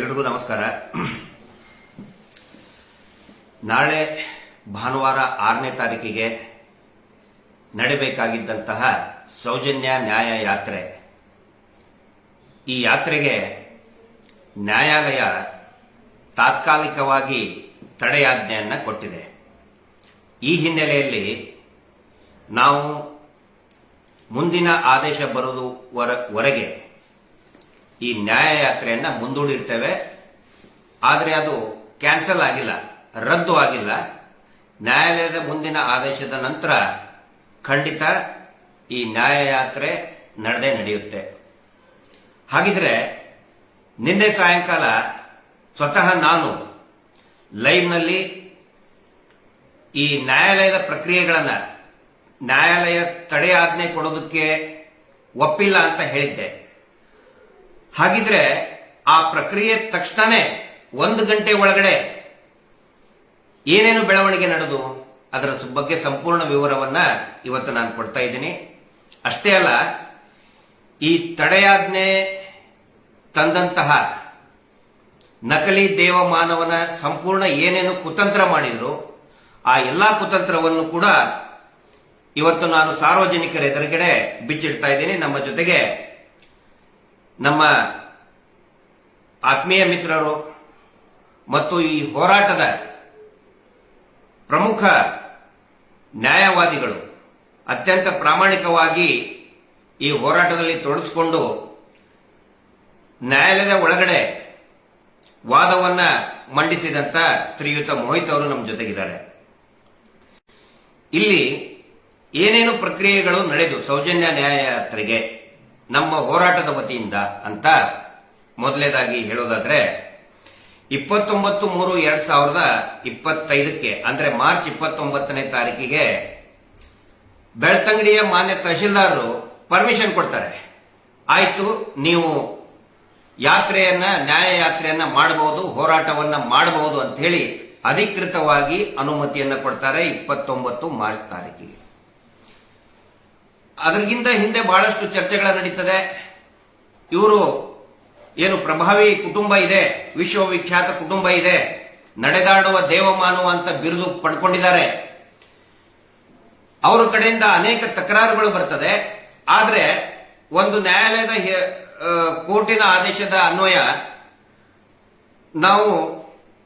ಎಲ್ರಿಗೂ ನಮಸ್ಕಾರ. ನಾಳೆ ಭಾನುವಾರ 6ನೇ ತಾರೀಕಿಗೆ ನಡೆಯಬೇಕಾಗಿದ್ದಂತಹ ಸೌಜನ್ಯ ನ್ಯಾಯ ಯಾತ್ರೆ, ಈ ಯಾತ್ರೆಗೆ ನ್ಯಾಯಾಲಯ ತಾತ್ಕಾಲಿಕವಾಗಿ ತಡೆಯಾಜ್ಞೆಯನ್ನು ಕೊಟ್ಟಿದೆ. ಈ ಹಿನ್ನೆಲೆಯಲ್ಲಿ ನಾವು ಮುಂದಿನ ಆದೇಶ ಬರುವವರೆಗೆ ಈ ನ್ಯಾಯ ಯಾತ್ರೆಯನ್ನು ಮುಂದೂಡಿರ್ತೇವೆ. ಆದರೆ ಅದು ಕ್ಯಾನ್ಸಲ್ ಆಗಿಲ್ಲ, ರದ್ದು ಆಗಿಲ್ಲ. ನ್ಯಾಯಾಲಯದ ಮುಂದಿನ ಆದೇಶದ ನಂತರ ಖಂಡಿತ ಈ ನ್ಯಾಯ ಯಾತ್ರೆ ನಡೆಯುತ್ತೆ. ಹಾಗಿದ್ರೆ ನಿನ್ನೆ ಸಾಯಂಕಾಲ ಸ್ವತಃ ನಾನು ಲೈವ್ನಲ್ಲಿ ಈ ನ್ಯಾಯಾಲಯದ ಪ್ರಕ್ರಿಯೆಗಳನ್ನು, ನ್ಯಾಯಾಲಯ ತಡೆಯಾಜ್ಞೆ ಕೊಡೋದಕ್ಕೆ ಒಪ್ಪಿಲ್ಲ ಅಂತ ಹೇಳಿದ್ದೆ. ಹಾಗಿದ್ರೆ ಆ ಪ್ರಕ್ರಿಯೆ ತಕ್ಷಣನೇ 1 ಗಂಟೆ ಒಳಗಡೆ ಏನೇನು ಬೆಳವಣಿಗೆ ನಡೆದು ಅದರ ಬಗ್ಗೆ ಸಂಪೂರ್ಣ ವಿವರವನ್ನ ಇವತ್ತು ನಾನು ಕೊಡ್ತಾ ಇದ್ದೀನಿ. ಅಷ್ಟೇ ಅಲ್ಲ, ಈ ತಡೆಯಾಜ್ಞೆ ತಂದಂತಹ ನಕಲಿ ದೇವಮಾನವನ ಸಂಪೂರ್ಣ ಏನೇನು ಕುತಂತ್ರ ಮಾಡಿದ್ರು ಆ ಎಲ್ಲಾ ಕುತಂತ್ರವನ್ನು ಕೂಡ ಇವತ್ತು ನಾನು ಸಾರ್ವಜನಿಕರ ಎದುರುಗಡೆ ಬಿಚ್ಚಿಡ್ತಾ ಇದ್ದೀನಿ. ನಮ್ಮ ಜೊತೆಗೆ ನಮ್ಮ ಆತ್ಮೀಯ ಮಿತ್ರರು ಮತ್ತು ಈ ಹೋರಾಟದ ಪ್ರಮುಖ ನ್ಯಾಯವಾದಿಗಳು ಅತ್ಯಂತ ಪ್ರಾಮಾಣಿಕವಾಗಿ ಈ ಹೋರಾಟದಲ್ಲಿ ತೊಡಗಿಸಿಕೊಂಡು ನ್ಯಾಯಾಲಯದ ಒಳಗಡೆ ವಾದವನ್ನ ಮಂಡಿಸಿದಂತ ಶ್ರೀಯುತ ಮೋಹಿತ್ ಅವರು ನಮ್ಮ ಜೊತೆಗಿದ್ದಾರೆ. ಇಲ್ಲಿ ಏನೇನು ಪ್ರಕ್ರಿಯೆಗಳು ನಡೆದು ಸೌಜನ್ಯ ನ್ಯಾಯ ಯಾತ್ರೆಗೆ ನಮ್ಮ ಹೋರಾಟದ ವತಿಯಿಂದ ಅಂತ ಮೊದಲನೇದಾಗಿ ಹೇಳೋದಾದ್ರೆ 29/3/2025 ಅಂದ್ರೆ ಮಾರ್ಚ್ 29ನೇ ತಾರೀಕಿಗೆ ಬೆಳ್ತಂಗಡಿಯ ಮಾನ್ಯ ತಹಶೀಲ್ದಾರರು ಪರ್ಮಿಷನ್ ಕೊಡ್ತಾರೆ. ಆಯ್ತು, ನೀವು ನ್ಯಾಯ ಯಾತ್ರೆಯನ್ನ ಮಾಡಬಹುದು, ಹೋರಾಟವನ್ನ ಮಾಡಬಹುದು ಅಂತ ಹೇಳಿ ಅಧಿಕೃತವಾಗಿ ಅನುಮತಿಯನ್ನ ಕೊಡ್ತಾರೆ 29 ಮಾರ್ಚ್ ತಾರೀಕಿಗೆ. ಅದರಿಗಿಂತ ಹಿಂದೆ ಬಹಳಷ್ಟು ಚರ್ಚೆಗಳ ನಡೀತದೆ. ಇವರು ಏನು ಪ್ರಭಾವಿ ಕುಟುಂಬ ಇದೆ, ವಿಶ್ವವಿಖ್ಯಾತ ಕುಟುಂಬ ಇದೆ, ನಡೆದಾಡುವ ದೇವಮಾನವ ಅಂತ ಬಿರುದು ಪಡ್ಕೊಂಡಿದ್ದಾರೆ. ಅವರ ಕಡೆಯಿಂದ ಅನೇಕ ತಕರಾರುಗಳು ಬರ್ತದೆ. ಆದ್ರೆ ಒಂದು ನ್ಯಾಯಾಲಯದ ಕೋರ್ಟಿನ ಆದೇಶದ ಅನ್ವಯ ನಾವು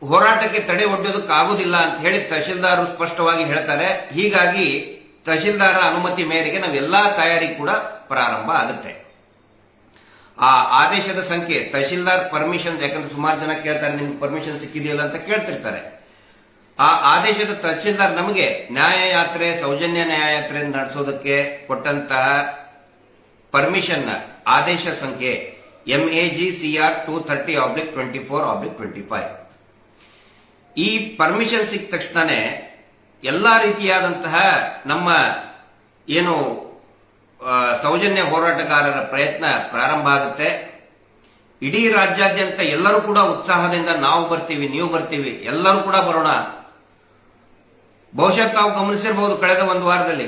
ಹೋರಾಟಕ್ಕೆ ತಡೆ ಒಡ್ಡೋದಕ್ಕಾಗುವುದಿಲ್ಲ ಅಂತ ಹೇಳಿ ತಹಶೀಲ್ದಾರ್ ಸ್ಪಷ್ಟವಾಗಿ ಹೇಳ್ತಾರೆ. ಹೀಗಾಗಿ ತಹಶೀಲ್ದಾರ ಅನುಮತಿ ಮೇರೆಗೆ ನಾವೆಲ್ಲಾ ತಯಾರಿ ಕೂಡ ಪ್ರಾರಂಭ ಆಗುತ್ತೆ. ಆ ಆದೇಶದ ಸಂಖ್ಯೆ ತಹಶೀಲ್ದಾರ್ ಪರ್ಮಿಷನ್, ಯಾಕಂದ್ರೆ ಸುಮಾರು ಜನ ಕೇಳ್ತಾರೆ ನಿಮ್ಗೆ ಪರ್ಮಿಷನ್ ಸಿಕ್ಕಿದೆಯಲ್ಲ ಅಂತ ಕೇಳ್ತಿರ್ತಾರೆ. ಆ ಆದೇಶದ ತಹಶೀಲ್ದಾರ್ ನಮಗೆ ನ್ಯಾಯಯಾತ್ರೆ, ಸೌಜನ್ಯ ನ್ಯಾಯಯಾತ್ರೆ ನಡೆಸೋದಕ್ಕೆ ಕೊಟ್ಟಂತಹ ಪರ್ಮಿಷನ್ ಆದೇಶ ಸಂಖ್ಯೆ MAGCR 230/24/25. ಈ ಪರ್ಮಿಷನ್ ಸಿಕ್ಕ ತಕ್ಷಣನೇ ಎಲ್ಲಾ ರೀತಿಯಾದಂತಹ ನಮ್ಮ ಏನು ಸೌಜನ್ಯ ಹೋರಾಟಗಾರರ ಪ್ರಯತ್ನ ಪ್ರಾರಂಭ ಆಗುತ್ತೆ. ಇಡೀ ರಾಜ್ಯಾದ್ಯಂತ ಎಲ್ಲರೂ ಕೂಡ ಉತ್ಸಾಹದಿಂದ ನಾವು ಬರ್ತೀವಿ, ನೀವು ಬರ್ತೀವಿ, ಎಲ್ಲರೂ ಕೂಡ ಬರೋಣ. ಬಹುಶಃ ತಾವು ಗಮನಿಸಿರಬಹುದು, ಕಳೆದ ಒಂದು ವಾರದಲ್ಲಿ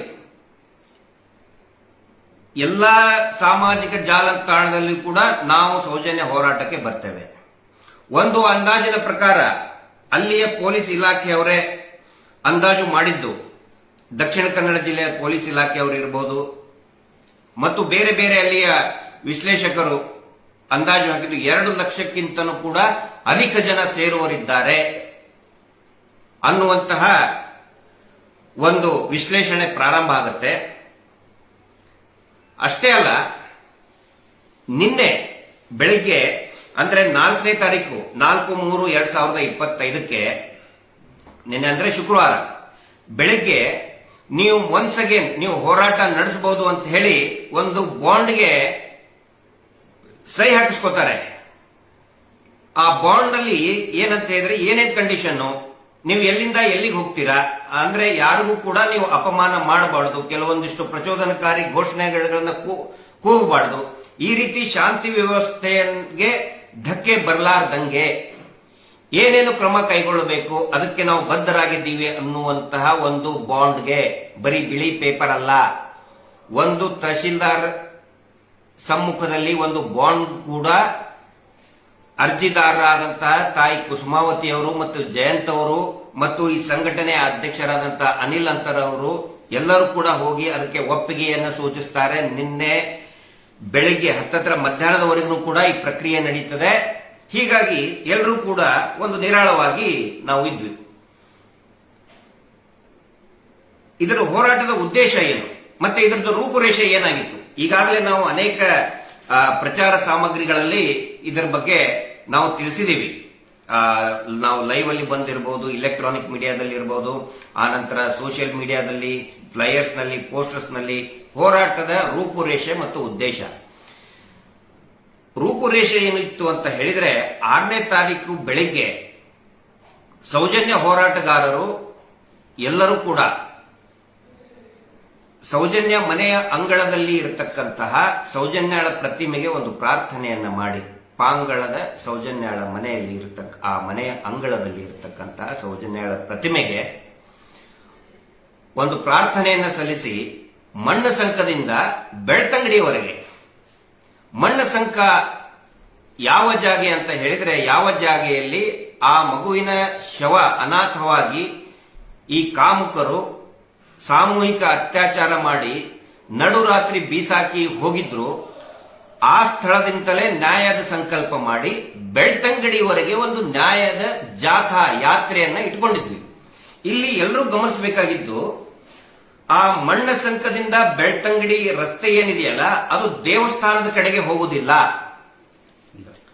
ಎಲ್ಲಾ ಸಾಮಾಜಿಕ ಜಾಲತಾಣದಲ್ಲಿ ಕೂಡ ನಾವು ಸೌಜನ್ಯ ಹೋರಾಟಕ್ಕೆ ಬರ್ತೇವೆ. ಒಂದು ಅಂದಾಜಿನ ಪ್ರಕಾರ ಅಲ್ಲಿಯ ಪೊಲೀಸ್ ಇಲಾಖೆಯವರೇ ಅಂದಾಜು ಮಾಡಿದ್ದು, ದಕ್ಷಿಣ ಕನ್ನಡ ಜಿಲ್ಲೆಯ ಪೊಲೀಸ್ ಇಲಾಖೆಯವರು ಇರಬಹುದು ಮತ್ತು ಬೇರೆ ಬೇರೆ ಅಲ್ಲಿಯ ವಿಶ್ಲೇಷಕರು ಅಂದಾಜು ಹಾಕಿದ್ದು 2 ಲಕ್ಷಕ್ಕಿಂತನೂ ಕೂಡ ಅಧಿಕ ಜನ ಸೇರುವರಿದ್ದಾರೆ ಅನ್ನುವಂತಹ ಒಂದು ವಿಶ್ಲೇಷಣೆ ಪ್ರಾರಂಭ ಆಗುತ್ತೆ. ಅಷ್ಟೇ ಅಲ್ಲ, ನಿನ್ನೆ ಬೆಳಿಗ್ಗೆ ಅಂದ್ರೆ 4ನೇ ತಾರೀಕು 4/3/2025 ನಿನ್ನೆ ಅಂದ್ರೆ ಶುಕ್ರವಾರ ಬೆಳಿಗ್ಗೆ ನೀವು ಒನ್ಸ್ ಅಗೇನ್ ನೀವು ಹೋರಾಟ ನಡೆಸಬಹುದು ಅಂತ ಹೇಳಿ ಒಂದು ಬಾಂಡ್ಗೆ ಸಹಿ ಹಾಕಿಸ್ಕೋತಾರೆ. ಆ ಬಾಂಡ್ ಅಲ್ಲಿ ಏನಂತ ಹೇಳಿದ್ರೆ ಏನೇನ್ ಕಂಡೀಷನ್, ನೀವು ಎಲ್ಲಿಂದ ಎಲ್ಲಿಗೆ ಹೋಗ್ತೀರಾ ಅಂದ್ರೆ ಯಾರಿಗೂ ಕೂಡ ನೀವು ಅಪಮಾನ ಮಾಡಬಾರ್ದು, ಕೆಲವೊಂದಿಷ್ಟು ಪ್ರಚೋದನಕಾರಿ ಘೋಷಣೆಗಳನ್ನ ಕೂಗಬಾರ್ದು, ಈ ರೀತಿ ಶಾಂತಿ ವ್ಯವಸ್ಥೆಗೆ ಧಕ್ಕೆ ಬರಲಾರ್ದಂಗೆ ಏನೇನು ಕ್ರಮ ಕೈಗೊಳ್ಳಬೇಕು ಅದಕ್ಕೆ ನಾವು ಬದ್ಧರಾಗಿದ್ದೀವಿ ಅನ್ನುವಂತಹ ಒಂದು ಬಾಂಡ್ಗೆ, ಬರೀ ಬಿಳಿ ಪೇಪರ್ ಅಲ್ಲ, ಒಂದು ತಹಶೀಲ್ದಾರ್ ಸಮ್ಮುಖದಲ್ಲಿ ಒಂದು ಬಾಂಡ್ ಕೂಡ ಅರ್ಜಿದಾರರಾದಂತಹ ತಾಯಿ ಕುಸುಮಾವತಿ ಅವರು ಮತ್ತು ಜಯಂತ್ ಅವರು ಮತ್ತು ಈ ಸಂಘಟನೆಯ ಅಧ್ಯಕ್ಷರಾದಂತಹ ಅನಿಲ್ ಅಂತರ್ ಅವರು ಎಲ್ಲರೂ ಕೂಡ ಹೋಗಿ ಅದಕ್ಕೆ ಒಪ್ಪಿಗೆಯನ್ನು ಸೂಚಿಸುತ್ತಾರೆ. ನಿನ್ನೆ ಬೆಳಿಗ್ಗೆ ಹತ್ತತ್ರ ಮಧ್ಯಾಹ್ನದವರೆಗೂ ಕೂಡ ಈ ಪ್ರಕ್ರಿಯೆ ನಡೀತದೆ. ಹೀಗಾಗಿ ಎಲ್ಲರೂ ಕೂಡ ಒಂದು ನಿರಾಳವಾಗಿ ನಾವು ಇದ್ವಿ. ಇದರ ಹೋರಾಟದ ಉದ್ದೇಶ ಏನು ಮತ್ತೆ ಇದರದ್ದು ರೂಪುರೇಷೆ ಏನಾಗಿತ್ತು? ಈಗಾಗಲೇ ನಾವು ಅನೇಕ ಪ್ರಚಾರ ಸಾಮಗ್ರಿಗಳಲ್ಲಿ ಇದರ ಬಗ್ಗೆ ನಾವು ತಿಳಿಸಿದೀವಿ. ನಾವು ಲೈವ್ ಅಲ್ಲಿ ಬಂದಿರಬಹುದು, ಇಲೆಕ್ಟ್ರಾನಿಕ್ ಮೀಡಿಯಾದಲ್ಲಿ ಇರಬಹುದು, ಆನಂತರ ಸೋಷಿಯಲ್ ಮೀಡಿಯಾದಲ್ಲಿ, ಫ್ಲೈಯರ್ಸ್ ನಲ್ಲಿ, ಪೋಸ್ಟರ್ಸ್ ನಲ್ಲಿ ಹೋರಾಟದ ರೂಪುರೇಷೆ ಮತ್ತು ಉದ್ದೇಶ. ರೂಪುರೇಷೆ ಏನಿತ್ತು ಅಂತ ಹೇಳಿದ್ರೆ 6ನೇ ತಾರೀಕು ಬೆಳಿಗ್ಗೆ ಸೌಜನ್ಯ ಹೋರಾಟಗಾರರು ಎಲ್ಲರೂ ಕೂಡ ಸೌಜನ್ಯ ಮನೆಯ ಅಂಗಳದಲ್ಲಿ ಇರತಕ್ಕಂತಹ ಸೌಜನ್ಯಾಳ ಪ್ರತಿಮೆಗೆ ಒಂದು ಪ್ರಾರ್ಥನೆಯನ್ನ ಮಾಡಿ, ಪಾಂಗಳದ ಸೌಜನ್ಯಾಳ ಮನೆಯಲ್ಲಿ ಆ ಮನೆಯ ಅಂಗಳದಲ್ಲಿ ಇರತಕ್ಕಂತಹ ಸೌಜನ್ಯಾಳ ಪ್ರತಿಮೆಗೆ ಒಂದು ಪ್ರಾರ್ಥನೆಯನ್ನ ಸಲ್ಲಿಸಿ ಮಣ್ಣು ಸಂಕದಿಂದ ಬೆಳ್ತಂಗಡಿಯವರೆಗೆ, ಮಣ್ಣು ಸಂಕ ಯಾವ ಜಾಗೆ ಅಂತ ಹೇಳಿದ್ರೆ ಯಾವ ಜಾಗೆಯಲ್ಲಿ ಆ ಮಗುವಿನ ಶವ ಅನಾಥವಾಗಿ ಈ ಕಾಮುಕರು ಸಾಮೂಹಿಕ ಅತ್ಯಾಚಾರ ಮಾಡಿ ನಡುರಾತ್ರಿ ಬೀಸಾಕಿ ಹೋಗಿದ್ರು, ಆ ಸ್ಥಳದಿಂದಲೇ ನ್ಯಾಯದ ಸಂಕಲ್ಪ ಮಾಡಿ ಬೆಳ್ತಂಗಡಿಯವರೆಗೆ ಒಂದು ನ್ಯಾಯದ ಜಾಥಾ ಯಾತ್ರೆಯನ್ನ ಇಟ್ಕೊಂಡಿದ್ವಿ. ಇಲ್ಲಿ ಎಲ್ಲರೂ ಗಮನಿಸಬೇಕಾಗಿದ್ದು, ಆ ಮಣ್ಣ ಸಂಕದಿಂದ ಬೆಳ್ತಂಗಡಿ ರಸ್ತೆ ಏನಿದೆಯಲ್ಲ ಅದು ದೇವಸ್ಥಾನದ ಕಡೆಗೆ ಹೋಗುವುದಿಲ್ಲ.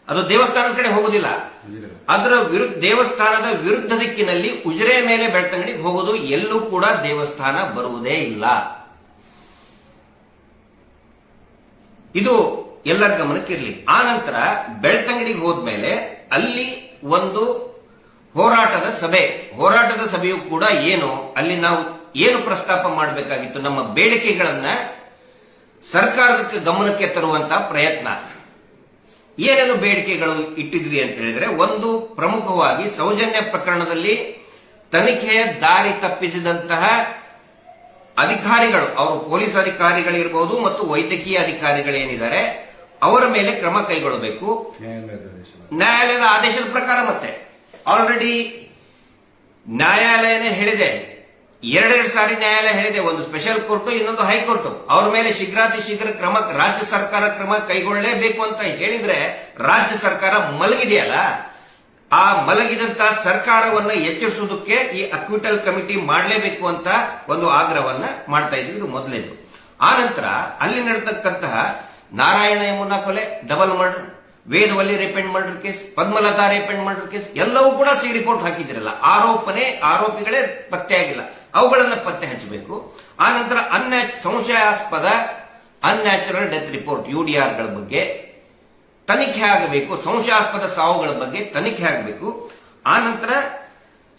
ಅದು ದೇವಸ್ಥಾನದ ಕಡೆ ಹೋಗುವುದಿಲ್ಲ. ಅದರ ದೇವಸ್ಥಾನದ ವಿರುದ್ಧ ದಿಕ್ಕಿನಲ್ಲಿ ಉಜಿರೆ ಮೇಲೆ ಬೆಳ್ತಂಗಡಿಗೆ ಹೋಗೋದು, ಎಲ್ಲೂ ಕೂಡ ದೇವಸ್ಥಾನ ಬರುವುದೇ ಇಲ್ಲ. ಇದು ಎಲ್ಲರ ಗಮನಕ್ಕಿರಲಿ. ಆ ನಂತರ ಬೆಳ್ತಂಗಡಿಗೆ ಹೋದ್ಮೇಲೆ ಅಲ್ಲಿ ಒಂದು ಹೋರಾಟದ ಸಭೆಯು ಕೂಡ ಏನು, ಅಲ್ಲಿ ನಾವು ಏನು ಪ್ರಸ್ತಾಪ ಮಾಡಬೇಕಾಗಿತ್ತು, ನಮ್ಮ ಬೇಡಿಕೆಗಳನ್ನ ಸರ್ಕಾರದ ಗಮನಕ್ಕೆ ತರುವಂತಹ ಪ್ರಯತ್ನ. ಏನೇನು ಬೇಡಿಕೆಗಳು ಇಟ್ಟಿದ್ವಿ ಅಂತ ಹೇಳಿದ್ರೆ, ಒಂದು ಪ್ರಮುಖವಾಗಿ ಸೌಜನ್ಯ ಪ್ರಕರಣದಲ್ಲಿ ತನಿಖೆಯ ದಾರಿ ತಪ್ಪಿಸಿದಂತಹ ಅಧಿಕಾರಿಗಳು, ಅವರು ಪೊಲೀಸ್ ಅಧಿಕಾರಿಗಳಿರಬಹುದು ಮತ್ತು ವೈದ್ಯಕೀಯ ಅಧಿಕಾರಿಗಳೇನಿದ್ದಾರೆ ಅವರ ಮೇಲೆ ಕ್ರಮ ಕೈಗೊಳ್ಳಬೇಕು. ನ್ಯಾಯಾಲಯದ ಆದೇಶದ ಪ್ರಕಾರ ಮತ್ತೆ ಆಲ್ರೆಡಿ ನ್ಯಾಯಾಲಯನೇ ಹೇಳಿದೆ, ಎರಡೆರಡು ಸಾರಿ ನ್ಯಾಯಾಲಯ ಹೇಳಿದೆ, ಒಂದು ಸ್ಪೆಷಲ್ ಕೋರ್ಟ್ ಇನ್ನೊಂದು ಹೈಕೋರ್ಟ್, ಅವ್ರ ಮೇಲೆ ಶೀಘ್ರಾತಿ ಶೀಘ್ರ ಕ್ರಮ ರಾಜ್ಯ ಸರ್ಕಾರ ಕ್ರಮ ಕೈಗೊಳ್ಳಲೇಬೇಕು ಅಂತ ಹೇಳಿದ್ರೆ ರಾಜ್ಯ ಸರ್ಕಾರ ಮಲಗಿದೆಯಲ್ಲ, ಆ ಮಲಗಿದಂತಹ ಸರ್ಕಾರವನ್ನ ಎಚ್ಚರಿಸುವುದಕ್ಕೆ ಈ ಅಕ್ವಿಟಲ್ ಕಮಿಟಿ ಮಾಡಲೇಬೇಕು ಅಂತ ಒಂದು ಆಗ್ರಹವನ್ನ ಮಾಡ್ತಾ ಇದ್ವಿ. ಇದು ಮೊದಲೇದು. ಆ ನಂತರ ಅಲ್ಲಿ ನಡೆದಕ್ಕಂತಹ ನಾರಾಯಣ ಯಮುನಾ ಕೊಲೆ, double murder, Vedavalli rape and murder case, Padmalatha rape and murder case ಎಲ್ಲವೂ ಕೂಡ ಸಿ ರಿಪೋರ್ಟ್ ಹಾಕಿದ್ರಲ್ಲ, ಆರೋಪಿಗಳೇ ಪತ್ತೆ ಆಗಿಲ್ಲ, ಅವುಗಳನ್ನ ಪತ್ತೆ ಹಚ್ಚಬೇಕು. ಆ ನಂತರ ಸಂಶಯಾಸ್ಪದ ಅನ್ಯಾಚುರಲ್ ಡೆತ್ ರಿಪೋರ್ಟ್ UDR ಗಳ ಬಗ್ಗೆ ತನಿಖೆ ಆಗಬೇಕು, ಸಂಶಯಾಸ್ಪದ ಸಾವುಗಳ ಬಗ್ಗೆ ತನಿಖೆ ಆಗಬೇಕು. ಆ ನಂತರ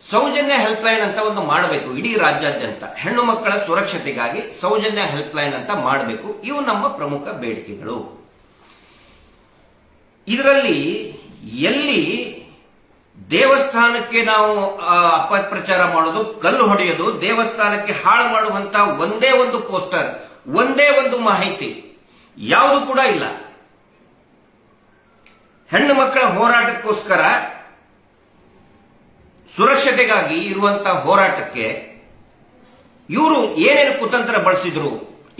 ಸೌಜನ್ಯ ಹೆಲ್ಪ್ ಲೈನ್ ಅಂತ ಒಂದು ಮಾಡಬೇಕು, ಇಡೀ ರಾಜ್ಯಾದ್ಯಂತ ಹೆಣ್ಣು ಮಕ್ಕಳ ಸುರಕ್ಷತೆಗಾಗಿ ಸೌಜನ್ಯ ಹೆಲ್ಪ್ ಲೈನ್ ಅಂತ ಮಾಡಬೇಕು. ಇವು ನಮ್ಮ ಪ್ರಮುಖ ಬೇಡಿಕೆಗಳು. ಇದರಲ್ಲಿ ಎಲ್ಲಿ ದೇವಸ್ಥಾನಕ್ಕೆ ನಾವು ಅಪಪ್ರಚಾರ ಮಾಡೋದು, ಕಲ್ಲು ಹೊಡೆಯೋದು, ದೇವಸ್ಥಾನಕ್ಕೆ ಹಾಳು ಮಾಡುವಂತ ಒಂದೇ ಒಂದು ಪೋಸ್ಟರ್, ಒಂದೇ ಒಂದು ಮಾಹಿತಿ ಯಾವುದು ಕೂಡ ಇಲ್ಲ. ಹೆಣ್ಣು ಮಕ್ಕಳ ಹೋರಾಟಕ್ಕೋಸ್ಕರ ಸುರಕ್ಷತೆಗಾಗಿ ಇರುವಂತಹ ಹೋರಾಟಕ್ಕೆ ಇವರು ಏನೇನು ಕುತಂತ್ರ ಬಳಸಿದ್ರು,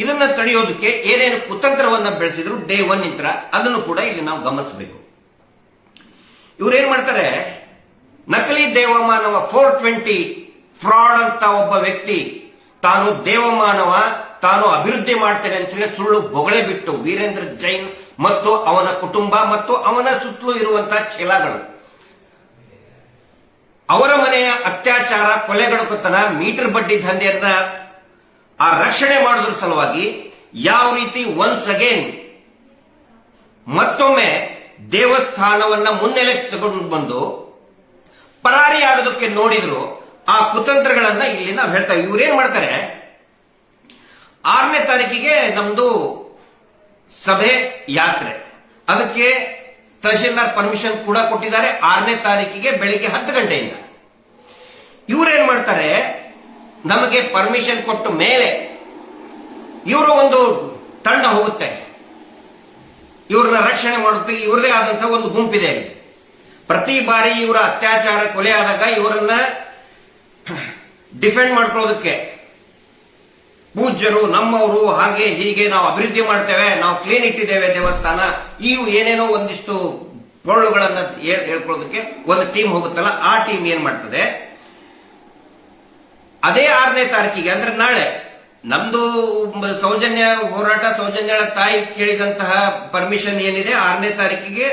ಇದನ್ನ ತಡೆಯೋದಕ್ಕೆ ಏನೇನು ಕುತಂತ್ರವನ್ನ ಬೆಳೆಸಿದ್ರು ಡೇ 1 ಇಂತ್ರ, ಅದನ್ನು ಕೂಡ ಇಲ್ಲಿ ನಾವು ಗಮನಿಸಬೇಕು. ಇವ್ರೇನ್ ಮಾಡ್ತಾರೆ, ನಕಲಿ ದೇವಮಾನವ 420 ಫ್ರಾಡ್ ಅಂತ ಒಬ್ಬ ವ್ಯಕ್ತಿ ತಾನು ದೇವಮಾನವ, ತಾನು ಅಭಿವೃದ್ಧಿ ಮಾಡ್ತೇನೆ ಅಂತ ಹೇಳಿ ಸುಳ್ಳು ಬೊಗಳೆ ಬಿಟ್ಟು ವೀರೇಂದ್ರ ಜೈನ್ ಮತ್ತು ಅವನ ಕುಟುಂಬ ಮತ್ತು ಅವನ ಸುತ್ತಲೂ ಇರುವಂತಹ ಚೇಲಾಗಳು ಅವರ ಮನೆಯ ಅತ್ಯಾಚಾರ, ಕೊಲೆಗಡುಕತನ, ಮೀಟರ್ ಬಡ್ಡಿ ದಂಧೆಯನ್ನ ಆ ರಕ್ಷಣೆ ಮಾಡೋದ್ರ ಸಲುವಾಗಿ ಯಾವ ರೀತಿ ಒನ್ಸ್ ಅಗೇನ್ ಮತ್ತೊಮ್ಮೆ ದೇವಸ್ಥಾನವನ್ನ ಮುನ್ನೆಲೆ ತಗೊಂಡು ಬಂದು ಪರಾರಿಯಾಗೋದಕ್ಕೆ ನೋಡಿದ್ರು, ಆ ಕುತಂತ್ರಗಳನ್ನ ಇಲ್ಲಿ ನಾವು ಹೇಳ್ತೇವೆ. ಇವ್ರೇನ್ ಮಾಡ್ತಾರೆ, 6ನೇ ತಾರೀಕಿಗೆ ನಮ್ದು ಸಭೆ ಯಾತ್ರೆ, ಅದಕ್ಕೆ ತಹಶೀಲ್ದಾರ್ ಪರ್ಮಿಷನ್ ಕೂಡ ಕೊಟ್ಟಿದ್ದಾರೆ 6ನೇ ತಾರೀಕಿಗೆ ಬೆಳಿಗ್ಗೆ 10 ಗಂಟೆಯಿಂದ. ಇವ್ರೇನ್ ಮಾಡ್ತಾರೆ, ನಮಗೆ ಪರ್ಮಿಷನ್ ಕೊಟ್ಟ ಮೇಲೆ ಇವರು ಒಂದು ತಂಡ ಹೋಗುತ್ತೆ, ಇವ್ರನ್ನ ರಕ್ಷಣೆ ಮಾಡುತ್ತೆ, ಇವ್ರದೇ ಆದಂತಹ ಒಂದು ಗುಂಪಿದೆ. ಪ್ರತಿ ಬಾರಿ ಇವರ ಅತ್ಯಾಚಾರ ಕೊಲೆ ಆದಾಗ ಇವರನ್ನ ಡಿಫೆಂಡ್ ಮಾಡ್ಕೊಳ್ಳೋದಕ್ಕೆ ಪೂಜ್ಯರು ನಮ್ಮವರು ಹಾಗೆ ಹೀಗೆ ನಾವು ಅಭಿವೃದ್ಧಿ ಮಾಡ್ತೇವೆ, ನಾವು ಕ್ಲೀನ್ ಇಟ್ಟಿದ್ದೇವೆ ದೇವಸ್ಥಾನ, ಇವು ಏನೇನೋ ಒಂದಿಷ್ಟು ಪೊಳ್ಳುಗಳನ್ನ ಹೇಳ್ಕೊಳ್ಳೋದಕ್ಕೆ ಒಂದು ಟೀಮ್ ಹೋಗುತ್ತಲ್ಲ, ಆ ಟೀಮ್ ಏನ್ ಮಾಡ್ತದೆ, ಅದೇ 6ನೇ ತಾರೀಕಿಗೆ ಅಂದ್ರೆ ನಾಳೆ ನಮ್ದು ಸೌಜನ್ಯ ಹೋರಾಟ, ಸೌಜನ್ಯಳ ತಾಯಿ ಕೇಳಿದಂತಹ ಪರ್ಮಿಷನ್ ಏನಿದೆ 6ನೇ ತಾರೀಕಿಗೆ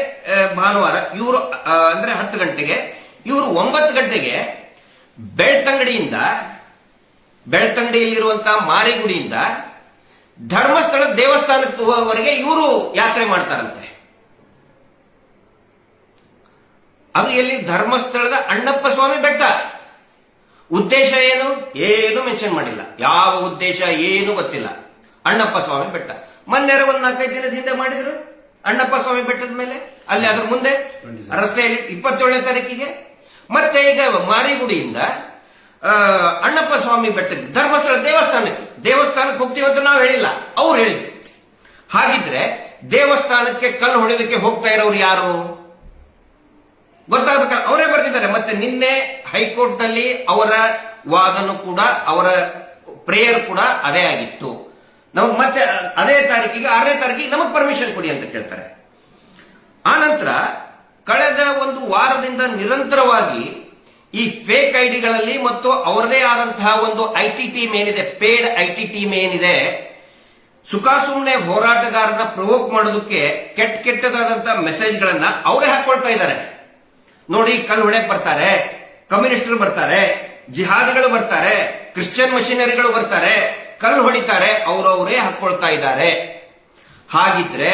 ಭಾನುವಾರ, ಇವರು ಅಂದ್ರೆ 10 ಗಂಟೆಗೆ, ಇವರು 9 ಗಂಟೆಗೆ ಬೆಳ್ತಂಗಡಿಯಲ್ಲಿರುವಂತಹ ಮಾರಿಗುಡಿಯಿಂದ ಧರ್ಮಸ್ಥಳ ದೇವಸ್ಥಾನದವರೆಗೆ ಇವರು ಯಾತ್ರೆ ಮಾಡ್ತಾರಂತೆ. ಅದು ಎಲ್ಲಿ? ಧರ್ಮಸ್ಥಳದ ಅಣ್ಣಪ್ಪ ಸ್ವಾಮಿ ಬೆಟ್ಟ. ಉದ್ದೇಶ ಏನು ಮೆನ್ಷನ್ ಮಾಡಿಲ್ಲ, ಯಾವ ಉದ್ದೇಶ ಏನು ಗೊತ್ತಿಲ್ಲ. ಅಣ್ಣಪ್ಪ ಸ್ವಾಮಿ ಬೆಟ್ಟ ಮೊನ್ನೆ ಒಂದು 4-5 ದಿನದ ಹಿಂದೆ ಮಾಡಿದ್ರು ಅಣ್ಣಪ್ಪ ಸ್ವಾಮಿ ಬೆಟ್ಟದ ಮೇಲೆ, ಅಲ್ಲಿ ಅದ್ರ ಮುಂದೆ ರಸ್ತೆಯಲ್ಲಿ 27ನೇ ತಾರೀಕಿಗೆ. ಮತ್ತೆ ಈಗ ಮಾರಿಗುಡಿಯಿಂದ ಅಣ್ಣಪ್ಪ ಸ್ವಾಮಿ ಬೆಟ್ಟಕ್ಕೆ, ಧರ್ಮಸ್ಥಳ ದೇವಸ್ಥಾನಕ್ಕೆ ಹೋಗ್ತೀವಿ ಅಂತ ನಾವು ಹೇಳಿಲ್ಲ, ಅವ್ರು ಹೇಳಿದ್ರು. ಹಾಗಿದ್ರೆ ದೇವಸ್ಥಾನಕ್ಕೆ ಕಲ್ಲು ಹೊಡೆಯಲಿಕ್ಕೆ ಹೋಗ್ತಾ ಇರೋರು ಯಾರು ಗೊತ್ತಾಗಬೇಕಲ್ಲ, ಅವರೇ ಬರ್ತಿದ್ದಾರೆ. ಮತ್ತೆ ನಿನ್ನೆ ಹೈಕೋರ್ಟ್ ನಲ್ಲಿ ಅವರ ವಾದನು ಕೂಡ, ಅವರ ಪ್ರೇಯರ್ ಕೂಡ ಅದೇ ಆಗಿತ್ತು. ನಮಗೆ ಮತ್ತೆ ಅದೇ ತಾರೀಕಿಗೆ 6ನೇ ತಾರೀಕಿಗೆ ನಮಗೆ ಪರ್ಮಿಷನ್ ಕೊಡಿ ಅಂತ ಕೇಳ್ತಾರೆ. ಆನಂತರ ಕಳೆದ ಒಂದು ವಾರದಿಂದ ನಿರಂತರವಾಗಿ ಈ ಫೇಕ್ ಐಡಿಗಳಲ್ಲಿ ಮತ್ತು ಅವರದೇ ಆದಂತಹ ಒಂದು ಐಟಿ ಟೀಮ್ ಏನಿದೆ, ಪೇಡ್ ಐಟಿ ಟೀಮ್ ಏನಿದೆ, ಸುಖಾಸುಮ್ನೆ ಹೋರಾಟಗಾರನ ಪ್ರವೋಕ್ ಮಾಡೋದಕ್ಕೆ ಕೆಟ್ಟದಾದಂತಹ ಮೆಸೇಜ್ಗಳನ್ನ ಅವರೇ ಹಾಕೊಳ್ತಾ ಇದ್ದಾರೆ. ನೋಡಿ, ಕಲ್ಲು ಹೊಡೆಯಕ್ ಬರ್ತಾರೆ, ಕಮ್ಯುನಿಸ್ಟರು ಬರ್ತಾರೆ, ಜಿಹಾದಿಗಳು ಬರ್ತಾರೆ, ಕ್ರಿಶ್ಚಿಯನ್ ಮಿಷನರಿಗಳು ಬರ್ತಾರೆ, ಕಲ್ಲು ಹೊಡಿತಾರೆ, ಅವರವರೇ ಹಾಕೊಳ್ತಾ ಇದ್ದಾರೆ. ಹಾಗಿದ್ರೆ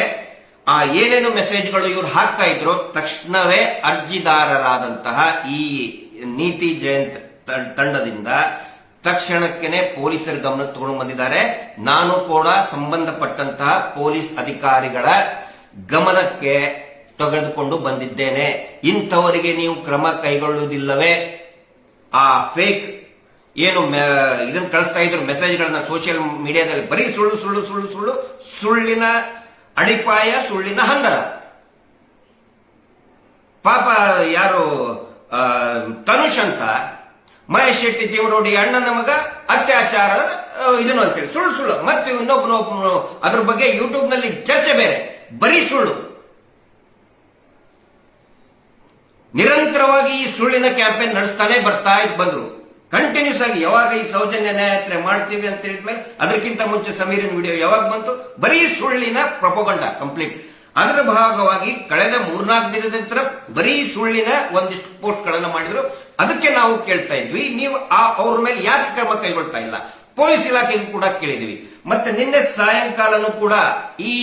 ಆ ಏನೇನು ಮೆಸೇಜ್ಗಳು ಇವ್ರು ಹಾಕ್ತಾ ಇದ್ರು, ತಕ್ಷಣವೇ ಅರ್ಜಿದಾರರಾದಂತಹ ಈ ನೀತಿ ಜಯಂತ್ ತಂಡದಿಂದ ತಕ್ಷಣಕ್ಕೇನೆ ಪೊಲೀಸರ ಗಮನಕ್ಕೆ ತಗೊಂಡು ಬಂದಿದ್ದಾರೆ. ನಾನು ಕೂಡ ಸಂಬಂಧಪಟ್ಟಂತಹ ಪೊಲೀಸ್ ಅಧಿಕಾರಿಗಳ ಗಮನಕ್ಕೆ ತೆಗೆದುಕೊಂಡು ಬಂದಿದ್ದೇನೆ. ಇಂಥವರಿಗೆ ನೀವು ಕ್ರಮ ಕೈಗೊಳ್ಳುವುದಿಲ್ಲವೇ? ಆ ಫೇಕ್ ಏನು ಇದನ್ನು ಕಳಿಸ್ತಾ ಇದ್ರು ಮೆಸೇಜ್ಗಳನ್ನ ಸೋಷಿಯಲ್ ಮೀಡಿಯಾದಲ್ಲಿ, ಬರೀ ಸುಳ್ಳಿನ ಅಡಿಪಾಯ, ಸುಳ್ಳಿನ ಹಂದರ. ಪಾಪ ಯಾರು ತನುಷ್ ಅಂತ ಮಹೇಶ್ ಶೆಟ್ಟಿ ಜೀವರೋಡಿ ಅಣ್ಣನ ಮಗ ಅತ್ಯಾಚಾರ ಇದನ್ನು ಅಂತೇಳಿ ಸುಳ್ಳು ಮತ್ತೆ ಇನ್ನೊಬ್ಬನು ಅದ್ರ ಬಗ್ಗೆ ಯೂಟ್ಯೂಬ್ ನಲ್ಲಿ ಚರ್ಚೆ ಬೇರೆ, ಬರೀ ಸುಳ್ಳು. ನಿರಂತರವಾಗಿ ಈ ಸುಳ್ಳಿನ ಕ್ಯಾಂಪೇನ್ ನಡೆಸ್ತಾನೆ ಬಂದ್ರು. ಕಂಟಿನ್ಯೂಸ್ ಆಗಿ ಯಾವಾಗ ಈ ಸೌಜನ್ಯ ನ್ಯಾಯಯಾತ್ರೆ ಮಾಡ್ತೀವಿ ಅಂತ ಹೇಳಿದ್ಮೇಲೆ ಅದಕ್ಕಿಂತ ಮುಂಚೆ ಸಮೀರಿನ ವಿಡಿಯೋ ಯಾವಾಗ ಬಂತು, ಬರೀ ಸುಳ್ಳಿನ ಪ್ರೊಪಗಂಡ ಕಂಪ್ಲೀಟ್. ಅದರ ಭಾಗವಾಗಿ ಕಳೆದ 3-4 ದಿನದ ನಂತರ ಬರೀ ಸುಳ್ಳಿನ ಒಂದಿಷ್ಟು ಪೋಸ್ಟ್ ಗಳನ್ನ ಮಾಡಿದ್ರು. ಅದಕ್ಕೆ ನಾವು ಕೇಳ್ತಾ ಇದ್ವಿ, ನೀವು ಅವ್ರ ಮೇಲೆ ಯಾಕೆ ಕ್ರಮ ಕೈಗೊಳ್ತಾ ಇಲ್ಲ? ಪೊಲೀಸ್ ಇಲಾಖೆಗೂ ಕೂಡ ಕೇಳಿದ್ವಿ. ಮತ್ತೆ ನಿನ್ನೆ ಸಾಯಂಕಾಲನೂ ಕೂಡ ಈ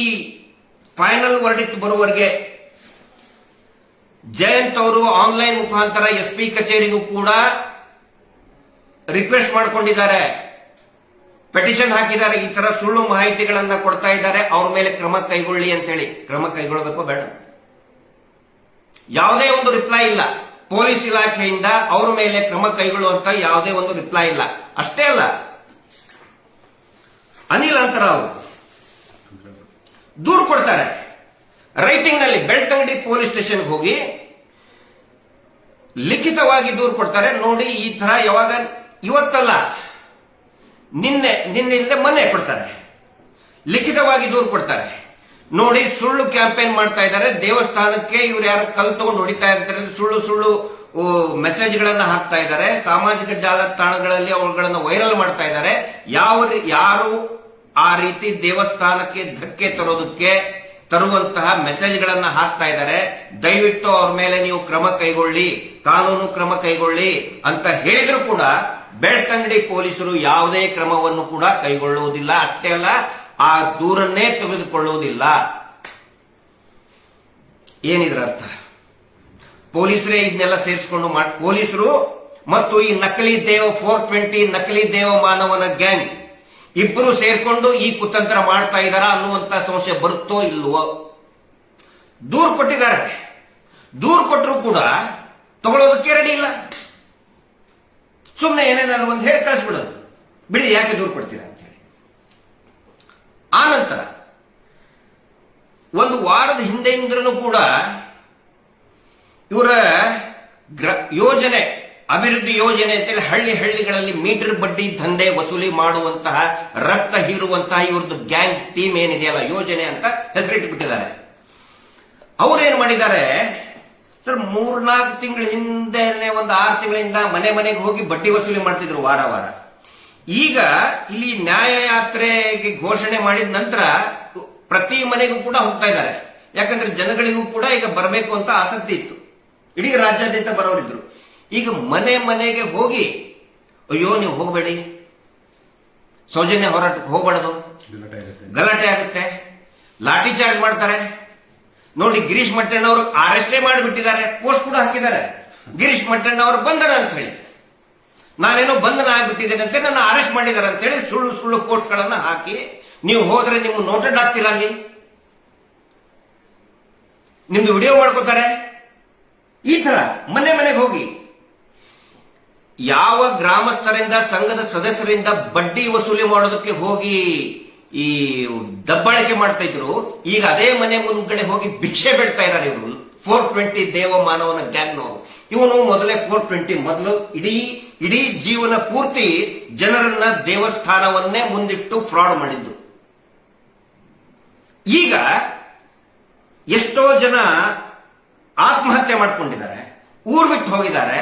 ಫೈನಲ್ ವರ್ಡಿಕ್ಟ್ ಬರುವವರೆಗೆ ಜಯಂತ್ ಅವರು ಆನ್ಲೈನ್ ಮುಖಾಂತರ SP ಕಚೇರಿಗೂ ಕೂಡ ರಿಕ್ವೆಸ್ಟ್ ಮಾಡಿಕೊಂಡಿದ್ದಾರೆ, ಪೆಟಿಷನ್ ಹಾಕಿದ್ದಾರೆ. ಈ ತರ ಸುಳ್ಳು ಮಾಹಿತಿಗಳನ್ನ ಕೊಡ್ತಾ ಇದ್ದಾರೆ, ಅವ್ರ ಮೇಲೆ ಕ್ರಮ ಕೈಗೊಳ್ಳಿ ಅಂತ ಹೇಳಿ. ಕ್ರಮ ಕೈಗೊಳ್ಳಬೇಕು ಬೇಡ? ಯಾವುದೇ ಒಂದು ರಿಪ್ಲೈ ಇಲ್ಲ ಪೊಲೀಸ್ ಇಲಾಖೆಯಿಂದ. ಅವ್ರ ಮೇಲೆ ಕ್ರಮ ಕೈಗೊಳ್ಳುವಂತ ಯಾವುದೇ ಒಂದು ರಿಪ್ಲೈ ಇಲ್ಲ. ಅಷ್ಟೇ ಅಲ್ಲ, ಅನಿಲ್ ಅಂತರ ಅವರು ದೂರು ಕೊಡ್ತಾರೆ ರೈಟಿಂಗ್ ನಲ್ಲಿ. ಬೆಳ್ತಂಗಡಿ ಪೊಲೀಸ್ ಸ್ಟೇಷನ್ ಹೋಗಿ ಲಿಖಿತವಾಗಿ ದೂರು ಕೊಡ್ತಾರೆ. ನೋಡಿ, ಈ ತರ ಯಾವಾಗ ಇವತ್ತಲ್ಲ, ನಿನ್ನೆ ಇಲ್ಲದೆ ಮೊನ್ನೆ ಕೊಡ್ತಾರೆ, ಲಿಖಿತವಾಗಿ ದೂರು ಕೊಡ್ತಾರೆ. ನೋಡಿ, ಸುಳ್ಳು ಕ್ಯಾಂಪೇನ್ ಮಾಡ್ತಾ ಇದ್ದಾರೆ. ದೇವಸ್ಥಾನಕ್ಕೆ ಇವ್ರು ಯಾರು ಕಲ್ ತಗೊಂಡು ಹೊಡಿತಾ ಇರ್ತಾರೆ, ಸುಳ್ಳು ಮೆಸೇಜ್ಗಳನ್ನ ಹಾಕ್ತಾ ಇದ್ದಾರೆ. ಸಾಮಾಜಿಕ ಜಾಲತಾಣಗಳಲ್ಲಿ ಅವುಗಳನ್ನ ವೈರಲ್ ಮಾಡ್ತಾ ಇದ್ದಾರೆ. ಯಾರು ಆ ರೀತಿ ದೇವಸ್ಥಾನಕ್ಕೆ ಧಕ್ಕೆ ತರುವಂತಹ ಮೆಸೇಜ್ಗಳನ್ನ ಹಾಕ್ತಾ ಇದ್ದಾರೆ, ದಯವಿಟ್ಟು ಅವ್ರ ಮೇಲೆ ನೀವು ಕ್ರಮ ಕೈಗೊಳ್ಳಿ, ಕಾನೂನು ಕ್ರಮ ಕೈಗೊಳ್ಳಿ ಅಂತ ಹೇಳಿದ್ರು ಕೂಡ ಬೆಳ್ತಂಗಡಿ ಪೊಲೀಸರು ಯಾವುದೇ ಕ್ರಮವನ್ನು ಕೂಡ ಕೈಗೊಳ್ಳುವುದಿಲ್ಲ. ಅಷ್ಟೇ ಅಲ್ಲ, ಆ ದೂರನ್ನೇ ತೆಗೆದುಕೊಳ್ಳುವುದಿಲ್ಲ. ಏನಿದ್ರ ಅರ್ಥ? ಪೊಲೀಸರೇ ಇದನ್ನೆಲ್ಲ ಸೇರಿಸಿಕೊಂಡು ಪೊಲೀಸರು ಮತ್ತು ಈ ನಕಲಿ ದೇವ 420 ನಕಲಿ ದೇವ ಮಾನವನ ಗ್ಯಾಂಗ್ ಇಬ್ಬರು ಸೇರ್ಕೊಂಡು ಈ ಕುತಂತ್ರ ಮಾಡ್ತಾ ಇದ್ದಾರಾ ಅನ್ನುವಂತ ಸಂಶಯ ಬರುತ್ತೋ ಇಲ್ವೋ? ದೂರು ಕೊಟ್ಟಿದ್ದಾರೆ. ದೂರು ಕೊಟ್ಟರು ಕೂಡ ತಗೊಳ್ಳೋದಕ್ಕೆ ರೆಡಿ ಇಲ್ಲ. ಸುಮ್ಮನೆ ಏನೇನಾದ್ರು ಒಂದು ಹೇಳಿ ಕಳಿಸ್ಬಿಡೋದು, ಬಿಡಿ ಯಾಕೆ ದೂರು ಕೊಡ್ತೀರಾ ಅಂತ ಹೇಳಿ. ಆ ನಂತರ ಒಂದು ವಾರದ ಹಿಂದೆಯಿಂದಲೂ ಕೂಡ ಇವರ ಯೋಜನೆ, ಅಭಿವೃದ್ಧಿ ಯೋಜನೆ ಅಂತೇಳಿ ಹಳ್ಳಿಗಳಲ್ಲಿ ಮೀಟರ್ ಬಡ್ಡಿ ದಂಧೆ ವಸೂಲಿ ಮಾಡುವಂತಹ, ರಕ್ತ ಹೀರುವಂತಹ ಇವ್ರದ್ದು ಗ್ಯಾಂಗ್ ಟೀಮ್ ಏನಿದೆಯಲ್ಲ, ಯೋಜನೆ ಅಂತ ಹೆಸರಿಟ್ಟುಬಿಟ್ಟಿದ್ದಾರೆ. ಅವ್ರೇನ್ ಮಾಡಿದ್ದಾರೆ ಸರ್, 3-4 ತಿಂಗಳ ಹಿಂದೆ, ಒಂದು 6 ತಿಂಗಳಿಂದ ಮನೆಗೆ ಹೋಗಿ ಬಡ್ಡಿ ವಸೂಲಿ ಮಾಡ್ತಿದ್ರು ವಾರ. ಈಗ ಇಲ್ಲಿ ನ್ಯಾಯಯಾತ್ರೆಗೆ ಘೋಷಣೆ ಮಾಡಿದ ನಂತರ ಪ್ರತಿ ಮನೆಗೂ ಕೂಡ ಹೋಗ್ತಾ ಇದ್ದಾರೆ. ಯಾಕಂದ್ರೆ ಜನಗಳಿಗೂ ಕೂಡ ಈಗ ಬರಬೇಕು ಅಂತ ಆಸಕ್ತಿ ಇತ್ತು, ಇಡೀ ರಾಜ್ಯಾದ್ಯಂತ ಬರೋರಿದ್ರು. ಈಗ ಮನೆಗೆ ಹೋಗಿ, ಅಯ್ಯೋ ನೀವು ಹೋಗಬೇಡಿ, ಸೌಜನ್ಯ ಹೋರಾಟಕ್ಕೆ ಹೋಗಬಾರದು, ಗಲಾಟೆ ಆಗುತ್ತೆ, ಲಾಠಿ ಚಾರ್ಜ್ ಮಾಡ್ತಾರೆ. ನೋಡಿ, ಗಿರೀಶ್ ಮಟ್ಟಣ್ಣವರು ಅರೆಸ್ಟೇ ಮಾಡಿಬಿಟ್ಟಿದ್ದಾರೆ, ಪೋಸ್ಟ್ ಕೂಡ ಹಾಕಿದ್ದಾರೆ. ಗಿರೀಶ್ ಮಟ್ಟಣ್ಣವರು ಬಂಧನ ಅಂತ ಹೇಳಿ, ನಾನೇನೋ ಬಂಧನ ಆಗ್ಬಿಟ್ಟಿದ್ದೇನೆ ನನ್ನ ಅರೆಸ್ಟ್ ಮಾಡಿದ್ದಾರೆ ಅಂತ ಹೇಳಿ ಸುಳ್ಳು ಪೋಸ್ಟ್ಗಳನ್ನ ಹಾಕಿ, ನೀವು ಹೋದ್ರೆ ನಿಮ್ಮ ನೋಟೆಡ್ ಆಗ್ತೀರಾ, ಅಲ್ಲಿ ನಿಮ್ದು ವಿಡಿಯೋ ಮಾಡ್ಕೋತಾರೆ. ಈ ತರ ಮನೆಗೆ ಹೋಗಿ ಯಾವ ಗ್ರಾಮಸ್ಥರಿಂದ, ಸಂಘದ ಸದಸ್ಯರಿಂದ ಬಡ್ಡಿ ವಸೂಲಿ ಮಾಡೋದಕ್ಕೆ ಹೋಗಿ ಈ ದಬ್ಬಾಳಿಕೆ ಮಾಡ್ತಾ ಇದ್ರು, ಈಗ ಅದೇ ಮನೆ ಮುಂದ್ಗಡೆ ಹೋಗಿ ಭಿಕ್ಷೆ ಬೇಡ್ತಾ ಇದ್ದಾರೆ ಇವರು. 420 ದೇವಮಾನವನ ಗ್ಯಾಂಗ್ನವರು. ಇವನು ಮೊದಲೇ 420 ಮೊದಲು ಇಡೀ ಜೀವನ ಪೂರ್ತಿ ಜನರನ್ನ ದೇವಸ್ಥಾನವನ್ನೇ ಮುಂದಿಟ್ಟು ಫ್ರಾಡ್ ಮಾಡಿದ್ದು. ಈಗ ಎಷ್ಟೋ ಜನ ಆತ್ಮಹತ್ಯೆ ಮಾಡ್ಕೊಂಡಿದ್ದಾರೆ, ಊರ್ ಬಿಟ್ಟು ಹೋಗಿದ್ದಾರೆ,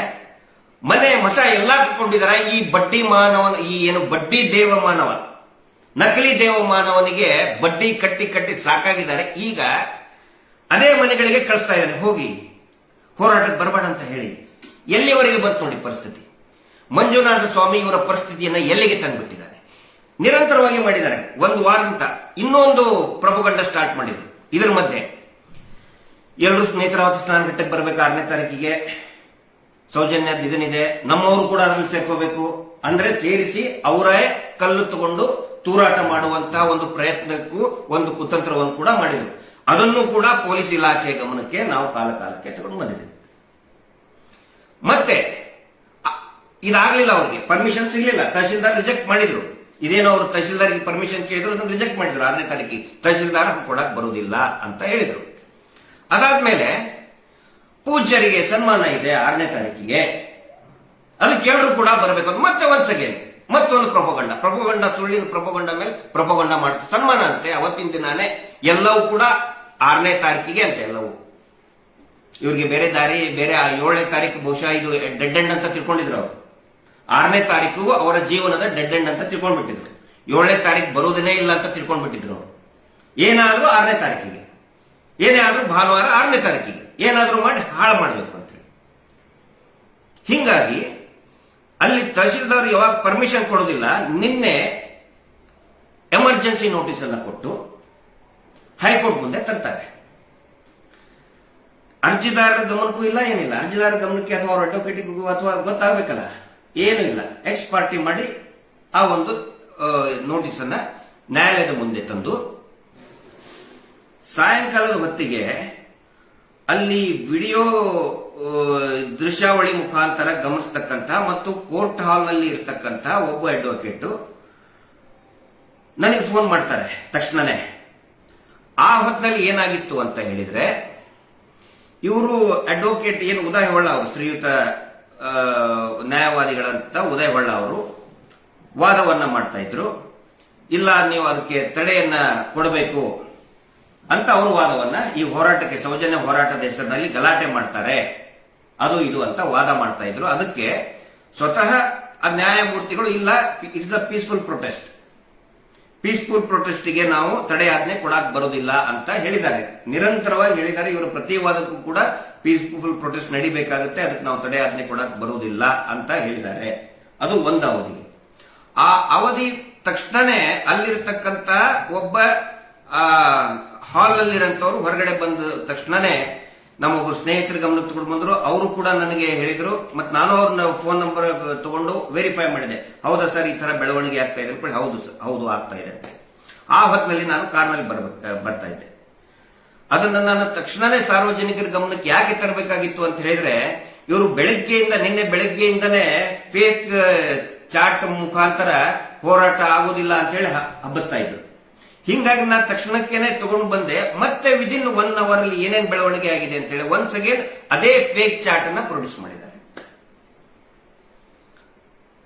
ಮನೆ ಮಠ ಎಲ್ಲ ಕಟ್ಕೊಂಡಿದ್ದಾರೆ. ಈ ಬಡ್ಡಿ ಮಾನವನ, ಈ ಏನು ಬಡ್ಡಿ ದೇವಮಾನವ, ನಕಲಿ ದೇವಮಾನವನಿಗೆ ಬಡ್ಡಿ ಕಟ್ಟಿ ಸಾಕಾಗಿದ್ದಾರೆ. ಈಗ ಅದೇ ಮನೆಗಳಿಗೆ ಕಳಿಸ್ತಾ ಇದ್ದಾರೆ, ಹೋಗಿ ಹೋರಾಟಕ್ಕೆ ಬರಬೇಡ ಅಂತ ಹೇಳಿ. ಎಲ್ಲಿವರೆಗೆ ಬಂತು ನೋಡಿ ಪರಿಸ್ಥಿತಿ. ಮಂಜುನಾಥ ಸ್ವಾಮಿ ಇವರ ಪರಿಸ್ಥಿತಿಯನ್ನ ಎಲ್ಲಿಗೆ ತಂದುಬಿಟ್ಟಿದ್ದಾರೆ. ನಿರಂತರವಾಗಿ ಮಾಡಿದ್ದಾರೆ. ಒಂದು ವಾರದಿಂದ ಇನ್ನೊಂದು ಪ್ರಭುಗಂಡ ಸ್ಟಾರ್ಟ್ ಮಾಡಿದ್ರು. ಇದರ ಮಧ್ಯೆ ಎಲ್ಲರೂ ನೇತ್ರಾವತಿ ಸ್ನಾನಘಟ್ಟಕ್ಕೆ ಬರಬೇಕು 6ನೇ ತಾರೀಕಿಗೆ. ಸೌಜನ್ಯದ ಇದನ್ನಿದೆ, ನಮ್ಮವರು ಕೂಡ ಅದರಲ್ಲಿ ಸೇರ್ಕೋಬೇಕು ಅಂದ್ರೆ ಸೇರಿಸಿ ಅವರೇ ಕಲ್ಲು ತಗೊಂಡು ತೂರಾಟ ಮಾಡುವಂತಹ ಒಂದು ಪ್ರಯತ್ನಕ್ಕೂ ಒಂದು ಕುತಂತ್ರವನ್ನು ಕೂಡ ಮಾಡಿದ್ರು. ಅದನ್ನು ಕೂಡ ಪೊಲೀಸ್ ಇಲಾಖೆಯ ಗಮನಕ್ಕೆ ನಾವು ಕಾಲಕ್ಕೆ ತಗೊಂಡು ಬಂದಿದ್ದೇವೆ. ಮತ್ತೆ ಇದಾಗಲಿಲ್ಲ, ಅವ್ರಿಗೆ ಪರ್ಮಿಷನ್ ಸಿಗಲಿಲ್ಲ, ತಹಶೀಲ್ದಾರ್ ರಿಜೆಕ್ಟ್ ಮಾಡಿದ್ರು. ಇದೇನೋ ಅವರು ತಹಶೀಲ್ದಾರ್ಗೆ ಪರ್ಮಿಷನ್ ಕೇಳಿದ್ರು, ಅದನ್ನು ರಿಜೆಕ್ಟ್ ಮಾಡಿದ್ರು. 6ನೇ ತಾರೀಕಿಗೆ ತಹಶೀಲ್ದಾರ್ ಕೊಡಕ್ ಬರುವುದಿಲ್ಲ ಅಂತ ಹೇಳಿದ್ರು. ಅದಾದ್ಮೇಲೆ ಪೂಜ್ಯರಿಗೆ ಸನ್ಮಾನ ಇದೆ 6ನೇ ತಾರೀಕಿಗೆ, ಅದಕ್ಕೆ ಎಲ್ಲರೂ ಕೂಡ ಬರಬೇಕು ಅಂತ ಮತ್ತೆ ಒಂದ್ಸ್ ಅಗೇನ್ ಮತ್ತೊಂದು ಪ್ರಭುಗಂಡ ಸುಳ್ಳಿನ ಪ್ರಭುಗಂಡ ಮೇಲೆ ಪ್ರಭುಗಂಡ ಮಾಡ್ತಾರೆ. ಸನ್ಮಾನ ಅಂತೆ ಅವತ್ತಿನ ದಿನಾನೇ, ಎಲ್ಲವೂ ಕೂಡ 6ನೇ ತಾರೀಕಿಗೆ ಅಂತ. ಎಲ್ಲವೂ ಇವ್ರಿಗೆ ಬೇರೆ ದಾರಿ, ಬೇರೆ 7ನೇ ತಾರೀಕು ಬಹುಶಃ ಇದು ಡೆಡ್ ಎಂಡ್ ಅಂತ ತಿಳ್ಕೊಂಡಿದ್ರು ಅವರು. 6ನೇ ತಾರೀಕು ಅವರ ಜೀವನದ ಡೆಡ್ ಎಂಡ್ ಅಂತ ತಿಳ್ಕೊಂಡ್ಬಿಟ್ಟಿದ್ರು. 7ನೇ ತಾರೀಕು ಬರುವುದನ್ನೇ ಇಲ್ಲ ಅಂತ ತಿಳ್ಕೊಂಡ್ಬಿಟ್ಟಿದ್ರು ಅವರು. ಏನಾದ್ರೂ 6ನೇ ತಾರೀಕಿಗೆ, ಏನೇ ಆದ್ರೂ ಭಾನುವಾರ 6ನೇ ತಾರೀಕಿಗೆ ಏನಾದ್ರೂ ಮಾಡಿ ಹಾಳು ಮಾಡಬೇಕು ಅಂತೇಳಿ. ಹಿಂಗಾಗಿ ಅಲ್ಲಿ ತಹಶೀಲ್ದಾರ್ ಯಾವಾಗ ಪರ್ಮಿಷನ್ ಕೊಡೋದಿಲ್ಲ, ನಿನ್ನೆ ಎಮರ್ಜೆನ್ಸಿ ನೋಟಿಸ್ ಅನ್ನ ಕೊಟ್ಟು ಹೈಕೋರ್ಟ್ ಮುಂದೆ ತರ್ತಾರೆ. ಅರ್ಜಿದಾರರ ಗಮನಕ್ಕೂ ಇಲ್ಲ, ಏನಿಲ್ಲ. ಅರ್ಜಿದಾರರ ಗಮನಕ್ಕೆ ಅಥವಾ ಅವ್ರ ಅಡ್ವೊಕೇಟಿಗೂ ಅಥವಾ ಗೊತ್ತಾಗಬೇಕಲ್ಲ, ಏನೂ ಇಲ್ಲ. ಎಕ್ಸ್ ಪಾರ್ಟಿ ಮಾಡಿ ಆ ಒಂದು ನೋಟಿಸ್ ಅನ್ನ ನ್ಯಾಯಾಲಯದ ಮುಂದೆ ತಂದು ಸಾಯಂಕಾಲದ ಹೊತ್ತಿಗೆ ಅಲ್ಲಿ ವಿಡಿಯೋ ದೃಶ್ಯಾವಳಿ ಮುಖಾಂತರ ಗಮನಿಸತಕ್ಕಂಥ ಮತ್ತು ಕೋರ್ಟ್ ಹಾಲ್ ನಲ್ಲಿ ಇರತಕ್ಕಂಥ ಒಬ್ಬ ಅಡ್ವೊಕೇಟ್ ನನಗೆ ಫೋನ್ ಮಾಡ್ತಾರೆ ತಕ್ಷಣನೇ. ಆ ಹೊತ್ತಿನಲ್ಲಿ ಏನಾಗಿತ್ತು ಅಂತ ಹೇಳಿದ್ರೆ, ಇವರು ಅಡ್ವೊಕೇಟ್ ಏನು ಉದಯ್ ಹೊಳ್ಳ ಅವರು, ಶ್ರೀಯುತ ನ್ಯಾಯವಾದಿಗಳಂತ ಉದಯ್ ಹೊಳ್ಳ ಅವರು ವಾದವನ್ನ ಮಾಡ್ತಾ ಇದ್ರು. ಇಲ್ಲ, ನೀವು ಅದಕ್ಕೆ ತಡೆಯನ್ನ ಕೊಡಬೇಕು ಅಂತ ಅವರು ವಾದವನ್ನ, ಈ ಹೋರಾಟಕ್ಕೆ ಸೌಜನ್ಯ ಹೋರಾಟದ ಹೆಸರಿನಲ್ಲಿ ಗಲಾಟೆ ಮಾಡ್ತಾರೆ, ಅದು ಇದು ಅಂತ ವಾದ ಮಾಡ್ತಾ ಇದ್ರು. ಅದಕ್ಕೆ ಸ್ವತಃ ಆ ನ್ಯಾಯಮೂರ್ತಿಗಳು ಇಲ್ಲ, it's a peaceful protest, peaceful ಪ್ರೊಟೆಸ್ಟ್ಗೆ ನಾವು ತಡೆಯಾಜ್ಞೆ ಕೊಡಕ್ ಬರೋದಿಲ್ಲ ಅಂತ ಹೇಳಿದ್ದಾರೆ. ನಿರಂತರವಾಗಿ ಹೇಳಿದ್ದಾರೆ. ಇವರ ಪ್ರತಿ ವಾದಕ್ಕೂ ಕೂಡ ಪೀಸ್ಫುಲ್ ಪ್ರೊಟೆಸ್ಟ್ ನಡಿಬೇಕಾಗುತ್ತೆ, ಅದಕ್ಕೆ ನಾವು ತಡೆಯಾಜ್ಞೆ ಕೊಡಕ್ ಬರುವುದಿಲ್ಲ ಅಂತ ಹೇಳಿದ್ದಾರೆ. ಅದು ಒಂದು ಅವಧಿಗೆ. ಆ ಅವಧಿ ತಕ್ಷಣನೇ ಅಲ್ಲಿರ್ತಕ್ಕಂಥ ಒಬ್ಬ ಹಾಲ್ ನಲ್ಲಿರಂತವ್ರು ಹೊರಗಡೆ ಬಂದ ತಕ್ಷಣನೇ ನಮ್ಮೊಬ್ಬರು ಸ್ನೇಹಿತರ ಗಮನಕ್ಕೆ ತಗೊಂಡು ಬಂದ್ರು. ಅವರು ಕೂಡ ನನಗೆ ಹೇಳಿದ್ರು, ಮತ್ತೆ ನಾನು ಅವ್ರನ್ನ ಫೋನ್ ನಂಬರ್ ತಗೊಂಡು ವೆರಿಫೈ ಮಾಡಿದೆ. ಹೌದಾ ಸರ್, ಈ ತರ ಬೆಳವಣಿಗೆ ಆಗ್ತಾ ಇದೆ? ಹೌದು ಆಗ್ತಾ ಇದೆ ಅಂತ. ಆ ಹೊತ್ತಿನಲ್ಲಿ ನಾನು ಕಾರ್ನಲ್ಲಿ ಬರ್ತಾ ಇದ್ದೆ. ಅದನ್ನ ನಾನು ತಕ್ಷಣನೇ ಸಾರ್ವಜನಿಕರ ಗಮನಕ್ಕೆ ಯಾಕೆ ತರಬೇಕಾಗಿತ್ತು ಅಂತ ಹೇಳಿದ್ರೆ, ಇವರು ನಿನ್ನೆ ಬೆಳಗ್ಗೆಯಿಂದನೇ ಫೇಕ್ ಚಾಟ್ ಮುಖಾಂತರ ಹೋರಾಟ ಆಗುದಿಲ್ಲ ಅಂತ ಹೇಳಿ ಹಬ್ಬಿಸ್ತಾ ಇದ್ರು. ಹಿಂಗಾಗಿ ನಾನು ತಕ್ಷಣಕ್ಕೇನೆ ತಗೊಂಡು ಬಂದೆ. ಮತ್ತೆ ವಿದಿನ್ 1 hour ಅಲ್ಲಿ ಏನೇನ್ ಬೆಳವಣಿಗೆ ಆಗಿದೆ ಅಂತ ಹೇಳಿ ಒನ್ಸ್ ಅಗೇನ್ ಅದೇ ಫೇಕ್ ಚಾರ್ಟ್ ಅನ್ನ ಪ್ರೊಡ್ಯೂಸ್ ಮಾಡಿದ್ದಾರೆ.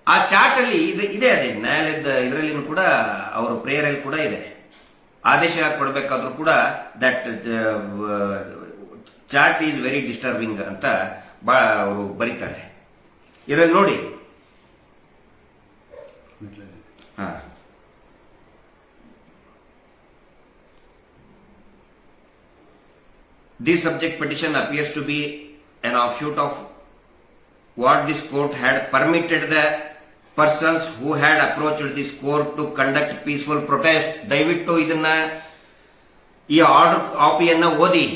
ಆ ಚಾರ್ಟ್ ಅಲ್ಲಿ ಇದೆ ಅದೇ ನ್ಯಾಯಾಲಯದ ಇದರಲ್ಲಿ ಕೂಡ ಅವರ ಪ್ರೇಯರ್ ಅಲ್ಲಿ ಕೂಡ ಇದೆ. ಆದೇಶ ಕೊಡಬೇಕಾದ್ರೂ ಕೂಡ that chart is very disturbing ಅಂತ ಅವರು ಬರೀತಾರೆ. ಇದರಲ್ಲಿ ನೋಡಿ, this subject petition appears to be an offshoot of what this court had permitted the persons who had approached this court to conduct peaceful protest. ದಯವಿಟ್ಟು ಇದನ್ನ ಈ ಆರ್ಡರ್ ಕಾಪಿಯನ್ನ ಓದಿ.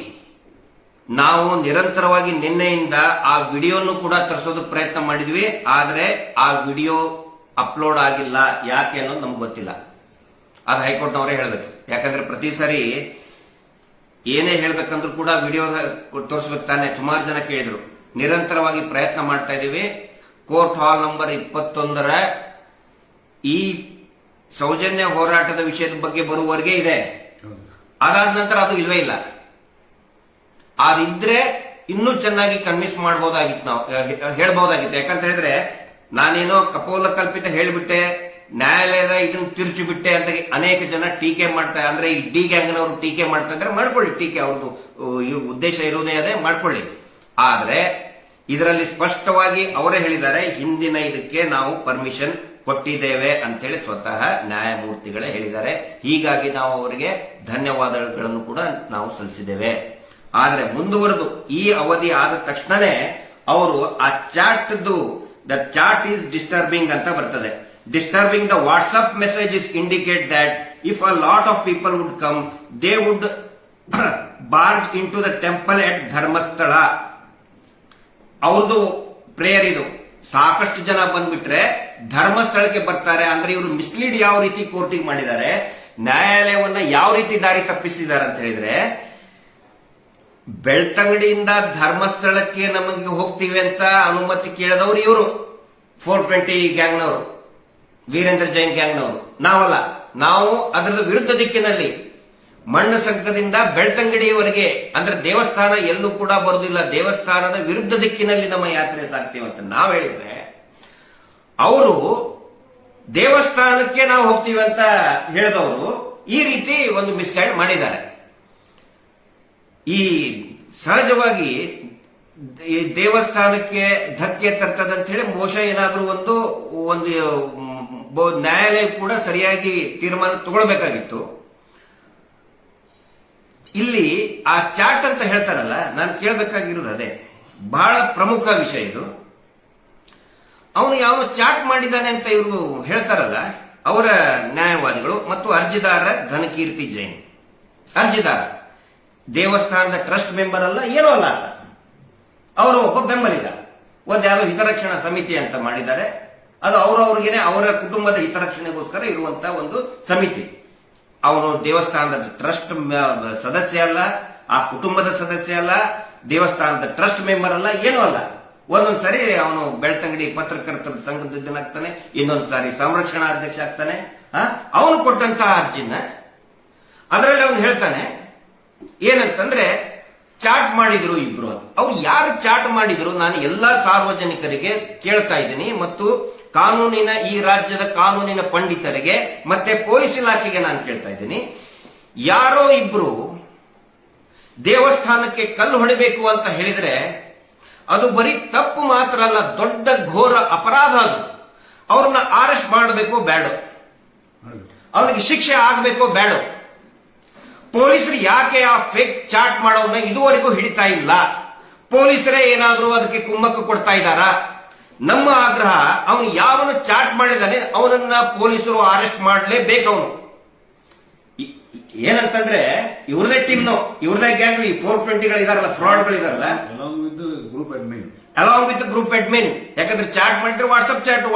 ನಾವು ನಿರಂತರವಾಗಿ ನಿನ್ನೆಯಿಂದ ಆ ವಿಡಿಯೋನು ಕೂಡ ತರಿಸೋದಕ್ಕೆ ಪ್ರಯತ್ನ ಮಾಡಿದ್ವಿ, ಆದ್ರೆ ಆ ವಿಡಿಯೋ ಅಪ್ಲೋಡ್ ಆಗಿಲ್ಲ. ಯಾಕೆ ಅನ್ನೋದು ನಮ್ಗೆ ಗೊತ್ತಿಲ್ಲ. ಅದು ಹೈಕೋರ್ಟ್ನವರೇ ಹೇಳ್ಬೇಕು. ಯಾಕಂದ್ರೆ ಪ್ರತಿ ಸಾರಿ ಏನೇ ಹೇಳ್ಬೇಕಂದ್ರೂ ಕೂಡ ವಿಡಿಯೋ ತೋರಿಸ್ಬೇಕು ತಾನೆ. ಸುಮಾರು ಜನ ಕೇಳಿದ್ರು. ನಿರಂತರವಾಗಿ ಪ್ರಯತ್ನ ಮಾಡ್ತಾ ಇದೀವಿ. ಕೋರ್ಟ್ ಹಾಲ್ ನಂಬರ್ 21ರ ಈ ಸೌಜನ್ಯ ಹೋರಾಟದ ವಿಷಯದ ಬಗ್ಗೆ ಬರುವವರೆಗೆ ಇದೆ. ಅದಾದ ನಂತರ ಅದು ಇಲ್ವೇ ಇಲ್ಲ. ಅದಿದ್ರೆ ಇನ್ನೂ ಚೆನ್ನಾಗಿ ಕನ್ವಿನ್ಸ್ ಮಾಡಬಹುದಾಗಿತ್ತು, ನಾವು ಹೇಳ್ಬಹುದಾಗಿತ್ತು. ಯಾಕಂತ ಹೇಳಿದ್ರೆ ನಾನೇನೋ ಕಪೋಲ ಕಲ್ಪಿತ ಹೇಳಿಬಿಟ್ಟೆ, ನ್ಯಾಯಾಲಯದ ಇದನ್ನ ತಿರುಚು ಬಿಟ್ಟೆ ಅಂತ ಅನೇಕ ಜನ ಟೀಕೆ ಮಾಡ್ತಾರೆ. ಅಂದ್ರೆ ಈ ಡಿ ಗ್ಯಾಂಗ್ನವರು ಟೀಕೆ ಮಾಡ್ತಾ ಇದ್ರೆ ಮಾಡ್ಕೊಳ್ಳಿ, ಟೀಕೆ ಅವ್ರದ್ದು ಉದ್ದೇಶ ಇರುವುದೇ ಅದೇ, ಮಾಡ್ಕೊಳ್ಳಿ. ಆದ್ರೆ ಇದರಲ್ಲಿ ಸ್ಪಷ್ಟವಾಗಿ ಅವರೇ ಹೇಳಿದ್ದಾರೆ, ಹಿಂದಿನ ಇದಕ್ಕೆ ನಾವು ಪರ್ಮಿಷನ್ ಕೊಟ್ಟಿದ್ದೇವೆ ಅಂತೇಳಿ ಸ್ವತಃ ನ್ಯಾಯಮೂರ್ತಿಗಳೇ ಹೇಳಿದ್ದಾರೆ. ಹೀಗಾಗಿ ನಾವು ಅವರಿಗೆ ಧನ್ಯವಾದಗಳನ್ನು ಕೂಡ ನಾವು ಸಲ್ಲಿಸಿದ್ದೇವೆ. ಆದ್ರೆ ಮುಂದುವರೆದು ಈ ಅವಧಿ ಆದ ತಕ್ಷಣನೇ ಅವರು ಆ chart the chart is disturbing ಅಂತ ಬರ್ತದೆ. Disturbing the WhatsApp messages indicate that if a lot of people would come, they would barge into the temple at Dharmasthala. ಅವ್ರದ್ದು ಪ್ರೇಯರ್ ಇದು. ಸಾಕಷ್ಟು ಜನ ಬಂದ್ಬಿಟ್ರೆ ಧರ್ಮಸ್ಥಳಕ್ಕೆ ಬರ್ತಾರೆ. ಅಂದ್ರೆ ಇವರು ಮಿಸ್ಲೀಡ್ ಯಾವ ರೀತಿ ಕೋರ್ಟಿಗೆ ಮಾಡಿದ್ದಾರೆ, ನ್ಯಾಯಾಲಯವನ್ನ ಯಾವ ರೀತಿ ದಾರಿ ತಪ್ಪಿಸಿದ್ದಾರೆ ಅಂತ ಹೇಳಿದ್ರೆ, ಬೆಳ್ತಂಗಡಿಯಿಂದ ಧರ್ಮಸ್ಥಳಕ್ಕೆ ನಮಗೆ ಹೋಗ್ತೀವಿ ಅಂತ ಅನುಮತಿ ಕೇಳಿದವರು ಇವರು 420 ಗ್ಯಾಂಗ್ನವರು, ವೀರೇಂದ್ರ ಜೈನ್ ಗ್ಯಾಂಗ್ನವರು. ನಾವಲ್ಲ, ನಾವು ಅದರ ವಿರುದ್ಧ ದಿಕ್ಕಿನಲ್ಲಿ ಮಣ್ಣು ಸಂಘದಿಂದ ಬೆಳ್ತಂಗಡಿಯವರೆಗೆ, ಅಂದ್ರೆ ದೇವಸ್ಥಾನ ಎಲ್ಲೂ ಕೂಡ ಬರುವುದಿಲ್ಲ, ದೇವಸ್ಥಾನದ ವಿರುದ್ಧ ದಿಕ್ಕಿನಲ್ಲಿ ನಮ್ಮ ಯಾತ್ರೆ ಸಾಗ್ತೀವಿ ಅಂತ ನಾವು ಹೇಳಿದ್ರೆ, ಅವರು ದೇವಸ್ಥಾನಕ್ಕೆ ನಾವು ಹೋಗ್ತೀವಿ ಅಂತ ಹೇಳಿದವರು ಈ ರೀತಿ ಒಂದು ಮಿಸ್ಗೈಡ್ ಮಾಡಿದ್ದಾರೆ. ಈ ಸಹಜವಾಗಿ ಈ ದೇವಸ್ಥಾನಕ್ಕೆ ಧಕ್ಕೆ ತರ್ತದಂತ ಹೇಳಿ ಬಹುಶಃ ಏನಾದ್ರೂ ಒಂದು ನ್ಯಾಯಾಲಯ ಕೂಡ ಸರಿಯಾಗಿ ತೀರ್ಮಾನ ತಗೊಳ್ಬೇಕಾಗಿತ್ತು. ಇಲ್ಲಿ ಆ ಚಾರ್ಟ್ ಅಂತ ಹೇಳ್ತಾರಲ್ಲ, ನಾನು ಕೇಳಬೇಕಾಗಿರೋದು ಅದೇ. ಬಹಳ ಪ್ರಮುಖ ವಿಷಯ ಇದು. ಅವನು ಯಾವ ಚಾರ್ಟ್ ಮಾಡಿದ್ದಾನೆ ಅಂತ ಇವರು ಹೇಳ್ತಾರಲ್ಲ, ಅವರ ನ್ಯಾಯವಾದಿಗಳು ಮತ್ತು ಅರ್ಜಿದಾರ ಘನಕೀರ್ತಿ ಜೈನ್. ಅರ್ಜಿದಾರ ದೇವಸ್ಥಾನದ ಟ್ರಸ್ಟ್ ಮೆಂಬರ್ ಅಲ್ಲ, ಏನೂ ಅಲ್ಲ ಅಂತ. ಅವರು ಒಬ್ಬ ಬೆಂಬಲಿಗ. ಯಾವ್ದೋ ಹಿತರಕ್ಷಣಾ ಸಮಿತಿ ಅಂತ ಮಾಡಿದ್ದಾರೆ. ಅದು ಅವರವ್ರಿಗೇನೆ ಅವರ ಕುಟುಂಬದ ಹಿತರಕ್ಷಣೆಗೋಸ್ಕರ ಇರುವಂತಹ ಒಂದು ಸಮಿತಿ. ಅವನು ದೇವಸ್ಥಾನದ ಟ್ರಸ್ಟ್ ಸದಸ್ಯ ಅಲ್ಲ, ಆ ಕುಟುಂಬದ ಸದಸ್ಯ ಅಲ್ಲ, ದೇವಸ್ಥಾನದ ಟ್ರಸ್ಟ್ ಮೆಂಬರ್ ಅಲ್ಲ, ಏನೂ ಅಲ್ಲ. ಒಂದೊಂದ್ ಸಾರಿ ಅವನು ಬೆಳ್ತಂಗಡಿ ಪತ್ರಕರ್ತರ ಸಂಘದ ಆಗ್ತಾನೆ, ಇನ್ನೊಂದ್ ಸಾರಿ ಸಂರಕ್ಷಣಾ ಅಧ್ಯಕ್ಷ ಆಗ್ತಾನೆ. ಅವನು ಕೊಟ್ಟಂತಹ ಅರ್ಜಿನ ಅದರಲ್ಲಿ ಅವನು ಹೇಳ್ತಾನೆ ಏನಂತಂದ್ರೆ, ಚಾಟ್ ಮಾಡಿದ್ರು ಇಬ್ರು ಅಂತ. ಅವ್ರು ಯಾರು ಚಾಟ್ ಮಾಡಿದ್ರು ನಾನು ಎಲ್ಲಾ ಸಾರ್ವಜನಿಕರಿಗೆ ಕೇಳ್ತಾ ಇದ್ದೀನಿ, ಮತ್ತು ಕಾನೂನಿನ ಈ ರಾಜ್ಯದ ಕಾನೂನಿನ ಪಂಡಿತರಿಗೆ ಮತ್ತೆ ಪೊಲೀಸ್ ಇಲಾಖೆಗೆ ನಾನು ಕೇಳ್ತಾ ಇದ್ದೀನಿ. ಯಾರೋ ಇಬ್ರು ದೇವಸ್ಥಾನಕ್ಕೆ ಕಲ್ಲು ಹೊಡಿಬೇಕು ಅಂತ ಹೇಳಿದ್ರೆ ಅದು ಬರೀ ತಪ್ಪು ಮಾತ್ರ ಅಲ್ಲ, ದೊಡ್ಡ ಘೋರ ಅಪರಾಧ. ಅದು ಅವ್ರನ್ನ ಅರೆಸ್ಟ್ ಮಾಡಬೇಕು ಬೇಡ, ಅವನಿಗೆ ಶಿಕ್ಷೆ ಆಗಬೇಕು ಬೇಡ. ಪೊಲೀಸರು ಯಾಕೆ ಆ ಫೇಕ್ ಚಾಟ್ ಮಾಡೋದನ್ನ ಇದುವರೆಗೂ ಹಿಡಿತಾ ಇಲ್ಲ? ಪೊಲೀಸರೇ ಏನಾದ್ರೂ ಅದಕ್ಕೆ ಕುಮ್ಮಕ್ಕು ಕೊಡ್ತಾ ಇದ್ದಾರಾ? ನಮ್ಮ ಆಗ್ರಹ, ಅವನು ಯಾವನು ಚಾಟ್ ಮಾಡಿದಾನೆ ಅವನನ್ನ ಪೊಲೀಸರು ಅರೆಸ್ಟ್ ಮಾಡಲೇಬೇಕು. ಅವನು ಏನಂತಂದ್ರೆ ಇವ್ರದೇ ಟೀಮ್ನು, ಇವ್ರದೇ ಗ್ಯಾಂಗ್, ಈ 420 ಇದಾರಲ್ಲ, ಫ್ರಾಡ್ಗಳು ಇದಾರಲ್ಲ, ಅಲಾಂಗ್ ವಿತ್ ಗ್ರೂಪ್ ಅಡ್ಮಿನ್. ಯಾಕಂದ್ರೆ ಚಾಟ್ ಮಾಡಿದ್ರೆ ವಾಟ್ಸ್ಆಪ್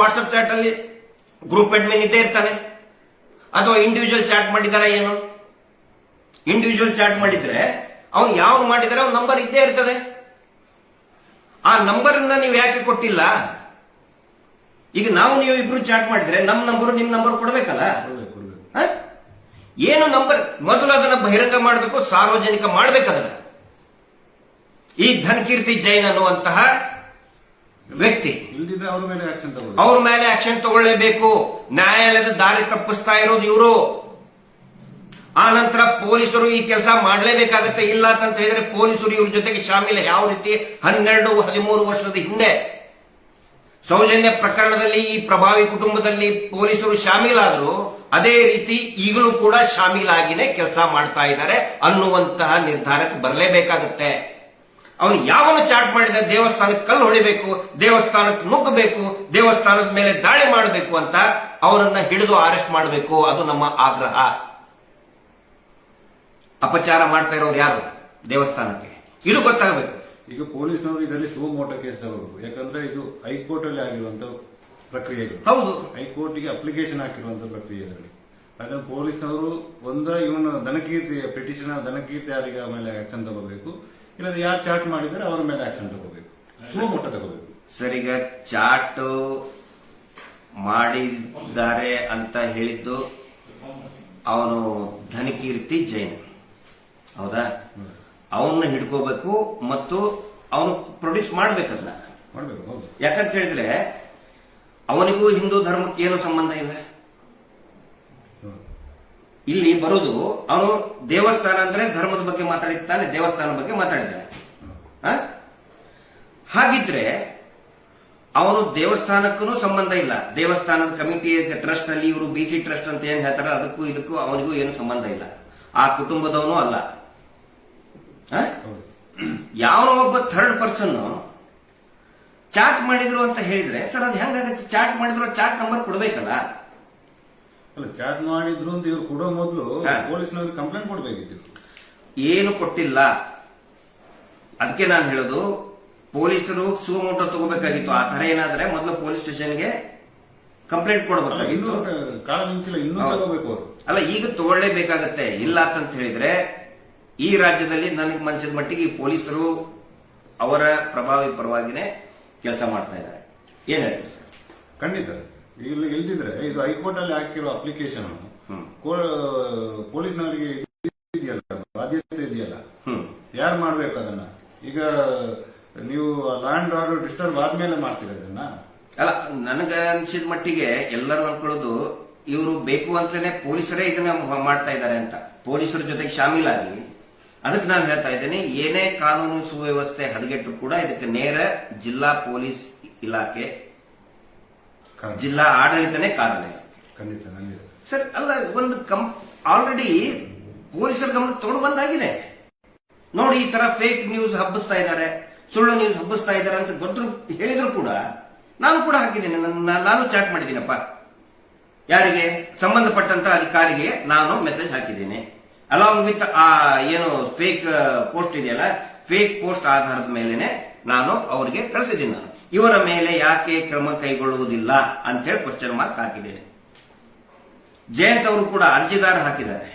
ಚಾಟ್ ಅಲ್ಲಿ ಗ್ರೂಪ್ ಅಡ್ಮಿನ್ ಇದ್ದೇ ಇರ್ತಾನೆ. ಅಥವಾ ಇಂಡಿವಿಜುವಲ್ ಚಾಟ್ ಮಾಡಿದಾರ ಏನು? ಇಂಡಿವಿಜುವಲ್ ಚಾಟ್ ಮಾಡಿದ್ರೆ ಅವನು ಯಾವ ಮಾಡಿದರೆ ಅವ್ನ ನಂಬರ್ ಇದ್ದೇ ಇರ್ತದೆ. ಆ ನಂಬರ್ ನೀವು ಯಾಕೆ ಕೊಟ್ಟಿಲ್ಲ? ಈಗ ನಾವು ನೀವು ಇಬ್ರು ಚಾಟ್ ಮಾಡಿದ್ರೆ ನಮ್ಮ ನಂಬರ್ ನಿಮ್ ನಂಬರ್ ಕೊಡ್ಬೇಕಲ್ಲ. ಏನು ನಂಬರ್ ಮೊದಲು ಅದನ್ನ ಬಹಿರಂಗ ಮಾಡಬೇಕು, ಸಾರ್ವಜನಿಕ ಮಾಡಬೇಕದನ್ನ. ಈ ಧನಕೀರ್ತಿ ಜೈನ್ ಅನ್ನುವಂತಹ ವ್ಯಕ್ತಿ ಅವ್ರ ಮೇಲೆ ಆಕ್ಷನ್ ತಗೊಳ್ಳೇಬೇಕು. ನ್ಯಾಯಾಲಯದ ದಾರಿ ತಪ್ಪಿಸ್ತಾ ಇರೋದು ಇವರು. ಆ ನಂತರ ಪೊಲೀಸರು ಈ ಕೆಲಸ ಮಾಡಲೇಬೇಕಾಗತ್ತೆ. ಇಲ್ಲ ಅಂತ ಹೇಳಿದ್ರೆ ಪೊಲೀಸರು ಇವ್ರ ಜೊತೆಗೆ ಶಾಮೀಲ. ಯಾವ ರೀತಿ 12-13 ವರ್ಷದ ಹಿಂದೆ ಸೌಜನ್ಯ ಪ್ರಕರಣದಲ್ಲಿ ಈ ಪ್ರಭಾವಿ ಕುಟುಂಬದಲ್ಲಿ ಪೊಲೀಸರು ಶಾಮೀಲಾದ್ರು, ಅದೇ ರೀತಿ ಈಗಲೂ ಕೂಡ ಶಾಮೀಲಾಗಿನೇ ಕೆಲಸ ಮಾಡ್ತಾ ಇದ್ದಾರೆ ಅನ್ನುವಂತಹ ನಿರ್ಧಾರಕ್ಕೆ ಬರಲೇಬೇಕಾಗುತ್ತೆ. ಅವನು ಯಾವನು ಚಾಟ್ ಮಾಡಿದ ದೇವಸ್ಥಾನಕ್ಕೆ ಕಲ್ಲು ಹೊಡಿಬೇಕು, ದೇವಸ್ಥಾನಕ್ಕೆ ನುಗ್ಗಬೇಕು, ದೇವಸ್ಥಾನದ ಮೇಲೆ ದಾಳಿ ಮಾಡಬೇಕು ಅಂತ ಅವನನ್ನ ಹಿಡಿದು ಅರೆಸ್ಟ್ ಮಾಡಬೇಕು. ಅದು ನಮ್ಮ ಆಗ್ರಹ. ಅಪಚಾರ ಮಾಡ್ತಾ ಇರೋರು ಯಾರು ದೇವಸ್ಥಾನಕ್ಕೆ, ಇದು ಗೊತ್ತಾಗಬೇಕು. ಈಗ ಪೊಲೀಸ್ನವರು ಇದರಲ್ಲಿ ಸುಮೋಟೋ ಕೇಸ್ ತಗೋಬೇಕು. ಯಾಕಂದ್ರೆ ಇದು ಹೈಕೋರ್ಟ್ ಅಲ್ಲಿ ಆಗಿರುವಂತ ಪ್ರಕ್ರಿಯೆ. ಹೌದು, ಹೈಕೋರ್ಟ್ಗೆ ಅಪ್ಲಿಕೇಶನ್ ಹಾಕಿರುವಂತ ಪ್ರಕ್ರಿಯೆ ಇದರಲ್ಲಿ. ಅದನ್ನು ಪೊಲೀಸ್ನವರು ಇವನು ದನಕೀರ್ತಿ ಪಿಟಿಷನ್ ದನಕೀರ್ತಿ ಯಾರಿಗೆ ಮೇಲೆ ಆಕ್ಷನ್ ತಗೋಬೇಕು, ಇಲ್ಲದ್ರೆ ಯಾರು ಚಾಟ್ ಮಾಡಿದ್ರೆ ಅವರ ಮೇಲೆ ಆಕ್ಷನ್ ತಗೋಬೇಕು, ಸುಮೋಟೋ ತಗೋಬೇಕು. ಸರ್, ಈಗ ಚಾಟ್ ಮಾಡಿದ್ದಾರೆ ಅಂತ ಹೇಳಿದ್ದು ಅವನು ಧನಕೀರ್ತಿ ಜೈನ್, ಹೌದಾ? ಅವನ್ನ ಹಿಡ್ಕೋಬೇಕು ಮತ್ತು ಅವನು ಪ್ರೊಡ್ಯೂಸ್ ಮಾಡ್ಬೇಕಲ್ಲ. ಯಾಕಂತ ಹೇಳಿದ್ರೆ ಅವನಿಗೂ ಹಿಂದೂ ಧರ್ಮಕ್ಕೆ ಏನು ಸಂಬಂಧ ಇಲ್ಲ. ಇಲ್ಲಿ ಬರೋದು ಅವನು ದೇವಸ್ಥಾನ ಅಂದ್ರೆ ಧರ್ಮದ ಬಗ್ಗೆ ಮಾತಾಡಿದ್ದಾನೆ, ದೇವಸ್ಥಾನದ ಬಗ್ಗೆ ಮಾತಾಡಿದ್ದಾನೆ. ಹಾಗಿದ್ರೆ ಅವನು ದೇವಸ್ಥಾನಕ್ಕೂ ಸಂಬಂಧ ಇಲ್ಲ. ದೇವಸ್ಥಾನದ ಕಮಿಟಿ ಟ್ರಸ್ಟ್ ನಲ್ಲಿ ಇವರು BC ಟ್ರಸ್ಟ್ ಅಂತ ಏನ್ ಹೇಳ್ತಾರೆ, ಅದಕ್ಕೂ ಇದಕ್ಕೂ ಅವನಿಗೂ ಏನು ಸಂಬಂಧ ಇಲ್ಲ. ಆ ಕುಟುಂಬದವನು ಅಲ್ಲ. ಯಾವನೋ ಒಬ್ಬ ಥರ್ಡ್ ಪರ್ಸನ್ ಚಾಟ್ ಮಾಡಿದ್ರು ಅಂತ ಹೇಳಿದ್ರೆ ಸರ್ ಅದು ಹೆಂಗಾಗುತ್ತೆ? ಚಾಟ್ ಮಾಡಿದ್ರು ಚಾಟ್ ನಂಬರ್ ಕೊಡ್ಬೇಕಲ್ಲ. ಅಲ್ಲ, ಚಾಟ್ ಮಾಡಿದ್ರು ಅಂತ ಇವ್ರು ಕೊಡೋ ಮೊದಲು ಪೊಲೀಸ್ನವ್ರಿಗೆ ಕಂಪ್ಲೇಂಟ್ ಕೊಡ್ಬೇಕಿತ್ತು. ಏನು ಕೊಟ್ಟಿಲ್ಲ. ಅದಕ್ಕೆ ನಾನು ಹೇಳೋದು, ಪೊಲೀಸರು ಸುಮೋಟೋ ತಗೋಬೇಕಾಗಿತ್ತು. ಆ ತರ ಏನಾದ್ರೆ ಮೊದಲು ಪೊಲೀಸ್ ಸ್ಟೇಷನ್ಗೆ ಕಂಪ್ಲೇಂಟ್ ಕೊಡಬೇಕಾಗಿತ್ತು. ಇನ್ನೂ ತಗೋಬೇಕು ಅವರು. ಅಲ್ಲ, ಈಗ ತಗೊಳ್ಳೇಬೇಕಾಗತ್ತೆ. ಇಲ್ಲ ಅಂತ ಹೇಳಿದ್ರೆ ಈ ರಾಜ್ಯದಲ್ಲಿ ನನಗೆ ಮನಸ್ಸಿದ ಮಟ್ಟಿಗೆ ಈ ಪೊಲೀಸರು ಅವರ ಪ್ರಭಾವಿ ಪರವಾಗಿನೇ ಕೆಲಸ ಮಾಡ್ತಾ ಇದ್ದಾರೆ. ಏನ್ ಹೇಳ್ತೀರಿ ಸರ್? ಖಂಡಿತ. ಇಲ್ಲಿ ಇಲ್ದಿದ್ರೆ ಇದು ಹೈಕೋರ್ಟ್ ಅಲ್ಲಿ ಹಾಕಿರೋ ಅಪ್ಲಿಕೇಶನ್ ಪೊಲೀಸ್ನವರಿಗೆ ಇದೆಯಲ್ಲ, ಬಾಧ್ಯತೆ ಇದೆಯಲ್ಲ, ಯಾರು ಮಾಡ್ಬೇಕು ಅದನ್ನ? ಈಗ ನೀವು ಲ್ಯಾಂಡ್ ಆರ್ಡರ್ ಡಿಸ್ಟರ್ಬ್ ಆದ್ಮೇಲೆ ಮಾಡ್ತೀರ ಅದನ್ನ? ಅಲ್ಲ, ನನಗ ಅನ್ಸಿದ ಮಟ್ಟಿಗೆ ಎಲ್ಲರೂ ಅನ್ಕೊಳ್ಳೋದು ಇವರು ಬೇಕು ಅಂತಲೇ ಪೊಲೀಸರೇ ಇದನ್ನ ಮಾಡ್ತಾ ಇದ್ದಾರೆ ಅಂತ, ಪೊಲೀಸರ ಜೊತೆಗೆ ಶಾಮೀಲಾಗಿ. ಅದಕ್ಕೆ ನಾನು ಹೇಳ್ತಾ ಇದ್ದೇನೆ, ಏನೇ ಕಾನೂನು ಸುವ್ಯವಸ್ಥೆ ಹದಗೆಟ್ಟರು ಕೂಡ ಇದಕ್ಕೆ ನೇರ ಜಿಲ್ಲಾ ಪೊಲೀಸ್ ಇಲಾಖೆ, ಜಿಲ್ಲಾ ಆಡಳಿತನೇ ಕಾರಣ. ಸರ್, ಅಲ್ಲ, ಒಂದು ಆಲ್ರೆಡಿ ಪೊಲೀಸರ ಗಮನ ತಗೊಂಡು ಬಂದಾಗಿದೆ. ನೋಡಿ, ಈ ತರ ಫೇಕ್ ನ್ಯೂಸ್ ಹಬ್ಬಿಸ್ತಾ ಇದ್ದಾರೆ, ಸುಳ್ಳು ನ್ಯೂಸ್ ಹಬ್ಬಿಸ್ತಾ ಇದ್ದಾರೆ ಅಂತ ಗೊತ್ತರು ಹೇಳಿದ್ರು ಕೂಡ ನಾನು ಕೂಡ ಹಾಕಿದ್ದೀನಿ. ನಾನು ಚಾಟ್ ಮಾಡಿದ್ದೀನಪ್ಪ. ಯಾರಿಗೆ ಸಂಬಂಧಪಟ್ಟಂತ ಅಧಿಕಾರಿಗೆ ನಾನು ಮೆಸೇಜ್ ಹಾಕಿದ್ದೀನಿ, ಅಲಾಂಗ್ ವಿತ್ ಆ ಏನು ಫೇಕ್ ಪೋಸ್ಟ್ ಇದೆಯಲ್ಲ, ಫೇಕ್ ಪೋಸ್ಟ್ ಆಧಾರದ ಮೇಲೆನೆ ನಾನು ಅವರಿಗೆ ಕಳಿಸಿದ್ದೀನಿ. ನಾನು ಇವರ ಮೇಲೆ ಯಾಕೆ ಕ್ರಮ ಕೈಗೊಳ್ಳುವುದಿಲ್ಲ ಅಂತ ಹೇಳಿ ಕ್ವಶನ್ ಮಾರ್ಕ್ ಹಾಕಿದ್ದೇನೆ. ಜಯಂತ್ ಅವರು ಕೂಡ ಅರ್ಜಿದಾರ ಹಾಕಿದ್ದಾರೆ.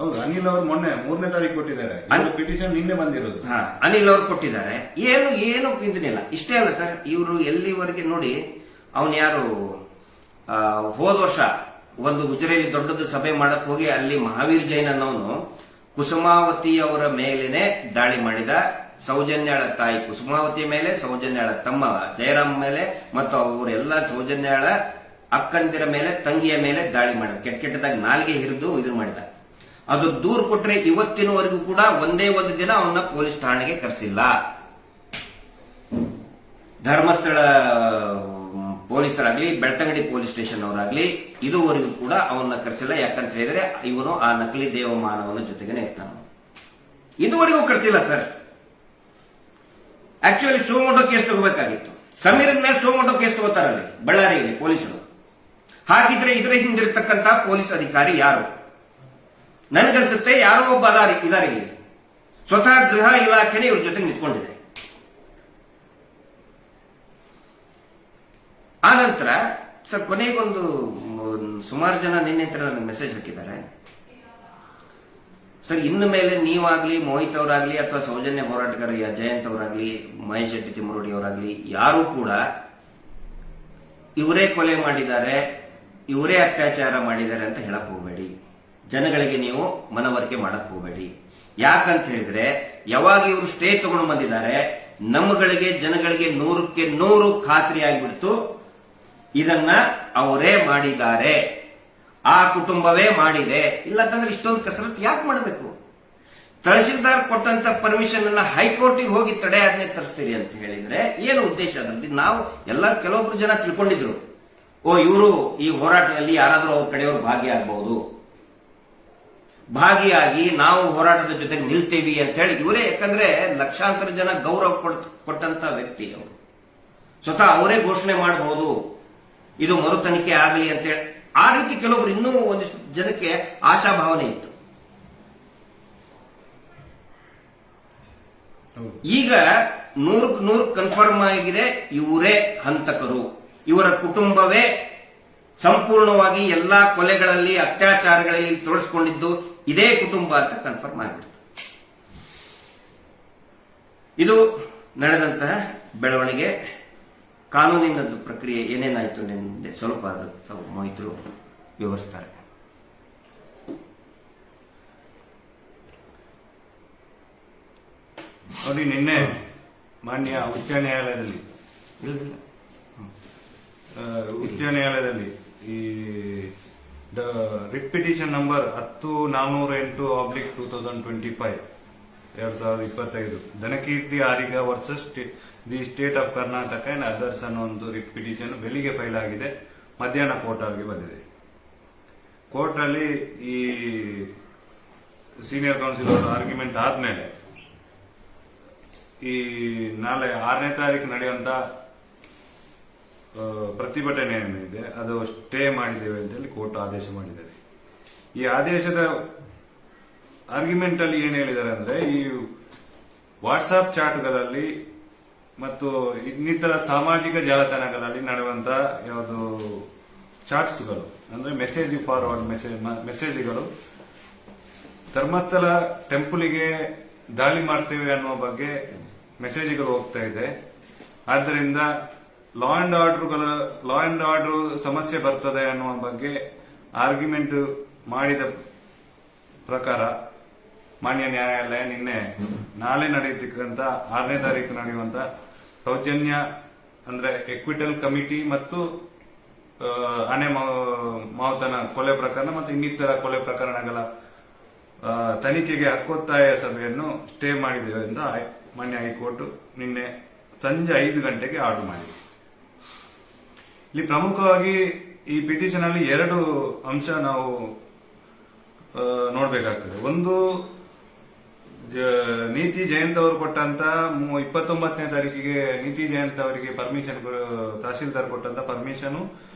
ಹೌದು, ಅನಿಲ್ ಅವರು ಮೊನ್ನೆ 3ನೇ ತಾರೀಕು ಕೊಟ್ಟಿದ್ದಾರೆ. ಪಿಟಿಷನ್ ನಿನ್ನೆ ಬಂದಿರೋದು. ಅನಿಲ್ ಅವರು ಕೊಟ್ಟಿದ್ದಾರೆ. ಏನು ಇದನ್ನಿಲ್ಲ. ಇಷ್ಟೇ ಅಲ್ಲ ಸರ್, ಇವರು ಎಲ್ಲಿವರೆಗೆ ನೋಡಿ, ಅವನು ಯಾರು ಹೋದ ವರ್ಷ ಒಂದು ಗುಜರಿಯಲ್ಲಿ ದೊಡ್ಡದು ಸಭೆ ಮಾಡಕ್ ಹೋಗಿ ಅಲ್ಲಿ ಮಹಾವೀರ್ ಜೈನ್ ಅನ್ನೋನು ಕುಸುಮಾವತಿ ಅವರ ಮೇಲೇನೆ ದಾಳಿ ಮಾಡಿದ. ಸೌಜನ್ಯಾಳ ತಾಯಿ ಕುಸುಮಾವತಿ ಮೇಲೆ, ಸೌಜನ್ಯಾಳ ತಮ್ಮ ಜಯರಾಮ್ ಮೇಲೆ ಮತ್ತು ಅವರೆಲ್ಲ ಸೌಜನ್ಯಾಳ ಅಕ್ಕಂದಿರ ಮೇಲೆ, ತಂಗಿಯ ಮೇಲೆ ದಾಳಿ ಮಾಡಿದ. ಕೆಟ್ಟದಾಗಿ ನಾಲ್ಗೆ ಹಿರಿದು ಇದನ್ನು ಮಾಡಿದ. ಅದು ದೂರು ಕೊಟ್ರೆ ಇವತ್ತಿನವರೆಗೂ ಕೂಡ ಒಂದೇ ಒಂದು ದಿನ ಅವನ್ನ ಪೊಲೀಸ್ ಠಾಣೆಗೆ ಕರೆಸಿಲ್ಲ. ಧರ್ಮಸ್ಥಳ ಪೊಲೀಸರಾಗ್ಲಿ, ಬೆಳ್ತಂಗಡಿ ಪೊಲೀಸ್ ಸ್ಟೇಷನ್ ಅವರಾಗ್ಲಿ ಇದುವರೆಗೂ ಕೂಡ ಅವನ್ನ ಕರೆಸಿಲ್ಲ. ಯಾಕಂತ ಹೇಳಿದ್ರೆ ಇವನು ಆ ನಕಲಿ ದೇವಮಾನವನ ಜೊತೆಗೇನೆ ಇರ್ತಾನ. ಇದುವರೆಗೂ ಕರೆಸಿಲ್ಲ ಸರ್. ಆಕ್ಚುಲಿ ಸುಮೋಟೋ ಕೇಸ್ ತಗೋಬೇಕಾಗಿತ್ತು. ಸಮೀರ್ ಮೇಲೆ ಸುಮೋಟೋ ಕೇಸ್ ತಗೋತಾರಲ್ಲಿ ಬಳ್ಳಾರಿಯಲ್ಲಿ ಪೊಲೀಸರು. ಹಾಗಿದ್ರೆ ಇದರ ಹಿಂದಿರ್ತಕ್ಕಂಥ ಪೊಲೀಸ್ ಅಧಿಕಾರಿ ಯಾರು? ನನಗನ್ಸುತ್ತೆ ಯಾರೋ ಒಬ್ಬ ಇದಾರೆ ಇಲ್ಲಿ. ಸ್ವತಃ ಗೃಹ ಇಲಾಖೆನೇ ಇವ್ರ ಜೊತೆ ನಿಂತ್ಕೊಂಡಿದೆ. ಆ ನಂತರ ಸರ್, ಕೊನೆಗೊಂದು ಸುಮಾರು ಜನ ನಿನ್ನೆ ನನಗೆ ಮೆಸೇಜ್ ಹಾಕಿದ್ದಾರೆ. ಸರ್, ಇನ್ನು ಮೇಲೆ ನೀವಾಗ್ಲಿ, ಮೋಹಿತ್ ಅವರಾಗ್ಲಿ, ಅಥವಾ ಸೌಜನ್ಯ ಹೋರಾಟಗಾರ ಜಯಂತ್ ಅವರಾಗ್ಲಿ, ಮಹೇಶ್ ಶೆಟ್ಟಿ ತಿಮ್ಮರೋಡಿ ಅವರಾಗ್ಲಿ, ಯಾರು ಕೂಡ ಇವರೇ ಕೊಲೆ ಮಾಡಿದ್ದಾರೆ, ಇವರೇ ಅತ್ಯಾಚಾರ ಮಾಡಿದ್ದಾರೆ ಅಂತ ಹೇಳಕ್ ಹೋಗಬೇಡಿ. ಜನಗಳಿಗೆ ನೀವು ಮನವರಿಕೆ ಮಾಡಕ್ ಹೋಗಬೇಡಿ. ಯಾಕಂತ ಹೇಳಿದ್ರೆ ಯಾವಾಗ ಇವರು ಸ್ಟೇ ತಗೊಂಡು ಬಂದಿದ್ದಾರೆ, ನಮ್ಮಗಳಿಗೆ ಜನಗಳಿಗೆ 100ಕ್ಕೆ 100 ಖಾತ್ರಿ ಆಗಿಬಿಡ್ತು, ಇದನ್ನ ಅವರೇ ಮಾಡಿದ್ದಾರೆ, ಆ ಕುಟುಂಬವೇ ಮಾಡಿದೆ. ಇಲ್ಲಂತಂದ್ರೆ ಇಷ್ಟೊಂದು ಕಸರತ್ತು ಯಾಕೆ ಮಾಡಬೇಕು? ತಹಶೀಲ್ದಾರ್ ಕೊಟ್ಟಂತ ಪರ್ಮಿಷನ್ ಅನ್ನ ಹೈಕೋರ್ಟಿಗೆ ಹೋಗಿ ತಡೆಯಾಜ್ಞೆ ತರಿಸ್ತೀರಿ ಅಂತ ಹೇಳಿದ್ರೆ ಏನು ಉದ್ದೇಶ ಅದರಲ್ಲಿ? ನಾವು ಕೆಲವೊಬ್ರು ಜನ ತಿಳ್ಕೊಂಡಿದ್ರು, ಇವರು ಈ ಹೋರಾಟದಲ್ಲಿ ಯಾರಾದ್ರೂ ಅವ್ರ ಕಡೆಯವರು ಭಾಗಿಯಾಗಬಹುದು, ಭಾಗಿಯಾಗಿ ನಾವು ಹೋರಾಟದ ಜೊತೆಗೆ ನಿಲ್ತೇವಿ ಅಂತ ಹೇಳಿ ಇವರೇ, ಯಾಕಂದ್ರೆ ಲಕ್ಷಾಂತರ ಜನ ಗೌರವ ಕೊಟ್ಟಂತ ವ್ಯಕ್ತಿ ಅವರು, ಸ್ವತಃ ಅವರೇ ಘೋಷಣೆ ಮಾಡಬಹುದು ಇದು ಮರು ತನಿಖೆ ಆಗಲಿ ಅಂತ ಹೇಳಿ. ಆ ರೀತಿ ಕೆಲವೊಬ್ರು ಇನ್ನೂ ಒಂದಿಷ್ಟು ಜನಕ್ಕೆ ಆಶಾಭಾವನೆ ಇತ್ತು. ಈಗ 100ಕ್ಕೆ 100 ಕನ್ಫರ್ಮ್ ಆಗಿದೆ, ಇವರೇ ಹಂತಕರು, ಇವರ ಕುಟುಂಬವೇ ಸಂಪೂರ್ಣವಾಗಿ ಎಲ್ಲಾ ಕೊಲೆಗಳಲ್ಲಿ ಅತ್ಯಾಚಾರಗಳಲ್ಲಿ ತೊಡಗಿಸಿಕೊಂಡಿದ್ದು ಇದೇ ಕುಟುಂಬ ಅಂತ ಕನ್ಫರ್ಮ್ ಆಗಿಬಿಡ್ತು. ಇದು ನಡೆದಂತಹ ಬೆಳವಣಿಗೆ. ಕಾನೂನಿನದ್ದು ಪ್ರಕ್ರಿಯೆ ಏನೇನಾಯಿತು ನಿನ್ನೆ ಸ್ವಲ್ಪ ಮೊಯ್ತರು ವಿವರಿಸ್ತಾರೆ. ನೋಡಿ, ನಿನ್ನೆ ಮಾನ್ಯ ಉಚ್ಚ ನ್ಯಾಯಾಲಯದಲ್ಲಿ ಈ writ petition number 10-408/2025 2025 Dhanakeerthi Ariga versus the state of Karnataka and others ಅನ್ನೋ ಒಂದು ರಿಟ್ ಪಿಟಿಷನ್ ಬೆಳಿಗ್ಗೆ ಫೈಲ್ ಆಗಿದೆ, ಮಧ್ಯಾಹ್ನ ಕೋರ್ಟ್ ಆಗಿ ಬಂದಿದೆ. ಕೋರ್ಟ್ ಅಲ್ಲಿ ಈ ಸೀನಿಯರ್ ಕೌನ್ಸಿಲ್ ಅವರ ಆರ್ಗ್ಯುಮೆಂಟ್ ಆದ್ಮೇಲೆ ಈ ನಾಳೆ 6ನೇ ತಾರೀಕು ನಡೆಯುವಂತ ಪ್ರತಿಭಟನೆ ಏನಿದೆ ಅದು ಸ್ಟೇ ಮಾಡಿದ್ದೇವೆ ಅಂತೇಳಿ ಕೋರ್ಟ್ ಆದೇಶ ಮಾಡಿದ್ದಾರೆ. ಈ ಆದೇಶದ ಆರ್ಗ್ಯುಮೆಂಟ್ ಅಲ್ಲಿ ಏನ್ ಹೇಳಿದ್ದಾರೆ ಅಂದ್ರೆ, ಈ ವಾಟ್ಸ್ಆಪ್ ಚಾಟ್ಗಳಲ್ಲಿ ಮತ್ತು ಇನ್ನಿತರ ಸಾಮಾಜಿಕ ಜಾಲತಾಣಗಳಲ್ಲಿ ನಡೆಯುವಂತ ಯಾವುದು ಚಾಟ್ಸ್ಗಳು ಅಂದ್ರೆ ಮೆಸೇಜ್ ಫಾರ್ವರ್ಡ್ ಮೆಸೇಜ್ಗಳು ಧರ್ಮಸ್ಥಳ ಟೆಂಪಲ್ಗೆ ದಾಳಿ ಮಾಡ್ತೇವೆ ಅನ್ನುವ ಬಗ್ಗೆ ಮೆಸೇಜ್ಗಳು ಹೋಗ್ತಾ ಇದೆ. ಆದ್ದರಿಂದ ಲಾ ಅಂಡ್ ಆರ್ಡರ್ ಸಮಸ್ಯೆ ಬರ್ತದೆ ಅನ್ನುವ ಬಗ್ಗೆ ಆರ್ಗ್ಯುಮೆಂಟ್ ಮಾಡಿದ ಪ್ರಕಾರ ಮಾನ್ಯ ನ್ಯಾಯಾಲಯ ನಿನ್ನೆ ನಾಳೆ ನಡೆಯತಕ್ಕಂತ 6ನೇ ತಾರೀಕು ನಡೆಯುವಂತ ಸೌಜನ್ಯ ಅಂದ್ರೆ ಎಕ್ವಿಟಲ್ ಕಮಿಟಿ ಮತ್ತು ಆನೆ ಮಾವುತನ ಕೊಲೆ ಪ್ರಕರಣ ಮತ್ತು ಇನ್ನಿತರ ಕೊಲೆ ಪ್ರಕರಣಗಳ ತನಿಖೆಗೆ ಹಕ್ಕೊತ್ತಾಯ ಸಭೆಯನ್ನು ಸ್ಟೇ ಮಾಡಿದ್ದೇವೆ ಅಂತ ಮಾನ್ಯ ಹೈಕೋರ್ಟ್ ನಿನ್ನೆ ಸಂಜೆ 5 ಗಂಟೆಗೆ ಆರ್ಡರ್ ಮಾಡಿದೆ. ಇಲ್ಲಿ ಪ್ರಮುಖವಾಗಿ ಈ ಪಿಟಿಷನ್ ಅಲ್ಲಿ 2 ಅಂಶ ನಾವು ನೋಡ್ಬೇಕಾಗ್ತದೆ. ಒಂದು, ನೀತಿ ಜಯಂತ್ ಅವರು ಕೊಟ್ಟಂತ 29ನೇ ತಾರೀಕಿಗೆ ನೀತಿ ಜಯಂತ್ ಅವರಿಗೆ ಪರ್ಮಿಷನ್ ತಹಶೀಲ್ದಾರ್ ಕೊಟ್ಟಂತ ಪರ್ಮಿಷನ್,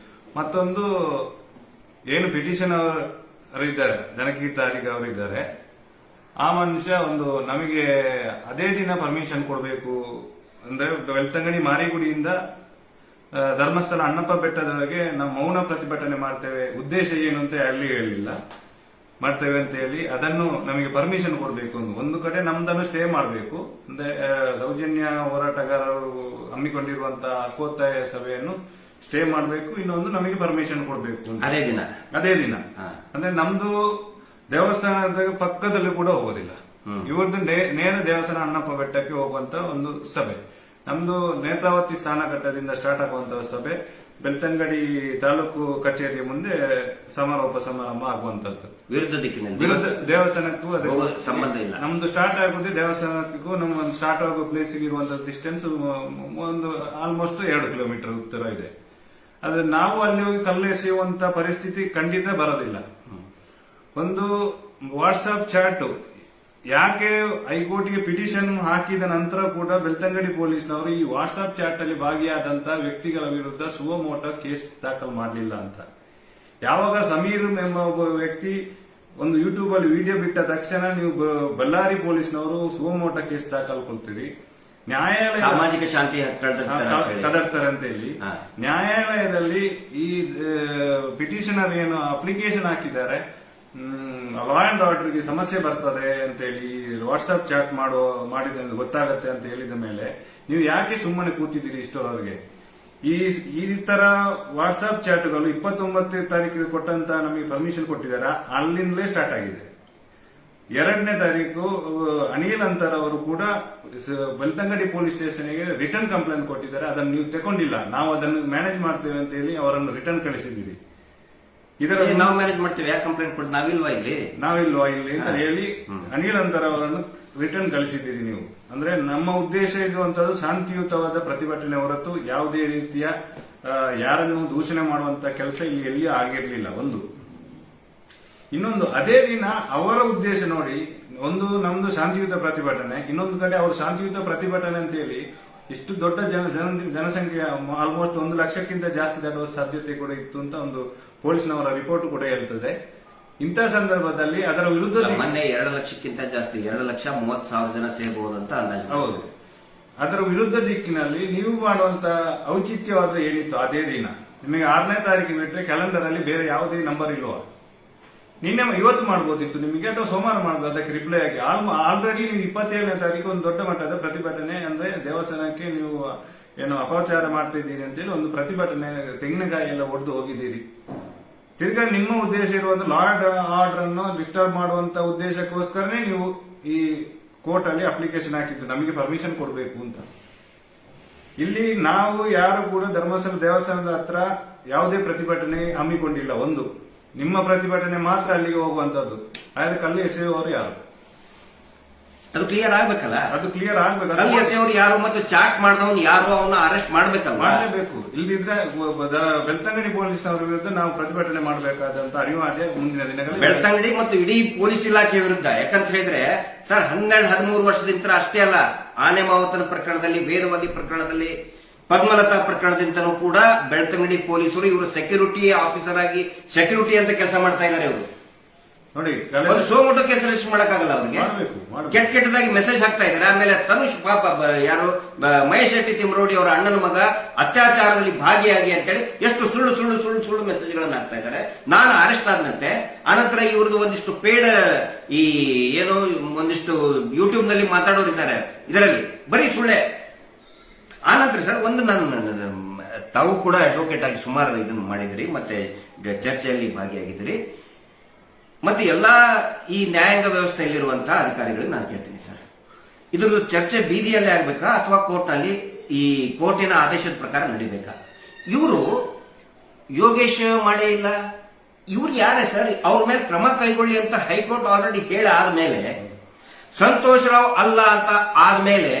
ಮತ್ತೊಂದು ಏನು ಪಿಟಿಷನ್ ಅವರು ಇದ್ದಾರೆ ದನಕೀರ್ತಿ ಆರಿಗ ಅವರು ಇದ್ದಾರೆ, ಆ ಮನುಷ್ಯ ಒಂದು ನಮಗೆ ಅದೇ ದಿನ ಪರ್ಮಿಷನ್ ಕೊಡಬೇಕು ಅಂದ್ರೆ ಬೆಳ್ತಂಗಡಿ ಮಾರಿಗುಡಿಯಿಂದ ಧರ್ಮಸ್ಥಳ ಅಣ್ಣಪ್ಪ ಬೆಟ್ಟದವರೆಗೆ ನಾವು ಮೌನ ಪ್ರತಿಭಟನೆ ಮಾಡ್ತೇವೆ, ಉದ್ದೇಶ ಏನು ಅಂತ ಅಲ್ಲಿ ಹೇಳಿಲ್ಲ, ಮಾಡ್ತೇವೆ ಅಂತ ಹೇಳಿ ಅದನ್ನು ನಮಗೆ ಪರ್ಮಿಷನ್ ಕೊಡಬೇಕು. ಒಂದು ಕಡೆ ನಮ್ದನ್ನು ಸ್ಟೇ ಮಾಡಬೇಕು ಅಂದ್ರೆ ಸೌಜನ್ಯ ಹೋರಾಟಗಾರರು ಹಮ್ಮಿಕೊಂಡಿರುವಂತಹ ಹಕ್ಕೊತ್ತಾಯ ಸಭೆಯನ್ನು ಸ್ಟೇ ಮಾಡಬೇಕು, ಇನ್ನೊಂದು ನಮಗೆ ಪರ್ಮಿಷನ್ ಕೊಡಬೇಕು ಅದೇ ದಿನ ಅಂದ್ರೆ ನಮ್ದು ದೇವಸ್ಥಾನದ ಪಕ್ಕದಲ್ಲಿ ಕೂಡ ಹೋಗೋದಿಲ್ಲ, ಇವ್ರದ್ದು ನೇರ ದೇವಸ್ಥಾನ ಅಣ್ಣಪ್ಪ ಬೆಟ್ಟಕ್ಕೆ ಹೋಗುವಂತ ಒಂದು ಸಭೆ. ನಮ್ದು ನೇತ್ರಾವತಿ ಸ್ಥಾನಘಟ್ಟದಿಂದ ಸ್ಟಾರ್ಟ್ ಆಗುವಂತಹ ಸಭೆ ಬೆಳ್ತಂಗಡಿ ತಾಲೂಕು ಕಚೇರಿಯ ಮುಂದೆ ಸಮಾರೋಪ ಸಮಾರಂಭ ಆಗುವಂತದ್ದು. ವಿರುದ್ಧ ದಿಕ್ಕಿನಲ್ಲಿ ದೇವಸ್ಥಾನಕ್ಕೂ ಸಂಬಂಧ ಇಲ್ಲ. ನಮ್ದು ಸ್ಟಾರ್ಟ್ ಆಗುದೇ ದೇವಸ್ಥಾನಕ್ಕೂ ನಮ್ಮ ಸ್ಟಾರ್ಟ್ ಆಗೋ ಪ್ಲೇಸ್ ಇರುವಂತಹ ಡಿಸ್ಟೆನ್ಸ್ ಒಂದು ಆಲ್ಮೋಸ್ಟ್ 2 ಕಿಲೋಮೀಟರ್ ಉತ್ತರ ಇದೆ. ಆದ್ರೆ ನಾವು ಅಲ್ಲಿ ಹೋಗಿ ಕಲ್ಲೆಸೆಯುವಂತ ಪರಿಸ್ಥಿತಿ ಖಂಡಿತ ಬರೋದಿಲ್ಲ. ಒಂದು ವಾಟ್ಸ್ಆಪ್ ಚಾಟ್ ಯಾಕೆ ಹೈಕೋರ್ಟ್ಗೆ ಪಿಟಿಷನ್ ಹಾಕಿದ ನಂತರ ಕೂಡ ಬೆಳ್ತಂಗಡಿ ಪೊಲೀಸ್ನವರು ಈ ವಾಟ್ಸ್ಆಪ್ ಚಾಟ್ ಅಲ್ಲಿ ಭಾಗಿಯಾದಂತಹ ವ್ಯಕ್ತಿಗಳ ವಿರುದ್ಧ ಸುವಮೋಟೋ ಕೇಸ್ ದಾಖಲು ಮಾಡಲಿಲ್ಲ ಅಂತ. ಯಾವಾಗ ಸಮೀರ್ ಎಂಬ ಒಬ್ಬ ವ್ಯಕ್ತಿ ಒಂದು ಯೂಟ್ಯೂಬ್ ಅಲ್ಲಿ ವಿಡಿಯೋ ಬಿಟ್ಟ ತಕ್ಷಣ ನೀವು ಬಳ್ಳಾರಿ ಪೊಲೀಸ್ನವರು ಸುವಮೋಟೋ ಕೇಸ್ ದಾಖಲ್ಕೊಳ್ತೀರಿ, ನ್ಯಾಯಾಲಯ ಸಾಮಾಜಿಕ ಶಾಂತಿ ಕದಡ್ತಾರೆ ಅಂತ ಹೇಳಿ ನ್ಯಾಯಾಲಯದಲ್ಲಿ ಈ ಪಿಟಿಷನರ್ ಏನು ಅಪ್ಲಿಕೇಶನ್ ಹಾಕಿದ್ದಾರೆ, ಲಾ ಅಂಡ್ ಆರ್ಡರ್ಗೆ ಸಮಸ್ಯೆ ಬರ್ತದೆ ಅಂತೇಳಿ ವಾಟ್ಸ್ಆಪ್ ಚಾಟ್ ಮಾಡಿದ ಗೊತ್ತಾಗತ್ತೆ ಅಂತ ಹೇಳಿದ ಮೇಲೆ ನೀವು ಯಾಕೆ ಸುಮ್ಮನೆ ಕೂತಿದ್ದೀರಿ ಇಷ್ಟರವರೆಗೆ? ಈ ತರ ವಾಟ್ಸ್ಆಪ್ ಚಾಟ್ಗಳು 29 ತಾರೀಕಿಗೆ ಕೊಟ್ಟಂತ ನಮಗೆ ಪರ್ಮಿಷನ್ ಕೊಟ್ಟಿದ್ದಾರೆ, ಅಲ್ಲಿಂದಲೇ ಸ್ಟಾರ್ಟ್ ಆಗಿದೆ. 2ನೇ ತಾರೀಕು ಅನಿಲ್ ಅಂತರ್ ಅವರು ಕೂಡ ಬೆಳ್ತಂಗಡಿ ಪೊಲೀಸ್ ಸ್ಟೇಷನ್ಗೆ ರಿಟರ್ನ್ ಕಂಪ್ಲೇಂಟ್ ಕೊಟ್ಟಿದ್ದಾರೆ. ಅದನ್ನು ನೀವು ತಗೊಂಡಿಲ್ಲ, ನಾವು ಅದನ್ನು ಮ್ಯಾನೇಜ್ ಮಾಡ್ತೇವೆ ಅಂತ ಹೇಳಿ ಅವರನ್ನು ರಿಟರ್ನ್ ಕಳಿಸಿದ್ದೀರಿ. ಇದರಲ್ಲಿ ನಾವು ಮ್ಯಾನೇಜ್ ಮಾಡ್ತೇವೆ, ಯಾಕೆ ಕಂಪ್ಲೇಂಟ್ ಕೊಟ್ಟು ನಾವಿಲ್ವಾ ಇಲ್ಲಿ ಅಂತ ಹೇಳಿ ಅನಿಲ್ ಅಂತರ್ ಅವರನ್ನು ರಿಟರ್ನ್ ಕಳಿಸಿದ್ದೀರಿ ನೀವು. ಅಂದ್ರೆ ನಮ್ಮ ಉದ್ದೇಶ ಇರುವಂತದ್ದು ಶಾಂತಿಯುತವಾದ ಪ್ರತಿಭಟನೆ ಹೊರತು ಯಾವುದೇ ರೀತಿಯ ಯಾರನ್ನು ದೂಷಣೆ ಮಾಡುವಂತ ಕೆಲಸ ಇಲ್ಲಿ ಎಲ್ಲಿಯೂ ಆಗಿರ್ಲಿಲ್ಲ. ಇನ್ನೊಂದು ಅದೇ ದಿನ ಅವರ ಉದ್ದೇಶ ನೋಡಿ, ಒಂದು ನಮ್ದು ಶಾಂತಿಯುತ ಪ್ರತಿಭಟನೆ, ಇನ್ನೊಂದು ಕಡೆ ಅವರು ಶಾಂತಿಯುತ ಪ್ರತಿಭಟನೆ ಅಂತ ಹೇಳಿ ಇಷ್ಟು ದೊಡ್ಡ ಜನಸಂಖ್ಯೆ ಆಲ್ಮೋಸ್ಟ್ 1 ಲಕ್ಷಕ್ಕಿಂತ ಜಾಸ್ತಿ ದಾಟುವ ಸಾಧ್ಯತೆ ಕೂಡ ಇತ್ತು ಅಂತ ಒಂದು ಪೊಲೀಸ್ನವರ ರಿಪೋರ್ಟ್ ಕೂಡ ಹೇಳ್ತದೆ. ಇಂಥ ಸಂದರ್ಭದಲ್ಲಿ ಅದರ ವಿರುದ್ಧ ಮೊನ್ನೆ 2 ಲಕ್ಷಕ್ಕಿಂತ ಜಾಸ್ತಿ 2,30,000 ಜನ ಸೇರಬಹುದು ಅಂತ ಅಂದಾಜು. ಹೌದು, ಅದರ ವಿರುದ್ಧ ದಿಕ್ಕಿನಲ್ಲಿ ನೀವು ಮಾಡುವಂತ ಔಚಿತ್ಯವಾದ ಏನಿತ್ತು ಅದೇ ದಿನ ನಿಮಗೆ 6ನೇ ತಾರೀಕಿಗೆ ಬಿಟ್ಟರೆ ಕ್ಯಾಲೆಂಡರ್ ಅಲ್ಲಿ ಬೇರೆ ಯಾವುದೇ ನಂಬರ್ ಇಲ್ವಾ? ನಿನ್ನೆ ಇವತ್ತು ಮಾಡಬಹುದಿತ್ತು ನಿಮಗೆ, ಅಥವಾ ಸೋಮವಾರ ಮಾಡಬಹುದು ಅದಕ್ಕೆ ರಿಪ್ಲೈ ಆಗಿ. ಆಲ್ರೆಡಿ ನೀವು 27ನೇ ತಾರೀಕು ಒಂದು ದೊಡ್ಡ ಮಟ್ಟದ ಪ್ರತಿಭಟನೆ, ಅಂದ್ರೆ ದೇವಸ್ಥಾನಕ್ಕೆ ನೀವು ಏನು ಅಪಚಾರ ಮಾಡ್ತಾ ಇದ್ದೀರಿ ಅಂತೇಳಿ ಒಂದು ಪ್ರತಿಭಟನೆ, ತೆಂಗಿನಕಾಯಿ ಎಲ್ಲ ಒಡೆದು ಹೋಗಿದ್ದೀರಿ. ತಿರ್ಗಾ ನಿಮ್ಮ ಉದ್ದೇಶ ಇರುವಂತ ಲಾ ಅಂಡ್ ಆರ್ಡರ್ ಅನ್ನು ಡಿಸ್ಟರ್ಬ್ ಮಾಡುವಂತ ಉದ್ದೇಶಕ್ಕೋಸ್ಕರನೇ ನೀವು ಈ ಕೋರ್ಟ್ ಅಲ್ಲಿ ಅಪ್ಲಿಕೇಶನ್ ಹಾಕಿದ್ದು, ನಮಗೆ ಪರ್ಮಿಷನ್ ಕೊಡಬೇಕು ಅಂತ. ಇಲ್ಲಿ ನಾವು ಯಾರು ಕೂಡ ಧರ್ಮಸ್ಥಳ ದೇವಸ್ಥಾನದ ಹತ್ರ ಯಾವುದೇ ಪ್ರತಿಭಟನೆ ಹಮ್ಮಿಕೊಂಡಿಲ್ಲ. ನಿಮ್ಮ ಪ್ರತಿಭಟನೆ ಮಾತ್ರ ಅಲ್ಲಿಗೆ ಹೋಗುವಂತದ್ದು. ಆದ್ರೆ ಕಲ್ಲು ಎಸೆಯುವವರು ಯಾರು? ಅದು ಕ್ಲಿಯರ್ ಆಗ್ಬೇಕಲ್ಲ. ಅದು ಕ್ಲಿಯರ್ ಆಗ್ಬೇಕು. ಕಲ್ಲು ಎಸೆಯವರು ಯಾರು ಮತ್ತು ಚಾಟ್ ಮಾಡಿದವನು ಯಾರು, ಅವನ್ನ ಅರೆಸ್ಟ್ ಮಾಡ್ಬೇಕಲ್ಲ. ಮಾಡಲೇಬೇಕು. ಇಲ್ಲದಿದ್ರೆ ಬೆಳ್ತಂಗಡಿ ಪೊಲೀಸ್ನವರ ವಿರುದ್ಧ ನಾವು ಪ್ರತಿಭಟನೆ ಮಾಡಬೇಕಾದಂತ ಅನಿವಾರ್ಯ ಮುಂದಿನ ದಿನಗಳಲ್ಲಿ ಬೆಳ್ತಂಗಡಿ ಮತ್ತು ಇಡೀ ಪೊಲೀಸ್ ಇಲಾಖೆ ವಿರುದ್ಧ. ಯಾಕಂತ ಹೇಳಿದ್ರೆ ಸರ್ 12-13 ವರ್ಷದಿಂದ ಅಷ್ಟೇ ಅಲ್ಲ, ಆನೆ ಮಾವತನ ಪ್ರಕರಣದಲ್ಲಿ, ಬೇರುವಲ್ಲಿ ಪ್ರಕರಣದಲ್ಲಿ, ಪದ್ಮಲತಾ ಪ್ರಕರಣದಿಂದನೂ ಕೂಡ ಬೆಳ್ತಂಗಡಿ ಪೊಲೀಸರು ಇವರು ಸೆಕ್ಯೂರಿಟಿ ಆಫೀಸರ್ ಆಗಿ ಸೆಕ್ಯೂರಿಟಿ ಅಂತ ಕೆಲಸ ಮಾಡ್ತಾ ಇದ್ದಾರೆ. ಇವರು ನೋಡಿ, ಸೋಮೋಟೋ ಕೇಸ್ ರಿಜಿಸ್ಟರ್ ಮಾಡಕ್ಕಾಗಲ್ಲ ಅವ್ರಿಗೆ. ಕೆಟ್ಟದಾಗಿ ಮೆಸೇಜ್ ಹಾಕ್ತಾ ಇದ್ದಾರೆ. ಆಮೇಲೆ ತನುಷ್ ಪಾಪ ಯಾರು ಮಹೇಶ್ ಶೆಟ್ಟಿ ತಿಮ್ರೋಡಿ ಅವರ ಅಣ್ಣನ ಮಗ ಅತ್ಯಾಚಾರದಲ್ಲಿ ಭಾಗಿಯಾಗಿ ಅಂತೇಳಿ ಎಷ್ಟು ಸುಳ್ಳು ಮೆಸೇಜ್ಗಳನ್ನು ಹಾಕ್ತಾ ಇದ್ದಾರೆ. ನಾನು ಅರೆಸ್ಟ್ ಆದಂತೆ ಆನಂತರ ಇವ್ರದ್ದು ಒಂದಿಷ್ಟು ಪೇಡ್ ಈ ಏನು ಒಂದಿಷ್ಟು ಯೂಟ್ಯೂಬ್ ನಲ್ಲಿ ಮಾತಾಡೋರಿದ್ದಾರೆ, ಇದರಲ್ಲಿ ಬರೀ ಸುಳ್ಳೆ. ಆನಂತರ ಸರ್ ನಾನು ತಾವು ಕೂಡ ಅಡ್ವೊಕೇಟ್ ಆಗಿ ಸುಮಾರು ಇದನ್ನು ಮಾಡಿದಿರಿ, ಮತ್ತೆ ಚರ್ಚೆಯಲ್ಲಿ ಭಾಗಿಯಾಗಿದ್ದೀರಿ, ಮತ್ತೆ ಎಲ್ಲಾ ಈ ನ್ಯಾಯಾಂಗ ವ್ಯವಸ್ಥೆಯಲ್ಲಿರುವಂತಹ ಅಧಿಕಾರಿಗಳು ನಾನು ಕೇಳ್ತೀನಿ ಸರ್, ಇದ್ರದ್ದು ಚರ್ಚೆ ಬೀದಿಯಲ್ಲೇ ಆಗ್ಬೇಕಾ ಅಥವಾ ಕೋರ್ಟ್ನಲ್ಲಿ ಈ ಕೋರ್ಟಿನ ಆದೇಶದ ಪ್ರಕಾರ ನಡಿಬೇಕಾ? ಇವರು ಯೋಗೇಶ್ ಮಾಡೇ ಇಲ್ಲ, ಇವ್ರು ಯಾರೇ ಸರ್? ಅವ್ರ ಮೇಲೆ ಕ್ರಮ ಕೈಗೊಳ್ಳಿ ಅಂತ ಹೈಕೋರ್ಟ್ ಆಲ್ರೆಡಿ ಹೇಳ ಆದ್ಮೇಲೆ, ಸಂತೋಷ್ ರಾವ್ ಅಲ್ಲ ಅಂತ ಆದ್ಮೇಲೆ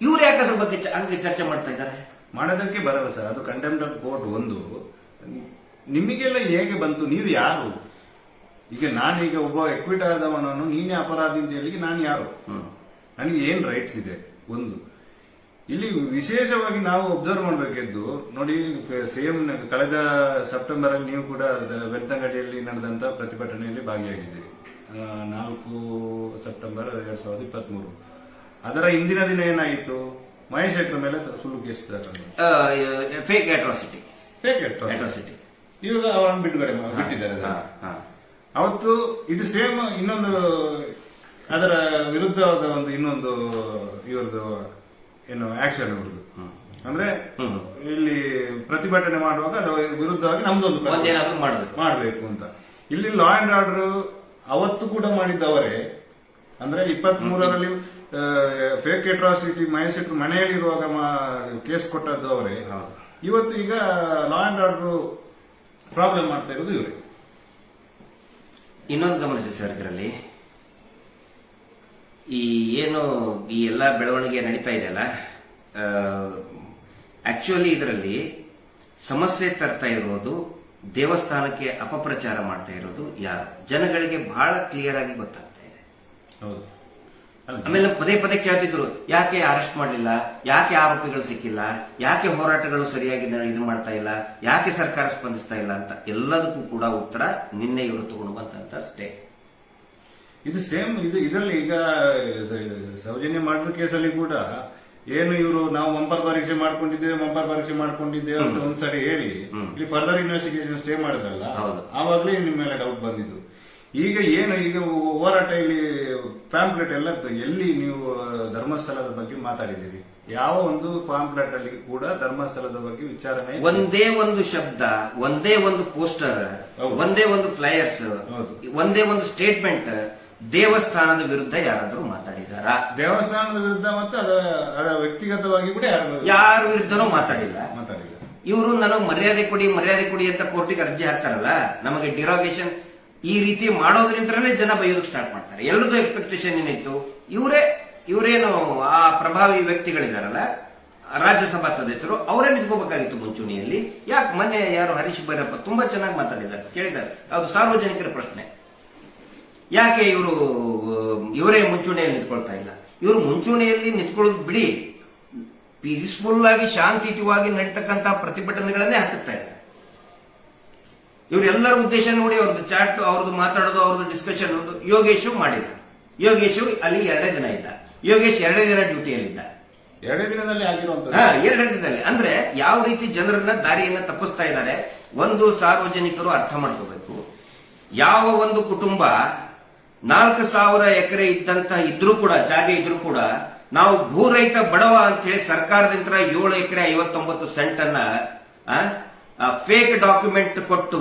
ಇವ್ರು ಯಾಕೆ ಅದ್ರ ಬಗ್ಗೆ ಹಂಗೆ ಚರ್ಚೆ ಮಾಡ್ತಾ ಇದ್ದಾರೆ? ಮಾಡೋದಕ್ಕೆ ಬರಲ್ಲ ಸರ್, ಅದು ಕಂಟೆಂಪ್ಟ್ ಆಫ್ ಕೋರ್ಟ್. ನಿಮಗೆಲ್ಲ ಹೇಗೆ ಬಂತು? ನೀವು ಯಾರು? ಈಗ ನಾನೀಗ ಒಬ್ಬ ಎಕ್ವಿಟ್ ಆದವನನ್ನು ನೀನೇ ಅಪರಾಧಿ ಅಂತ ಹೇಳಿ ನಾನು ಯಾರು? ನನಗೆ ಏನ್ ರೈಟ್ಸ್ ಇದೆ? ಇಲ್ಲಿ ವಿಶೇಷವಾಗಿ ನಾವು ಅಬ್ಸರ್ವ್ ಮಾಡಬೇಕಿದ್ದು ನೋಡಿ, ಸೇಮ್ ಕಳೆದ ಸೆಪ್ಟೆಂಬರ್ ಅಲ್ಲಿ ನೀವು ಕೂಡ ಬೆಳ್ತಂಗಡಿಯಲ್ಲಿ ನಡೆದಂತ ಪ್ರತಿಭಟನೆಯಲ್ಲಿ ಭಾಗಿಯಾಗಿದ್ದೀರಿ. 4 ಸೆಪ್ಟೆಂಬರ್ 2023. ಅದರ ಹಿಂದಿನ ದಿನ ಏನಾಯಿತು? ಮಹೇಶ್ ಶೆಟ್ಟರ್ ಮೇಲೆ ಸುಳ್ಳು ಕೇಸ್ ಫೇಕ್ ಅಟ್ರಾಸಿಟಿ. ಇವಾಗ ಅವರನ್ನು ಬಿಟ್ಟಿದ್ದಾರೆ. ಅವತ್ತು ಇದು ಸೇಮ್ ಇನ್ನೊಂದು ಅದರ ವಿರುದ್ಧವಾದ ಇನ್ನೊಂದು ಇವ್ರದ್ದು ಏನು ಆಕ್ಷನ್ ಇವ್ರದ್ದು, ಅಂದ್ರೆ ಇಲ್ಲಿ ಪ್ರತಿಭಟನೆ ಮಾಡುವಾಗ ಅದರ ವಿರುದ್ಧವಾಗಿ ನಮ್ದೊಂದು ಮಾಡಬೇಕು ಅಂತ. ಇಲ್ಲಿ ಲಾ ಅಂಡ್ ಆರ್ಡರ್ ಅವತ್ತು ಕೂಡ ಮಾಡಿದ್ದವರೇ, ಅಂದ್ರೆ 23ರಲ್ಲಿ ಫೇಕ್ ಅಟ್ರಾಸಿಟಿ ಮಹೇಶ್ ಶೆಟ್ಟರ್ ಮನೆಯಲ್ಲಿರುವಾಗ ಕೇಸ್ ಕೊಟ್ಟದ್ದು ಅವರೇ. ಇವತ್ತು ಈಗ ಲಾ ಅಂಡ್ ಆರ್ಡರ್ ಪ್ರಾಬ್ಲಮ್ ಮಾಡ್ತಾ ಇರೋದು ಇವರೇ. ಇನ್ನೊಂದು ಗಮನಿಸಿ ಸರ್, ಇದರಲ್ಲಿ ಈ ಏನು ಈ ಎಲ್ಲ ಬೆಳವಣಿಗೆ ನಡೀತಾ ಇದೆಯಲ್ಲ, ಆಕ್ಚುಲಿ ಇದರಲ್ಲಿ ಸಮಸ್ಯೆ ತರ್ತಾ ಇರೋದು, ದೇವಸ್ಥಾನಕ್ಕೆ ಅಪಪ್ರಚಾರ ಮಾಡ್ತಾ ಇರೋದು ಯಾರು? ಜನಗಳಿಗೆ ಬಹಳ ಕ್ಲಿಯರ್ ಆಗಿ ಗೊತ್ತಾಗ್ತಾ ಇದೆ. ಹೌದು. ಆಮೇಲೆ ಪದೇ ಕೇಳ್ತಿದ್ರು, ಯಾಕೆ ಅರೆಸ್ಟ್ ಮಾಡಲಿಲ್ಲ, ಯಾಕೆ ಆರೋಪಿಗಳು ಸಿಕ್ಕಿಲ್ಲ, ಯಾಕೆ ಹೋರಾಟಗಳು ಸರಿಯಾಗಿ ಇದು ಮಾಡ್ತಾ ಇಲ್ಲ, ಯಾಕೆ ಸರ್ಕಾರ ಸ್ಪಂದಿಸ್ತಾ ಇಲ್ಲ ಅಂತ ಎಲ್ಲದಕ್ಕೂ ಕೂಡ ಉತ್ತರ ನಿನ್ನೆ ಇವರು ತಗೊಂಡು ಬಂತ ಸ್ಟೇ. ಇದು ಸೇಮ್ ಇದರಲ್ಲಿ ಈಗ ಸೌಜನ್ಯ ಮರ್ಡರ್ ಕೇಸಲ್ಲಿ ಕೂಡ ಏನು ಇವರು ನಾವು ಮಂಪರ್ ಪರೀಕ್ಷೆ ಮಾಡ್ಕೊಂಡಿದ್ದೇವೆ ಅಂತ ಒಂದ್ಸರಿ ಹೇಳಿ ಇಲ್ಲಿ ಫರ್ದರ್ ಇನ್ವೆಸ್ಟಿಗೇಷನ್ ಸ್ಟೇ ಮಾಡಿದ್ರಲ್ಲ, ಆವಾಗಲೇ ನಿಮ್ಮ ಮೇಲೆ ಡೌಟ್ ಬಂದಿದ್ದು. ಈಗ ಏನು ಈಗ ಹೋರಾಟ ಇಲ್ಲಿ ಪ್ಯಾಂಪ್ಲೆಟ್ ಎಲ್ಲ ಎಲ್ಲಿ ನೀವು ಧರ್ಮಸ್ಥಳದ ಬಗ್ಗೆ ಮಾತಾಡಿದ್ದೀರಿ? ಯಾವ ಒಂದು ಪಾಂಪ್ಲೆಟ್ ಅಲ್ಲಿ ಕೂಡ ಧರ್ಮಸ್ಥಳದ ಬಗ್ಗೆ ವಿಚಾರಣೆ ಒಂದೇ ಒಂದು ಶಬ್ದ, ಒಂದೇ ಒಂದು ಪೋಸ್ಟರ್, ಹೌದು. ಒಂದೇ ಒಂದು ಫ್ಲೈಯರ್ಸ್, ಹೌದು. ಒಂದೇ ಒಂದು ಸ್ಟೇಟ್ಮೆಂಟ್ ದೇವಸ್ಥಾನದ ವಿರುದ್ಧ ಯಾರಾದ್ರೂ ಮಾತಾಡಿದಾರಾ? ದೇವಸ್ಥಾನದ ವಿರುದ್ಧ ಮತ್ತು ಅದರ ವ್ಯಕ್ತಿಗತವಾಗಿ ಕೂಡ ಯಾರ ವಿರುದ್ಧನೂ ಮಾತಾಡಿಲ್ಲ. ಮಾತಾಡಿಲ್ಲ. ಇವರು ನನಗೆ ಮರ್ಯಾದೆ ಕೊಡಿ ಅಂತ ಕೋರ್ಟಿಗೆ ಅರ್ಜಿ ಹಾಕ್ತಾರಲ್ಲ, ನಮಗೆ ಡಿರಾಗೇಷನ್ ಈ ರೀತಿ ಮಾಡೋದ್ರಿಂದಲೇ ಜನ ಬೈಯೋದಕ್ಕೆ ಸ್ಟಾರ್ಟ್ ಮಾಡ್ತಾರೆ. ಎಲ್ಲರದ್ದು ಎಕ್ಸ್ಪೆಕ್ಟೇಷನ್ ಏನಿತ್ತು, ಇವರೇನು ಆ ಪ್ರಭಾವಿ ವ್ಯಕ್ತಿಗಳಿದಾರಲ್ಲ ರಾಜ್ಯಸಭಾ ಸದಸ್ಯರು, ಅವರೇ ನಿಂತ್ಕೋಬೇಕಾಗಿತ್ತು ಮುಂಚೂಣಿಯಲ್ಲಿ. ಯಾಕೆ ಮೊನ್ನೆ ಯಾರು ಹರೀಶ್ ಭೈರಪ್ಪ ತುಂಬಾ ಚೆನ್ನಾಗಿ ಮಾತಾಡಿದ್ದಾರೆ, ಕೇಳಿದ್ದಾರೆ. ಅದು ಸಾರ್ವಜನಿಕರ ಪ್ರಶ್ನೆ. ಯಾಕೆ ಇವರೇ ಮುಂಚೂಣಿಯಲ್ಲಿ ನಿಂತ್ಕೊಳ್ತಾ ಇಲ್ಲ? ಇವರು ಮುಂಚೂಣಿಯಲ್ಲಿ ನಿಂತ್ಕೊಳ್ಳೋದು ಬಿಡಿ, ಪೀಸ್ಫುಲ್ ಆಗಿ ಶಾಂತಿಯುತವಾಗಿ ನಡೀತಕ್ಕಂತ ಪ್ರತಿಭಟನೆಗಳನ್ನೇ ಹಾಕುತ್ತಾ ಇದ್ದಾರೆ. ಇವರೆಲ್ಲರ ಉದ್ದೇಶ ನೋಡಿ, ಅವ್ರದ್ದು ಚಾಟ್, ಅವ್ರದ್ದು ಮಾತಾಡೋದು, ಅವ್ರದ್ದು ಡಿಸ್ಕಷನ್. ಯೋಗೇಶ್ ಮಾಡಿಲ್ಲ. ಯೋಗೇಶ್ ಅಲ್ಲಿ 2 ದಿನ ಇದ್ದ. ಯೋಗೇಶ್ 2 ದಿನ ಡ್ಯೂಟಿಯಲ್ಲಿದ್ದ. 2 ದಿನದಲ್ಲಿ ಆಗಿರುವಂತ 2 ದಿನದಲ್ಲಿ ಅಂದ್ರೆ ಯಾವ ರೀತಿ ಜನರನ್ನ ದಾರಿಯನ್ನ ತಪ್ಪಿಸ್ತಾ ಇದ್ದಾರೆ ಒಂದು ಸಾರ್ವಜನಿಕರು ಅರ್ಥ ಮಾಡ್ಕೋಬೇಕು. ಯಾವ ಒಂದು ಕುಟುಂಬ 4,000 ಎಕರೆ ಇದ್ರೂ ಕೂಡ, ಜಾಗ ಇದ್ರೂ ಕೂಡ, ನಾವು ಭೂರಹಿತ ಬಡವ ಅಂತ ಹೇಳಿ ಸರ್ಕಾರದಿಂದ 7 ಎಕರೆ 59 ಸೆಂಟ್ ಅನ್ನ ಫೇಕ್ ಡಾಕ್ಯುಮೆಂಟ್ ಕೊಟ್ಟು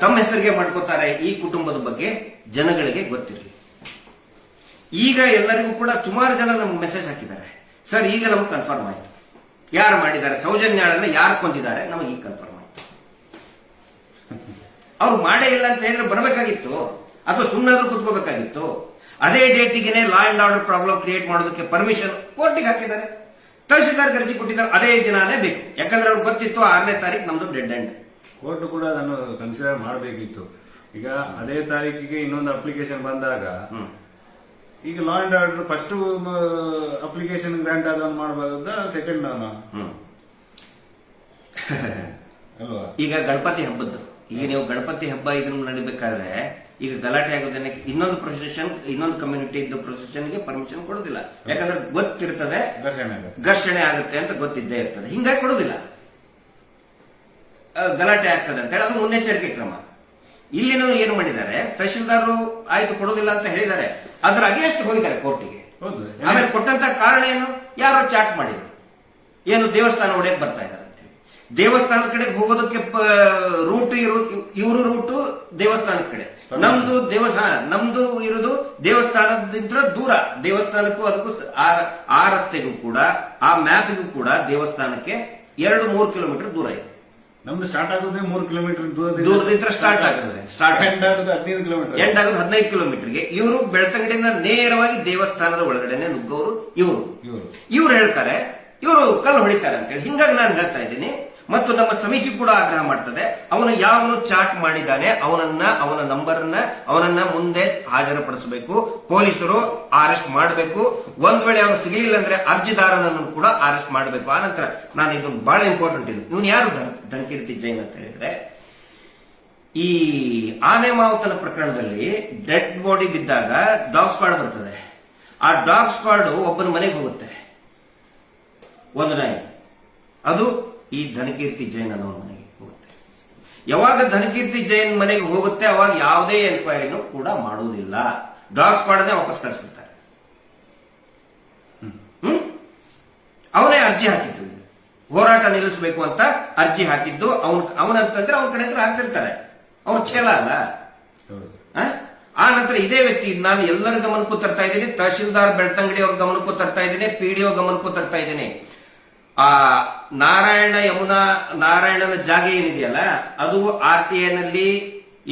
ತಮ್ಮ ಹೆಸರಿಗೆ ಮಾಡ್ಕೋತಾರೆ. ಈ ಕುಟುಂಬದ ಬಗ್ಗೆ ಜನಗಳಿಗೆ ಗೊತ್ತಿರಲಿ. ಈಗ ಎಲ್ಲರಿಗೂ ಕೂಡ ಸುಮಾರು ಜನ ನಮ್ಗೆ ಮೆಸೇಜ್ ಹಾಕಿದ್ದಾರೆ, ಸರ್ ಈಗ ನಮ್ಗೆ ಕನ್ಫರ್ಮ್ ಆಯ್ತು ಯಾರು ಮಾಡಿದ್ದಾರೆ, ಸೌಜನ್ಯಾಳನ್ನ ಯಾರು ಕೊಂದಿದ್ದಾರೆ, ನಮಗೆ ಈಗ ಕನ್ಫರ್ಮ್ ಆಯ್ತು. ಅವ್ರು ಮಾಡೇ ಇಲ್ಲ ಅಂತ ಹೇಳಿದ್ರೆ ಬರಬೇಕಾಗಿತ್ತು, ಅಥವಾ ಸುಮ್ಮನಾದ್ರೂ ಕುತ್ಕೋಬೇಕಾಗಿತ್ತು. ಅದೇ ಡೇಟಿಗೆ ಲಾ ಅಂಡ್ ಆರ್ಡರ್ ಪ್ರಾಬ್ಲಮ್ ಕ್ರಿಯೇಟ್ ಮಾಡೋದಕ್ಕೆ ಪರ್ಮಿಷನ್ ಕೋರ್ಟಿಗೆ ಹಾಕಿದ್ದಾರೆ, ತಹಶೀಲ್ದಾರ್ ಅರ್ಜಿ ಕೊಟ್ಟಿದ್ದಾರೆ. ಅದೇ ದಿನಾನೇ ಬೇಕು, ಯಾಕಂದ್ರೆ ಅವ್ರಿಗೆ ಗೊತ್ತಿತ್ತು 6ನೇ ತಾರೀಕು ನಮ್ದು ಡೆಡ್ ಎಂಡ್. ಕೋರ್ಟ್ ಕೂಡ ಅದನ್ನು ಕನ್ಸಿಡರ್ ಮಾಡಬೇಕಿತ್ತು. ಈಗ ಅದೇ ತಾರೀಕಿಗೆ ಇನ್ನೊಂದು ಅಪ್ಲಿಕೇಶನ್ ಬಂದಾಗ, ಈಗ law and order first application grant ಆದವನು ಮಾಡಬಹುದ, ಸೆಕೆಂಡ್ ಅಲ್ವಾ? ಈಗ ಗಣಪತಿ ಹಬ್ಬದ್ದು, ಈಗ ನೀವು ಗಣಪತಿ ಹಬ್ಬ ಇದನ್ನು ನಡಿಬೇಕಾದ್ರೆ ಈಗ ಗಲಾಟೆ ಆಗೋದನ್ನ ಇನ್ನೊಂದು ಪ್ರೊಸೆಷನ್, ಇನ್ನೊಂದು ಕಮ್ಯುನಿಟಿ ಇದ್ದ ಪ್ರೊಸೆಷನ್ಗೆ ಪರ್ಮಿಷನ್ ಕೊಡೋದಿಲ್ಲ. ಯಾಕಂದ್ರೆ ಗೊತ್ತಿರ್ತದೆ ಘರ್ಷಣೆ ಆಗುತ್ತೆ ಅಂತ ಗೊತ್ತಿದ್ದೇ ಇರ್ತದೆ, ಹಿಂಗಾಗಿ ಕೊಡೋದಿಲ್ಲ. ಗಲಾಟೆ ಆಗ್ತದೆ ಅಂತ ಹೇಳಿ ಅದು ಮುನ್ನೆಚ್ಚರಿಕೆ ಕ್ರಮ. ಇಲ್ಲಿನೂ ಏನು ಮಾಡಿದ್ದಾರೆ, ತಹಶೀಲ್ದಾರರು ಆಯ್ತು ಕೊಡೋದಿಲ್ಲ ಅಂತ ಹೇಳಿದ್ದಾರೆ, ಅದ್ರ ಅಗೇನ್ಸ್ಟ್ ಹೋಗಿದ್ದಾರೆ ಕೋರ್ಟಿಗೆ. ಆಮೇಲೆ ಕೊಟ್ಟಂತ ಕಾರಣ ಏನು, ಯಾರೋ ಚಾಟ್ ಮಾಡಿದ್ರು, ಏನು ದೇವಸ್ಥಾನ ಒಡೆಯಕ್ಕೆ ಬರ್ತಾ ಇದ್ದಾರೆ ಅಂತ ಹೇಳಿ. ದೇವಸ್ಥಾನದ ಕಡೆಗೆ ಹೋಗೋದಕ್ಕೆ ರೂಟ್ ಇವರು ರೂಟು ದೇವಸ್ಥಾನದ ಕಡೆ, ನಮ್ದು ಇರೋದು ದೇವಸ್ಥಾನದಿಂದ ದೂರ. ದೇವಸ್ಥಾನಕ್ಕೂ ಅದಕ್ಕೂ ಆ ರಸ್ತೆಗೂ ಕೂಡ, ಆ ಮ್ಯಾಪಿಗೂ ಕೂಡ ದೇವಸ್ಥಾನಕ್ಕೆ 2-3 ಕಿಲೋಮೀಟರ್ ದೂರ ಇದೆ. ನಮ್ದು ಸ್ಟಾರ್ಟ್ ಆಗೋದೇ 3 ಕಿಲೋಮೀಟರ್ ದೂರದಿಂದ ಸ್ಟಾರ್ಟ್ ಆಗ್ತದೆ. ಎಂಡ್ ಆಗೋದು 15 ಕಿಲೋಮೀಟರ್. ಎಂಡ್ ಆಗೋದು 15 ಕಿಲೋಮೀಟರ್ಗೆ. ಇವರು ಬೆಳ್ತಂಗಡಿಯಿಂದ ನೇರವಾಗಿ ದೇವಸ್ಥಾನದ ಒಳಗಡೆನೆ ನುಗ್ಗೋರು ಇವರು ಹೇಳ್ತಾರೆ, ಇವರು ಕಲ್ಲು ಹೊಡಿತಾರೆ ಅಂತೇಳಿ. ಹಿಂಗಾಗಿ ನಾನು ಹೇಳ್ತಾ ಇದ್ದೀನಿ, ಮತ್ತು ನಮ್ಮ ಸಮಿತಿ ಕೂಡ ಆಗ್ರಹ ಮಾಡ್ತದೆ, ಅವನು ಯಾವನು ಚಾಟ್ ಮಾಡಿದ್ದಾನೆ ಅವನ ನಂಬರ್ನ ಅವನನ್ನ ಮುಂದೆ ಹಾಜರುಪಡಿಸಬೇಕು, ಪೊಲೀಸರು ಅರೆಸ್ಟ್ ಮಾಡಬೇಕು. ಒಂದ್ ವೇಳೆ ಅವನು ಸಿಗಲಿಲ್ಲ ಅಂದ್ರೆ ಅರ್ಜಿದಾರನನ್ನು ಕೂಡ ಅರೆಸ್ಟ್ ಮಾಡಬೇಕು. ಆನಂತರ ನಾನು ಇದೊಂದು ಬಹಳ ಇಂಪಾರ್ಟೆಂಟ್ ಇದು, ಇವನು ಯಾರು ಧನಕೀರ್ತಿ ಜೈನ್ ಅಂತ ಹೇಳಿದ್ರೆ, ಈ ಆನೆ ಮಾವುತನ ಪ್ರಕರಣದಲ್ಲಿ ಡೆಡ್ ಬಾಡಿ ಬಿದ್ದಾಗ ಡಾಗ್ ಸ್ಕ್ವಾಡ್ ಬರ್ತದೆ. ಆ ಡಾಗ್ ಸ್ಕ್ವಾಡ್ ಒಬ್ಬನ ಮನೆಗೆ ಹೋಗುತ್ತೆ, ಒಂದು ನಾಯಿ, ಅದು ಈ ಧನಕೀರ್ತಿ ಜೈನ್ ಅನ್ನೋ ಮನೆಗೆ ಹೋಗುತ್ತೆ. ಯಾವಾಗ ಧನಕೀರ್ತಿ ಜೈನ್ ಮನೆಗೆ ಹೋಗುತ್ತೆ ಅವಾಗ ಯಾವುದೇ ಎನ್ಕ್ವೈರಿನೂ ಕೂಡ ಮಾಡುವುದಿಲ್ಲ, ಡಾಗ್ ಸ್ಕ್ವಾಡ್ನೇ ವಾಪಸ್ ಕಳಿಸ್ಬಿಡ್ತಾರೆ. ಅವನೇ ಅರ್ಜಿ ಹಾಕಿದ್ದು, ಹೋರಾಟ ನಿಲ್ಲಿಸಬೇಕು ಅಂತ ಅರ್ಜಿ ಹಾಕಿದ್ದು ಅವನಂತಂದ್ರೆ ಅವನ ಕಡೆ ಹತ್ರ ಹಾಕ್ತಿರ್ತಾರೆ, ಅವ್ರ ಛಲ ಅಲ್ಲ. ಆ ನಂತರ ಇದೇ ವ್ಯಕ್ತಿ, ನಾನು ಎಲ್ಲರ ಗಮನಕ್ಕೂ ತರ್ತಾ ಇದ್ದೀನಿ, ತಹಶೀಲ್ದಾರ್ ಬೆಳ್ತಂಗಡಿ ಅವ್ರ ಗಮನಕ್ಕೂ ತರ್ತಾ ಇದ್ದೀನಿ, PDO ಗಮನಕ್ಕೂ ತರ್ತಾ ಇದ್ದೀನಿ. ಆ ನಾರಾಯಣನ ಜಾಗ ಏನಿದೆಯಲ್ಲ, ಅದು RTA ನಲ್ಲಿ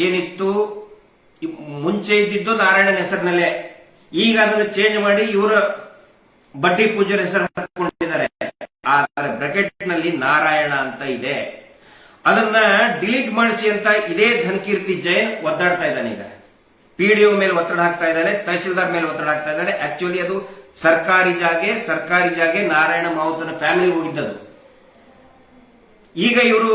ಏನಿತ್ತು, ಮುಂಚೆ ಇದ್ದಿದ್ದು ನಾರಾಯಣನ ಹೆಸರಿನಲ್ಲೇ, ಈಗ ಅದನ್ನು ಚೇಂಜ್ ಮಾಡಿ ಇವರ ಬಡ್ಡಿ ಪೂಜಾರ ಹೆಸರು ಹಾಕೊಂಡಿದ್ದಾರೆ. ಆ ಬ್ರಾಕೆಟ್ ನಲ್ಲಿ ನಾರಾಯಣ ಅಂತ ಇದೆ, ಅದನ್ನ ಡಿಲೀಟ್ ಮಾಡಿಸಿ ಅಂತ ಇದೇ ಧನಕೀರ್ತಿ ಜೈನ್ ಒದ್ದಾಡ್ತಾ ಇದ್ದಾನೆ. ಈಗ PDO ಮೇಲೆ ಒತ್ತಡ ಹಾಕ್ತಾ ಇದ್ದಾನೆ, ತಹಶೀಲ್ದಾರ್ ಮೇಲೆ ಒತ್ತಡ ಹಾಕ್ತಾ ಇದ್ದಾನೆ. ಆಕ್ಚುಲಿ ಅದು ಸರ್ಕಾರಿ ಜಾಗೆ ನಾರಾಯಣ ಮಾವುತನ ಫ್ಯಾಮಿಲಿ ಹೋಗಿದ್ದದು. ಈಗ ಇವರು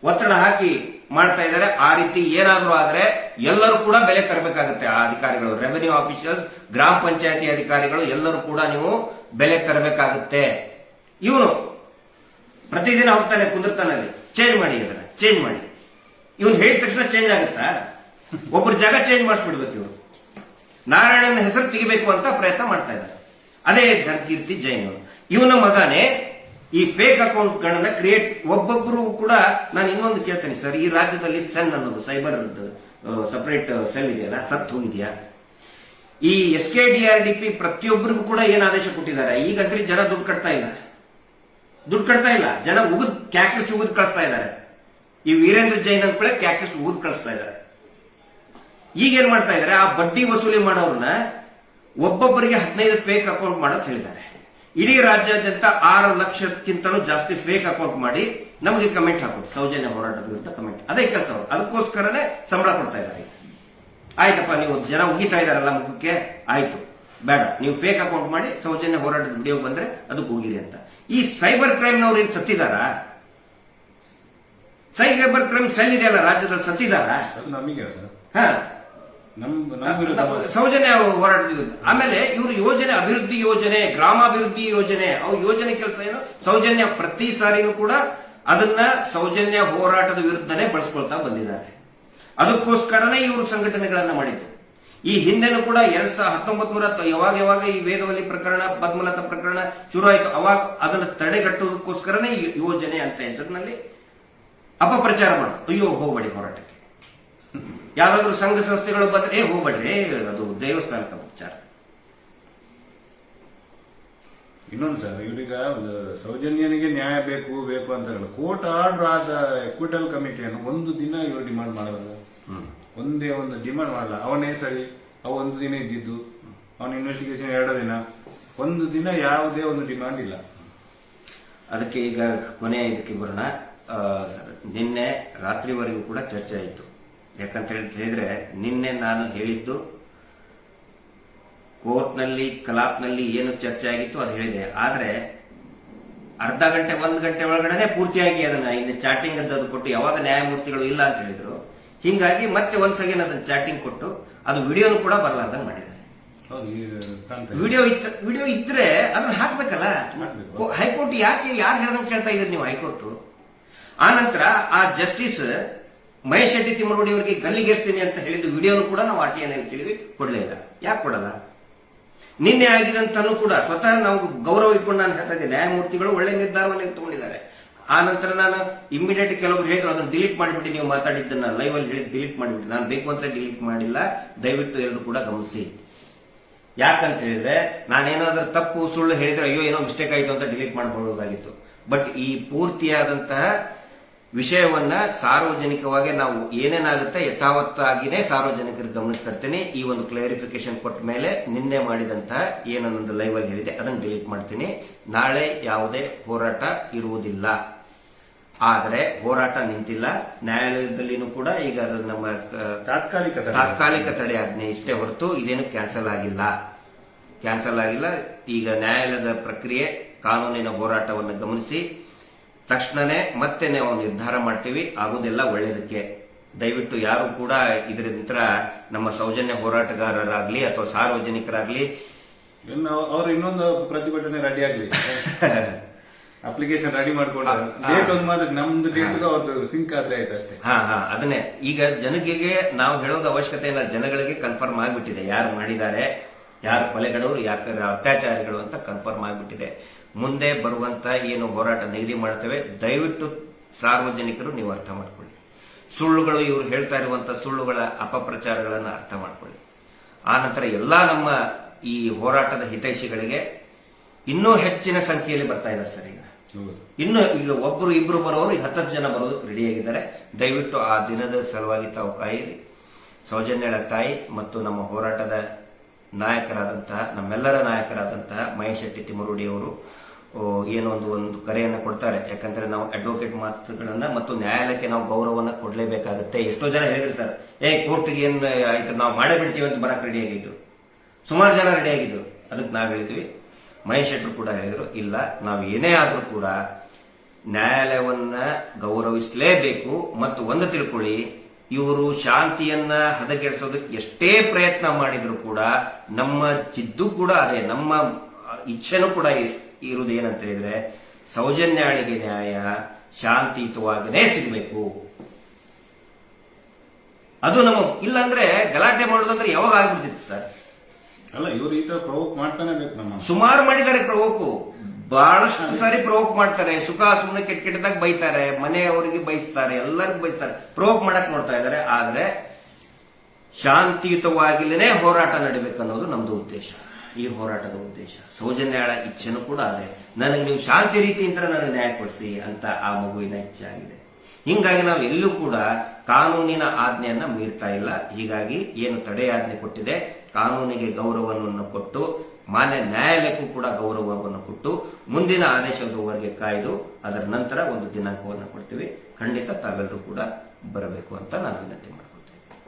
ಒತ್ತಡ ಹಾಕಿ ಮಾಡ್ತಾ ಇದ್ದಾರೆ. ಆ ರೀತಿ ಏನಾದರೂ ಆದ್ರೆ ಎಲ್ಲರೂ ಕೂಡ ಬೆಲೆ ತರಬೇಕಾಗುತ್ತೆ. ಆ ಅಧಿಕಾರಿಗಳು, ರೆವೆನ್ಯೂ ಆಫೀಸರ್ಸ್, ಗ್ರಾಮ ಪಂಚಾಯತಿ ಅಧಿಕಾರಿಗಳು ಎಲ್ಲರೂ ಕೂಡ ನೀವು ಬೆಲೆ ತರಬೇಕಾಗುತ್ತೆ. ಇವನು ಪ್ರತಿದಿನ ಹೋಗ್ತಾನೆ, ಕುಂದಿರ್ತಾನಲ್ಲಿ, ಚೇಂಜ್ ಮಾಡಿ, ಅದನ್ನ ಚೇಂಜ್ ಮಾಡಿ. ಇವನು ಹೇಳಿದ ತಕ್ಷಣ ಚೇಂಜ್ ಆಗುತ್ತಾ? ಒಬ್ರು ಜಾಗ ಚೇಂಜ್ ಮಾಡಿಸ್ಬಿಡ್ಬೇಕು ಇವರು. ನಾರಾಯಣನ ಹೆಸರು ತೆಗಿಬೇಕು ಅಂತ ಪ್ರಯತ್ನ ಮಾಡ್ತಾ ಇದ್ದಾರೆ. ಅದೇ ಧನಕೀರ್ತಿ ಜೈನ್ ಅವರು. ಇವನ ಮಗನೇ ಈ ಫೇಕ್ ಅಕೌಂಟ್ಗಳನ್ನ ಕ್ರಿಯೇಟ್. ಒಬ್ಬೊಬ್ರು ಕೂಡ ನಾನು ಇನ್ನೊಂದು ಕೇಳ್ತೇನೆ ಸರ್, ಈ ರಾಜ್ಯದಲ್ಲಿ ಸೆನ್ ಅನ್ನೋದು ಸೈಬರ್ ಸಪರೇಟ್ ಸೆಲ್ ಇದೆಯಲ್ಲ, ಸತ್ತು ಹೋಗಿದೆಯಾ? ಈ SKDRDP ಪ್ರತಿಯೊಬ್ಬರಿಗೂ ಕೂಡ ಏನು ಆದೇಶ ಕೊಟ್ಟಿದ್ದಾರೆ? ಈಗಂದ್ರೆ ಜನ ದುಡ್ಡು ಕಟ್ತಾ ಇಲ್ಲ, ಜನ ಉಗಿದ್ ಕ್ಯಾಕಸ್ ಉಗಿದ್ ಕಳಿಸ್ತಾ ಇದ್ದಾರೆ. ಈ ವೀರೇಂದ್ರ ಜೈನ್ ಅಂದ್ಕೊಳ್ಳೆ ಕ್ಯಾಕಸ್ ಉಗಿದ್ ಕಳಿಸ್ತಾ ಇದ್ದಾರೆ. ಈಗೇನ್ ಮಾಡ್ತಾ ಇದ್ದಾರೆ? ಆ ಬಡ್ಡಿ ವಸೂಲಿ ಮಾಡೋರ್ನ ಒಬ್ಬೊಬ್ಬರಿಗೆ 15 ಫೇಕ್ ಅಕೌಂಟ್ ಮಾಡೋದು ಹೇಳಿದ್ದಾರೆ. ಇಡೀ ರಾಜ್ಯಾದ್ಯಂತ 6 ಲಕ್ಷಕ್ಕಿಂತಲೂ ಜಾಸ್ತಿ ಫೇಕ್ ಅಕೌಂಟ್ ಮಾಡಿ ನಮಗೆ ಕಮೆಂಟ್ ಹಾಕೋದು, ಸೌಜನ್ಯ ಹೋರಾಟದ ವಿರುದ್ಧ ಕಮೆಂಟ್. ಅದೇ ಕೆಲಸ ಅವರು. ಅದಕ್ಕೋಸ್ಕರನೇ ಸಂಬಳ ಕೊಡ್ತಾ ಇದ್ದಾರೆ. ಆಯ್ತಪ್ಪ, ನೀವು ಜನ ಉಗಿತಾ ಇದಾರಲ್ಲ ಮುಖಕ್ಕೆ, ಆಯ್ತು ಬೇಡ, ನೀವು ಫೇಕ್ ಅಕೌಂಟ್ ಮಾಡಿ ಸೌಜನ್ಯ ಹೋರಾಟದ ವಿಡಿಯೋ ಬಂದ್ರೆ ಅದಕ್ಕೆ ಹೋಗಿರಿ ಅಂತ. ಈ ಸೈಬರ್ ಕ್ರೈಮ್ ನವ್ರು ಏನ್ ಸತ್ತಿದಾರ? ಸೈಬರ್ ಕ್ರೈಮ್ ಸೆಲ್ ಇದೆಯಲ್ಲ ರಾಜ್ಯದಲ್ಲಿ, ಸತ್ತಿದಾರ? ಅದು ನಮಗೆ ಸರ್, ಹಾ, ನಮ್ಮ ಸೌಜನ್ಯ ಹೋರಾಟದ ವಿರುದ್ಧ. ಆಮೇಲೆ ಇವರು ಯೋಜನೆ, ಅಭಿವೃದ್ಧಿ ಯೋಜನೆ, ಗ್ರಾಮಾಭಿವೃದ್ಧಿ ಯೋಜನೆ, ಅವು ಯೋಜನೆ ಕೆಲಸ ಏನು? ಸೌಜನ್ಯ ಪ್ರತಿ ಸಾರಿನೂ ಕೂಡ ಅದನ್ನ ಸೌಜನ್ಯ ಹೋರಾಟದ ವಿರುದ್ಧನೇ ಬಳಸ್ಕೊಳ್ತಾ ಬಂದಿದ್ದಾರೆ. ಅದಕ್ಕೋಸ್ಕರನೇ ಇವರು ಸಂಘಟನೆಗಳನ್ನ ಮಾಡಿದ್ದು. ಈ ಹಿಂದೆನೂ ಕೂಡ 1900 ಯಾವಾಗ ಈ ವೇದವಲ್ಲಿ ಪ್ರಕರಣ, ಪದ್ಮಲತಾ ಪ್ರಕರಣ ಶುರು ಆಯಿತು, ಅವಾಗ ಅದನ್ನು ತಡೆಗಟ್ಟುವುದಕ್ಕೋಸ್ಕರನೇ ಯೋಜನೆ ಅಂತ ಹೆಸರಿನಲ್ಲಿ ಅಪಪ್ರಚಾರ ಮಾಡೋದು. ಅಯ್ಯೋ ಹೋಗ್ಬೇಡಿ ಹೋರಾಟಕ್ಕೆ, ಯಾವ್ದಾದ್ರು ಸಂಘ ಸಂಸ್ಥೆಗಳು ಬಂದ್ರೆ ಹೋಗ್ಬೇಡ್ರಿ, ಅದು ದೇವಸ್ಥಾನಕ್ಕೆ ಅಪಚಾರ. ಇನ್ನೊಂದು ಸರ್, ಇವ್ರೀಗ ಸೌಜನ್ಯನಿಗೆ ನ್ಯಾಯ ಬೇಕು ಅಂತ ಹೇಳಿ ಕೋರ್ಟ್ ಆರ್ಡರ್ ಆದ ಎಕ್ವಿಟಲ್ ಕಮಿಟಿಯನ್ನು ಒಂದು ದಿನ ಇವರು ಡಿಮಾಂಡ್ ಮಾಡಲ್ಲ. ಒಂದೇ ಒಂದು ಡಿಮಾಂಡ್ ಮಾಡಲ್ಲ. ಅವನೇ ಸರಿ, ಅವ ಒಂದು ದಿನ ಇದ್ದಿದ್ದು, ಅವನ ಇನ್ವೆಸ್ಟಿಗೇಷನ್ 2 ದಿನ, ಒಂದು ದಿನ ಯಾವುದೇ ಒಂದು ಡಿಮಾಂಡ್ ಇಲ್ಲ. ಅದಕ್ಕೆ ಈಗ ಕೊನೆಯ ಇದಕ್ಕೆ ಬರೋಣ. ನಿನ್ನೆ ರಾತ್ರಿವರೆಗೂ ಕೂಡ ಚರ್ಚೆ ಆಯಿತು. ಯಾಕಂತ ಹೇಳಿದ್ರೆ ನಿನ್ನೆ ನಾನು ಹೇಳಿದ್ದು ಕೋರ್ಟ್ನಲ್ಲಿ, ಕಲಾಪ್ನಲ್ಲಿ ಏನು ಚರ್ಚೆ ಆಗಿತ್ತು ಅದು ಹೇಳಿದೆ. ಆದ್ರೆ ಅರ್ಧ ಗಂಟೆ 1 ಗಂಟೆ ಒಳಗಡೆ ಪೂರ್ತಿಯಾಗಿ ಅದನ್ನ ಇನ್ನು ಚಾಟಿಂಗ್ ಅದು ಕೊಟ್ಟು, ಯಾವಾಗ ನ್ಯಾಯಮೂರ್ತಿಗಳು ಇಲ್ಲ ಅಂತ ಹೇಳಿದ್ರು, ಹಿಂಗಾಗಿ ಮತ್ತೆ ಒಂದ್ ಸೆಕೆಂಡ್ ಅದನ್ನ ಚಾಟಿಂಗ್ ಕೊಟ್ಟು ಅದು ವಿಡಿಯೋನು ಕೂಡ ಬರಲಾರ್ದಂಗೆ ಮಾಡಿದ್ದಾರೆ. ವಿಡಿಯೋ ಇದ್ರೆ ಅದನ್ನ ಹಾಕ್ಬೇಕಲ್ಲ. ಹೈಕೋರ್ಟ್ ಯಾರು ಹೇಳ್ದಂಗೆ ಕೇಳ್ತಾ ಇದ್ರಿ ನೀವು? ಹೈಕೋರ್ಟ್ ಆ ನಂತರ ಆ ಜಸ್ಟಿಸ್ ಮಹೇಶ್ ಶೆಟ್ಟಿ ತಿಮ್ಮರೋಡಿ ಅವರಿಗೆ ಗಲ್ಲಿಗೇರ್ತೀನಿ ಅಂತ ಹೇಳಿದ್ದು ವಿಡಿಯೋನು ಕೂಡ ನಾವು RTI ಕೇಳಿದ್ವಿ, ಕೊಡ್ಲೇ ಇಲ್ಲ. ಯಾಕೆ ಕೊಡಲ್ಲ? ನಿನ್ನೆ ಆಗಿದಂತನೂ ಕೂಡ ಸ್ವತಃ ನಾವು ಗೌರವ ಇಟ್ಕೊಂಡು ನಾನು ಹೇಳ್ತಾ ಇದ್ದೆ, ನ್ಯಾಯಮೂರ್ತಿಗಳು ಒಳ್ಳೆ ನಿರ್ಧಾರವನ್ನು ತಗೊಂಡಿದ್ದಾರೆ. ಆ ನಂತರ ನಾನು ಇಮಿಡಿಯೇಟ್ ಕೆಲವರು ಹೇಳಿದ್ರು ಅದನ್ನು ಡಿಲೀಟ್ ಮಾಡಿಬಿಟ್ಟು, ನೀವು ಮಾತಾಡಿದ್ದನ್ನ ಲೈವ್ ಅಲ್ಲಿ ಹೇಳಿದ್ ಡಿಲೀಟ್ ಮಾಡಿಬಿಟ್ಟು. ನಾನು ಬೇಕು ಅಂತ ಡಿಲೀಟ್ ಮಾಡಿಲ್ಲ, ದಯವಿಟ್ಟು ಎಲ್ಲರೂ ಕೂಡ ಗಮನಿಸಿ. ಯಾಕಂತ ಹೇಳಿದ್ರೆ ನಾನೇನಾದ್ರೂ ತಪ್ಪು ಸುಳ್ಳು ಹೇಳಿದ್ರೆ ಅಯ್ಯೋ ಏನೋ ಮಿಸ್ಟೇಕ್ ಆಯ್ತು ಅಂತ ಡಿಲೀಟ್ ಮಾಡಬಹುದಾಗಿತ್ತು. ಬಟ್ ಈ ಪೂರ್ತಿಯಾದಂತಹ ವಿಷಯವನ್ನ ಸಾರ್ವಜನಿಕವಾಗಿ ನಾವು ಏನೇನಾಗುತ್ತೆ ಯಥಾವತ್ತಾಗಿನೇ ಸಾರ್ವಜನಿಕರ ಗಮನಕ್ಕೆ ತರ್ತೇನೆ. ಈ ಒಂದು ಕ್ಲಾರಿಫಿಕೇಶನ್ ಕೊಟ್ಟ ಮೇಲೆ ನಿನ್ನೆ ಮಾಡಿದಂತಹ ಏನನ್ನೊಂದು ಲೈವ್ ಅಲ್ಲಿ ಹೇಳಿದೆ ಅದನ್ನು ಡಿಲೀಟ್ ಮಾಡ್ತೀನಿ. ನಾಳೆ ಯಾವುದೇ ಹೋರಾಟ ಇರುವುದಿಲ್ಲ. ಆದರೆ ಹೋರಾಟ ನಿಂತಿಲ್ಲ. ನ್ಯಾಯಾಲಯದಲ್ಲಿನೂ ಕೂಡ ಈಗ ನಮ್ಮ ತಾತ್ಕಾಲಿಕ ತಡೆ ಆಜ್ಞೆ ಇಷ್ಟೇ ಹೊರತು ಇದೇನು ಕ್ಯಾನ್ಸಲ್ ಆಗಿಲ್ಲ. ಈಗ ನ್ಯಾಯಾಲಯದ ಪ್ರಕ್ರಿಯೆ, ಕಾನೂನಿನ ಹೋರಾಟವನ್ನು ಗಮನಿಸಿ ತಕ್ಷಣನೇ ಮತ್ತೆ ನಾವು ನಿರ್ಧಾರ ಮಾಡ್ತೀವಿ. ಆಗುದೆಲ್ಲ ಒಳ್ಳೇದಕ್ಕೆ. ದಯವಿಟ್ಟು ಯಾರು ಕೂಡ ಇದರಿಂದ ನಮ್ಮ ಸೌಜನ್ಯ ಹೋರಾಟಗಾರರಾಗ್ಲಿ ಅಥವಾ ಸಾರ್ವಜನಿಕರಾಗ್ಲಿ ಅವರು ಇನ್ನೊಂದು ಪ್ರತಿಭಟನೆ ರೆಡಿ ಆಗ್ಲಿ, ಅಪ್ಲಿಕೇಶನ್ ರೆಡಿ ಮಾಡ್ಕೊಂಡ್ರೆ ಡೇಟ್ ಒಂದು ಮಾತ್ರ ನಮ್ದು ಡೇಟ್ ಅವ್ರದ್ದು ಸಿಂಕ್ ಆದ್ರೆ ಆಯ್ತು ಅಷ್ಟೇ. ಅದನ್ನೇ ಈಗ ಜನರಿಗೆ ನಾವು ಹೇಳೋದು ಅವಶ್ಯಕತೆ ಇಲ್ಲ. ಜನಗಳಿಗೆ ಕನ್ಫರ್ಮ್ ಆಗಿಬಿಟ್ಟಿದೆ ಯಾರು ಮಾಡಿದ್ದಾರೆ, ಯಾರು ಕೊಲೆಗಳವರು, ಯಾಕೆ ಅತ್ಯಾಚಾರಿಗಳು ಅಂತ ಕನ್ಫರ್ಮ್ ಆಗಿಬಿಟ್ಟಿದೆ. ಮುಂದೆ ಬರುವಂತ ಏನು ಹೋರಾಟ ನಿಗದಿ ಮಾಡ್ತೇವೆ, ದಯವಿಟ್ಟು ಸಾರ್ವಜನಿಕರು ನೀವು ಅರ್ಥ ಮಾಡ್ಕೊಳ್ಳಿ. ಸುಳ್ಳುಗಳು, ಇವರು ಹೇಳ್ತಾ ಇರುವಂತಹ ಸುಳ್ಳುಗಳ ಅಪಪ್ರಚಾರಗಳನ್ನು ಅರ್ಥ ಮಾಡ್ಕೊಳ್ಳಿ. ಆ ನಂತರ ಎಲ್ಲಾ ನಮ್ಮ ಈ ಹೋರಾಟದ ಹಿತೈಷಿಗಳಿಗೆ ಇನ್ನೂ ಹೆಚ್ಚಿನ ಸಂಖ್ಯೆಯಲ್ಲಿ ಬರ್ತಾ ಇದ್ದಾರೆ ಸರ್. ಈಗ ಒಬ್ಬರು ಇಬ್ರು ಬರೋರು 10 ಜನ ಬರೋದಕ್ಕೆ ರೆಡಿಯಾಗಿದ್ದಾರೆ. ದಯವಿಟ್ಟು ಆ ದಿನದ ಸಲುವಾಗಿ ತಾವು ಕಾಯಿರಿ. ಸೌಜನ್ಯಳ ತಾಯಿ ಮತ್ತು ನಮ್ಮ ಹೋರಾಟದ ನಾಯಕರಾದಂತಹ, ನಮ್ಮೆಲ್ಲರ ನಾಯಕರಾದಂತಹ ಮಹೇಶ್ ಶೆಟ್ಟಿ ತಿಮ್ಮರೋಡಿ ಅವರು ಏನೋ ಒಂದು ಕರೆಯನ್ನು ಕೊಡ್ತಾರೆ. ಯಾಕಂದ್ರೆ ನಾವು ಅಡ್ವೊಕೇಟ್ ಮಾತುಗಳನ್ನ ಮತ್ತು ನ್ಯಾಯಾಲಯಕ್ಕೆ ನಾವು ಗೌರವವನ್ನು ಕೊಡಲೇಬೇಕಾಗುತ್ತೆ. ಎಷ್ಟೋ ಜನ ಹೇಳಿದ್ರು ಸರ್, ಕೋರ್ಟ್ಗೆ ಏನ್ ಆಯ್ತು ನಾವು ಮಾಡೇ ಬಿಡ್ತೀವಿ ಅಂತ ಬರಕ್ ರೆಡಿ ಆಗಿದ್ರು. ಸುಮಾರು ಜನ ರೆಡಿ ಆಗಿದ್ರು. ಅದಕ್ಕೆ ನಾವು ಹೇಳಿದ್ವಿ, ಮಹೇಶ್ ಶೆಟ್ಟರು ಕೂಡ ಹೇಳಿದ್ರು, ಇಲ್ಲ ನಾವು ಏನೇ ಆದ್ರೂ ಕೂಡ ನ್ಯಾಯಾಲಯವನ್ನ ಗೌರವಿಸಲೇಬೇಕು. ಮತ್ತು ಒಂದು ತಿಳ್ಕೊಳ್ಳಿ, ಇವರು ಶಾಂತಿಯನ್ನ ಹದಗೆಡಿಸೋದಕ್ಕೆ ಎಷ್ಟೇ ಪ್ರಯತ್ನ ಮಾಡಿದ್ರು ಕೂಡ ನಮ್ಮ ಜಿದ್ದು ಕೂಡ ಅದೇ, ನಮ್ಮ ಇಚ್ಛೆನೂ ಕೂಡ ಇರುವುದು ಏನಂತ ಹೇಳಿದ್ರೆ ಸೌಜನ್ಯಾಳಿಗೆ ನ್ಯಾಯ ಶಾಂತಿಯುತವಾಗಿಯೇ ಸಿಗಬೇಕು. ಅದು ನಮ್ಮ ಇಲ್ಲಾಂದ್ರೆ ಗಲಾಟೆ ಮಾಡೋದಂದ್ರೆ ಯಾವಾಗ ಆಗ್ಬಿಡ್ತಿತ್ತು ಸರ್. ಅಲ್ಲ, ಇವರು ಈ ತರ ಪ್ರವೋಕ್ ಮಾಡ್ತಾನೆ ಬೇಕು ನಮ್ಮ. ಸುಮಾರು ಮಾಡಿದ್ದಾರೆ ಪ್ರವೋಕು, ಬಹಳಷ್ಟು ಸಾರಿ ಪ್ರವೋಕ್ ಮಾಡ್ತಾರೆ. ಸುಖ ಸುಮ್ಮನೆ ಕೆಟ್ಟ ಕೆಟ್ಟದಾಗ ಬೈತಾರೆ, ಮನೆಯವರಿಗೆ ಬಯಸ್ತಾರೆ, ಎಲ್ಲರಿಗೂ ಬಯಸ್ತಾರೆ, ಪ್ರವೋಕ್ ಮಾಡಕ್ ನೋಡ್ತಾ ಇದ್ದಾರೆ. ಆದ್ರೆ ಶಾಂತಿಯುತವಾಗಿಲೇ ಹೋರಾಟ ನಡಿಬೇಕನ್ನೋದು ನಮ್ದು ಉದ್ದೇಶ, ಈ ಹೋರಾಟದ ಉದ್ದೇಶ. ಸೌಜನ್ಯಾಳ ಇಚ್ಛೆನೂ ಕೂಡ ಅದೇ, ನನಗೆ ನೀವು ಶಾಂತಿ ರೀತಿಯಿಂದ ನನಗೆ ನ್ಯಾಯ ಕೊಡಿಸಿ ಅಂತ ಆ ಮಗುವಿನ ಇಚ್ಛೆ ಆಗಿದೆ. ಹಿಂಗಾಗಿ ನಾವು ಎಲ್ಲೂ ಕೂಡ ಕಾನೂನಿನ ಆಜ್ಞೆಯನ್ನ ಮೀರ್ತಾ ಇಲ್ಲ. ಹೀಗಾಗಿ ಏನು ತಡೆಯಾಜ್ಞೆ ಕೊಟ್ಟಿದೆ, ಕಾನೂನಿಗೆ ಗೌರವವನ್ನು ಕೊಟ್ಟು, ಮಾನ್ಯ ನ್ಯಾಯಾಲಯಕ್ಕೂ ಕೂಡ ಗೌರವವನ್ನು ಕೊಟ್ಟು, ಮುಂದಿನ ಆದೇಶದವರೆಗೆ ಕಾಯ್ದು ಅದರ ನಂತರ ಒಂದು ದಿನಾಂಕವನ್ನು ಕೊಡ್ತೀವಿ. ಖಂಡಿತ ತಾವೆಲ್ಲರೂ ಕೂಡ ಬರಬೇಕು ಅಂತ ನಾನು ವಿನಂತಿ ಮಾಡ್ತೀನಿ.